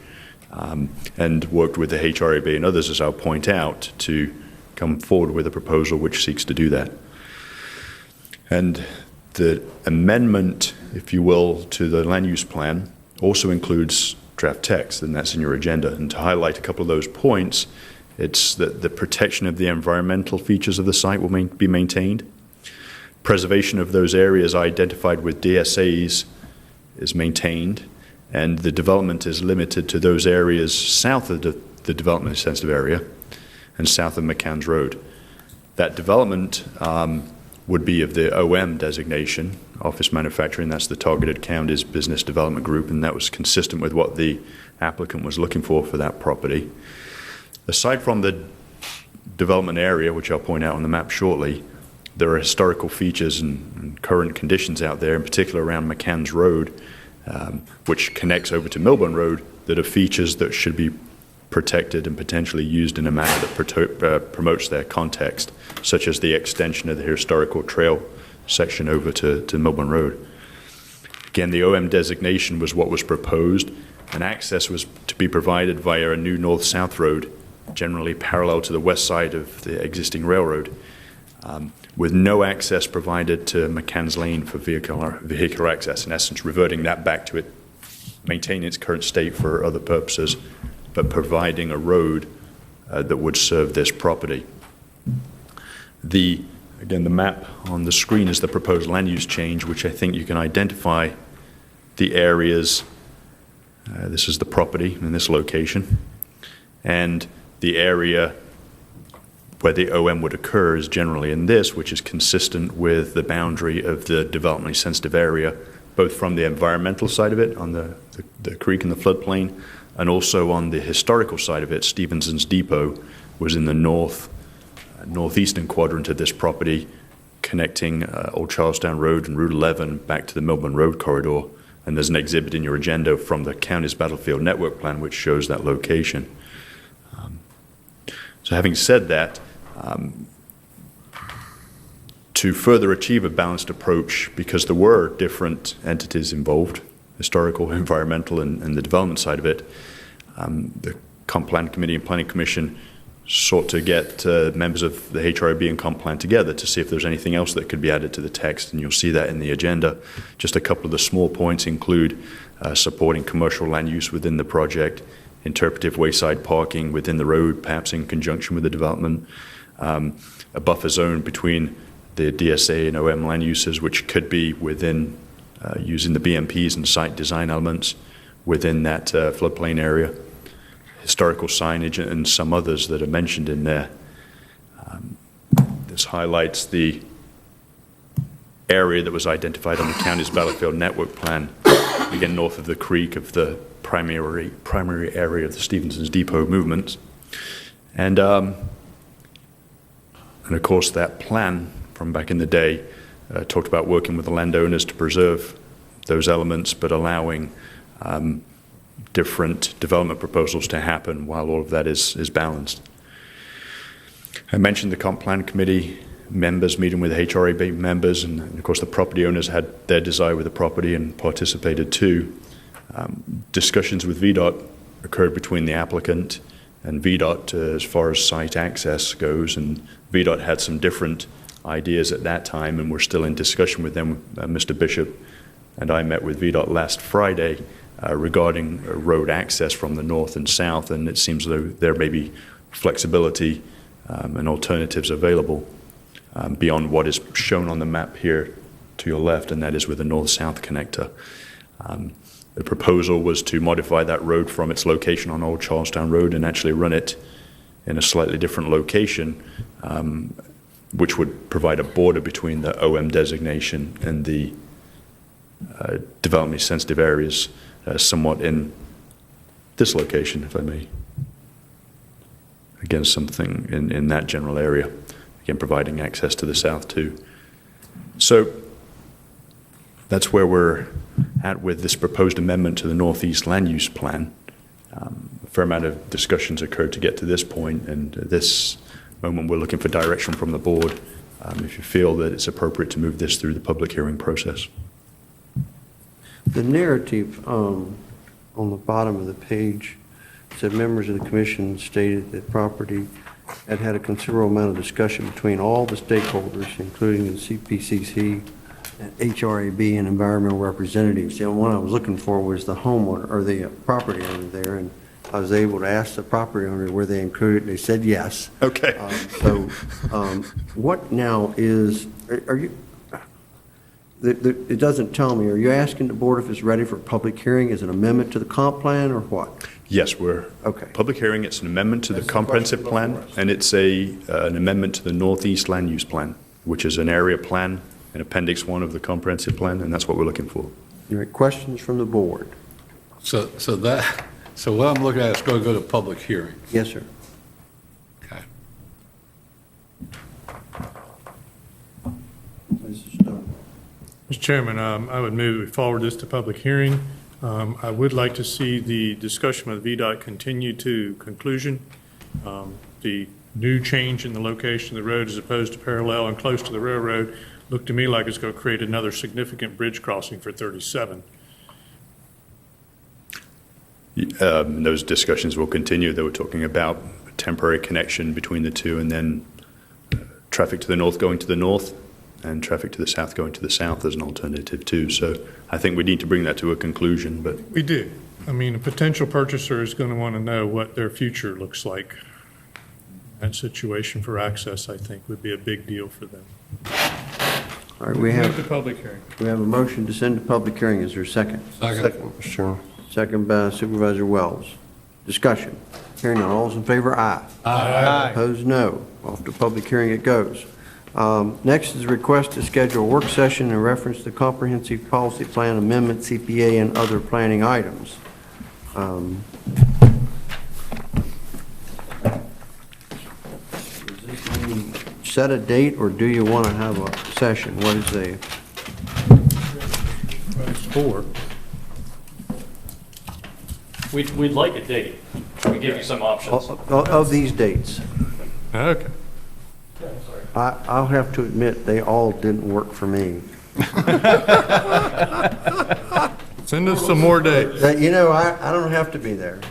and worked with the HRAB and others, as I'll point out, to come forward with a proposal which seeks to do that. And the amendment, if you will, to the land use plan also includes draft text, and that's in your agenda. And to highlight a couple of those points, it's that the protection of the environmental features of the site will be maintained. Preservation of those areas identified with DSAs is maintained, and the development is limited to those areas south of the development sensitive area and south of McCann's Road. That development would be of the OM designation, Office Manufacturing. That's the Targeted Counties Business Development Group, and that was consistent with what the applicant was looking for that property. Aside from the development area, which I'll point out on the map shortly, there are historical features and current conditions out there, in particular around McCann's Road, which connects over to Milburn Road, that are features that should be protected and potentially used in a manner that promotes their context, such as the extension of the historical trail section over to Milburn Road. Again, the OM designation was what was proposed, and access was to be provided via a new north-south road, generally parallel to the west side of the existing railroad, with no access provided to McCann's Lane for vehicular access, in essence reverting that back to it, maintaining its current state for other purposes, but providing a road that would serve this property. Again, the map on the screen is the proposed land use change, which I think you can identify the areas. This is the property in this location, and the area where the OM would occur is generally in this, which is consistent with the boundary of the developmentally sensitive area, both from the environmental side of it, on the creek and the floodplain, and also on the historical side of it. Stevenson's Depot was in the northeastern quadrant of this property, connecting Old Charlestown Road and Route 11 back to the Milburn Road corridor. And there's an exhibit in your agenda from the county's battlefield network plan which shows that location. So having said that, to further achieve a balanced approach, because there were different entities involved, historical, environmental, and the development side of it, the Comp Plan Committee and Planning Commission sought to get members of the HRB and Comp Plan together to see if there's anything else that could be added to the text, and you'll see that in the agenda. Just a couple of the small points include supporting commercial land use within the project, interpretive wayside parking within the road, perhaps in conjunction with the development, a buffer zone between the DSA and OM land uses, which could be within using the BMPs and site design elements within that floodplain area, historical signage, and some others that are mentioned in there. This highlights the area that was identified on the county's battlefield network plan, again north of the creek of the primary area of the Stevenson's Depot movement. And of course that plan from back in the day talked about working with the landowners to preserve those elements, but allowing different development proposals to happen while all of that is balanced. I mentioned the Comp Plan Committee members meeting with HRAB members, and of course the property owners had their desire with the property and participated too. Discussions with VDOT occurred between the applicant and VDOT as far as site access goes, and VDOT had some different ideas at that time, and we're still in discussion with them. Mr. Bishop and I met with VDOT last Friday regarding road access from the north and south, and it seems though there may be flexibility and alternatives available beyond what is shown on the map here to your left, and that is with the north-south connector. The proposal was to modify that road from its location on Old Charlestown Road and actually run it in a slightly different location, which would provide a border between the OM designation and the developmentally sensitive areas, somewhat in this location, if I may. Again, something in that general area, again, providing access to the south too. So that's where we're at with this proposed amendment to the Northeast Land Use Plan. A fair amount of discussions occurred to get to this point, and at this moment we're looking for direction from the board if you feel that it's appropriate to move this through the public hearing process. The narrative on the bottom of the page said members of the commission stated that property had a considerable amount of discussion between all the stakeholders, including the CPCC, HRAB, and environmental representatives. The one I was looking for was the homeowner or the property owner there, and I was able to ask the property owner were they included. They said yes. Okay. What now is? Are you? It doesn't tell me. Are you asking the board if it's ready for public hearing? Is it an amendment to the comp plan or what? Yes, we're public hearing. It's an amendment to the comprehensive plan, and it's an amendment to the Northeast Land Use Plan, which is an area plan in Appendix 1 of the comprehensive plan, and that's what we're looking for. All right, questions from the board? So what I'm looking at is going to go to public hearing. Yes, sir. Okay. Mr. Chairman, I would move that we forward this to public hearing. I would like to see the discussion with VDOT continue to conclusion. The new change in the location of the road as opposed to parallel and close to the railroad looked to me like it's going to create another significant bridge crossing for 37. Those discussions will continue. They were talking about a temporary connection between the two, and then traffic to the north going to the north and traffic to the south going to the south as an alternative too. So I think we need to bring that to a conclusion. But we do. I mean, a potential purchaser is going to want to know what their future looks like. That situation for access, I think, would be a big deal for them. All right, we have the public hearing. We have a motion to send to public hearing. Is there a second? Second, Mr. Chairman. Second by Supervisor Wells. Discussion. Hearing none. All those in favor, aye. Aye. Opposed, no. Off to public hearing it goes. Next is a request to schedule a work session in reference to comprehensive policy plan amendment, CPA, and other planning items. Set a date, or do you want to have a session? What is the? It's 4. We'd like a date. We give you some options. Of these dates. Okay. I'll have to admit, they all didn't work for me. Send us some more dates. You know, I don't have to be there.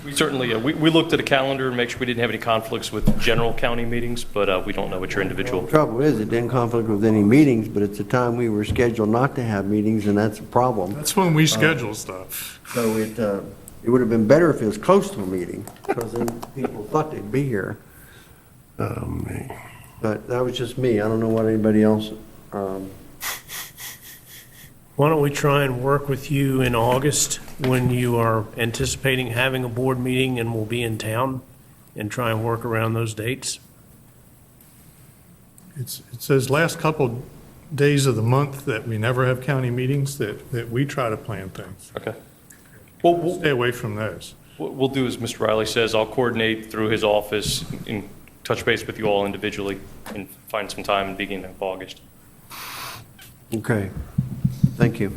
We certainly, we looked at a calendar and make sure we didn't have any conflicts with general county meetings, but we don't know what your individual. The trouble is, it didn't conflict with any meetings, but it's the time we were scheduled not to have meetings, and that's a problem. That's when we schedule stuff. So it would have been better if it was close to a meeting, because then people thought they'd be here. But that was just me. I don't know what anybody else. Why don't we try and work with you in August when you are anticipating having a board meeting and we'll be in town, and try and work around those dates? It says last couple days of the month that we never have county meetings, that we try to plan things. Okay. Well, we'll stay away from those. What we'll do is, Mr. Riley says, I'll coordinate through his office and touch base with you all individually and find some time at the beginning of August. Okay. Thank you.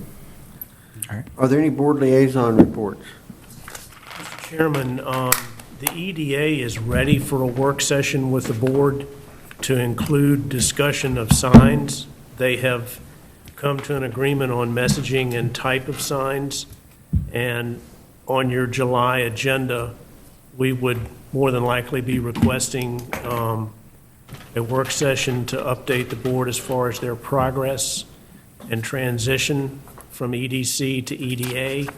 All right. Are there any board liaison reports? Mr. Chairman, the EDA is ready for a work session with the board to include discussion of signs. They have come to an agreement on messaging and type of signs. And on your July agenda, we would more than likely be requesting a work session to update the board as far as their progress and transition from EDC to EDA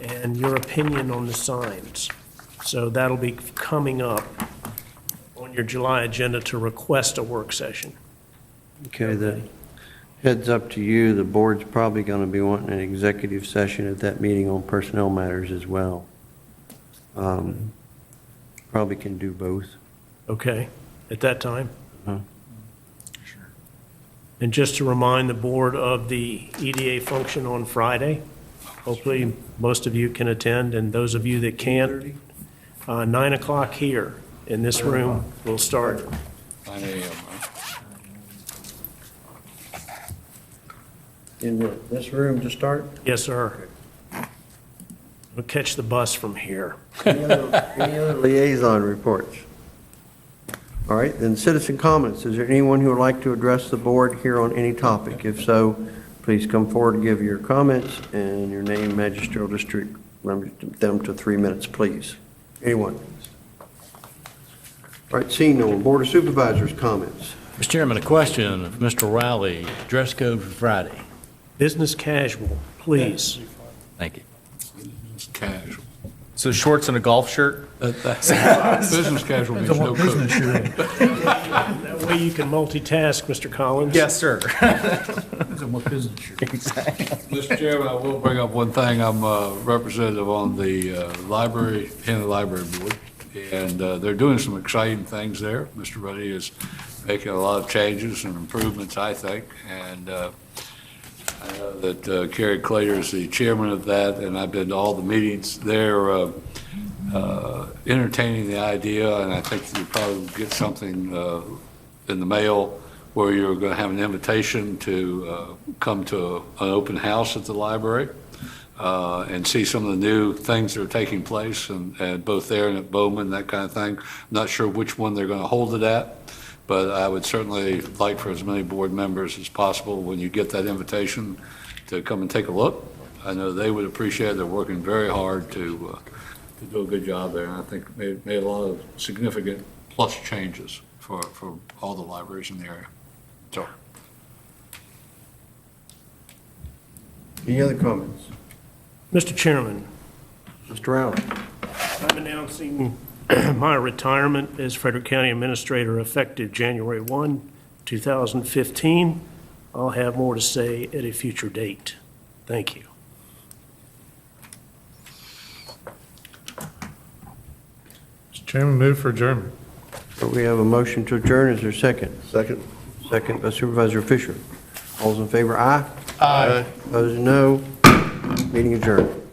and your opinion on the signs. So that'll be coming up on your July agenda to request a work session. Okay, the heads up to you, the board's probably going to be wanting an executive session at that meeting on personnel matters as well. Probably can do both. Okay, at that time? Uh-huh. And just to remind the board of the EDA function on Friday, hopefully most of you can attend, and those of you that can't, 9 o'clock here in this room, we'll start. 9 a.m., In this room to start? Yes, sir. We'll catch the bus from here. Any other liaison reports? All right, then citizen comments. Is there anyone who would like to address the board here on any topic? If so, please come forward and give your comments and your name, magisterial district. Limit them to 3 minutes, please. Anyone? All right, seeing no one. Board of Supervisors comments. Mr. Chairman, a question of Mr. Riley, dress code for Friday. Business casual, please. Thank you. It's casual. So shorts and a golf shirt? Business casual means no coat. That way you can multitask, Mr. Collins. Yes, sir. Mr. Chairman, I will bring up one thing. I'm a representative on the Henry Library Board, and they're doing some exciting things there. Mr. Ruddy is making a lot of changes and improvements, I think, and I know that Kerry Clater is the chairman of that, and I've been to all the meetings. They're entertaining the idea, and I think you'll probably get something in the mail where you're going to have an invitation to come to an open house at the library and see some of the new things that are taking place, and both there and at Bowman, that kind of thing. I'm not sure which one they're going to hold it at, but I would certainly like for as many board members as possible, when you get that invitation, to come and take a look. I know they would appreciate it. They're working very hard to do a good job there, and I think made a lot of significant plus changes for all the libraries in the area. So, Any other comments? Mr. Chairman, Mr. Rowley. I'm announcing my retirement as Frederick County Administrator effective January 1, 2015. I'll have more to say at a future date. Thank you. Mr. Chairman, move for adjournment. So we have a motion to adjourn. Is there a second? Second. Second by Supervisor Fisher. All those in favor, aye. Aye. Opposed, no. Meeting adjourned.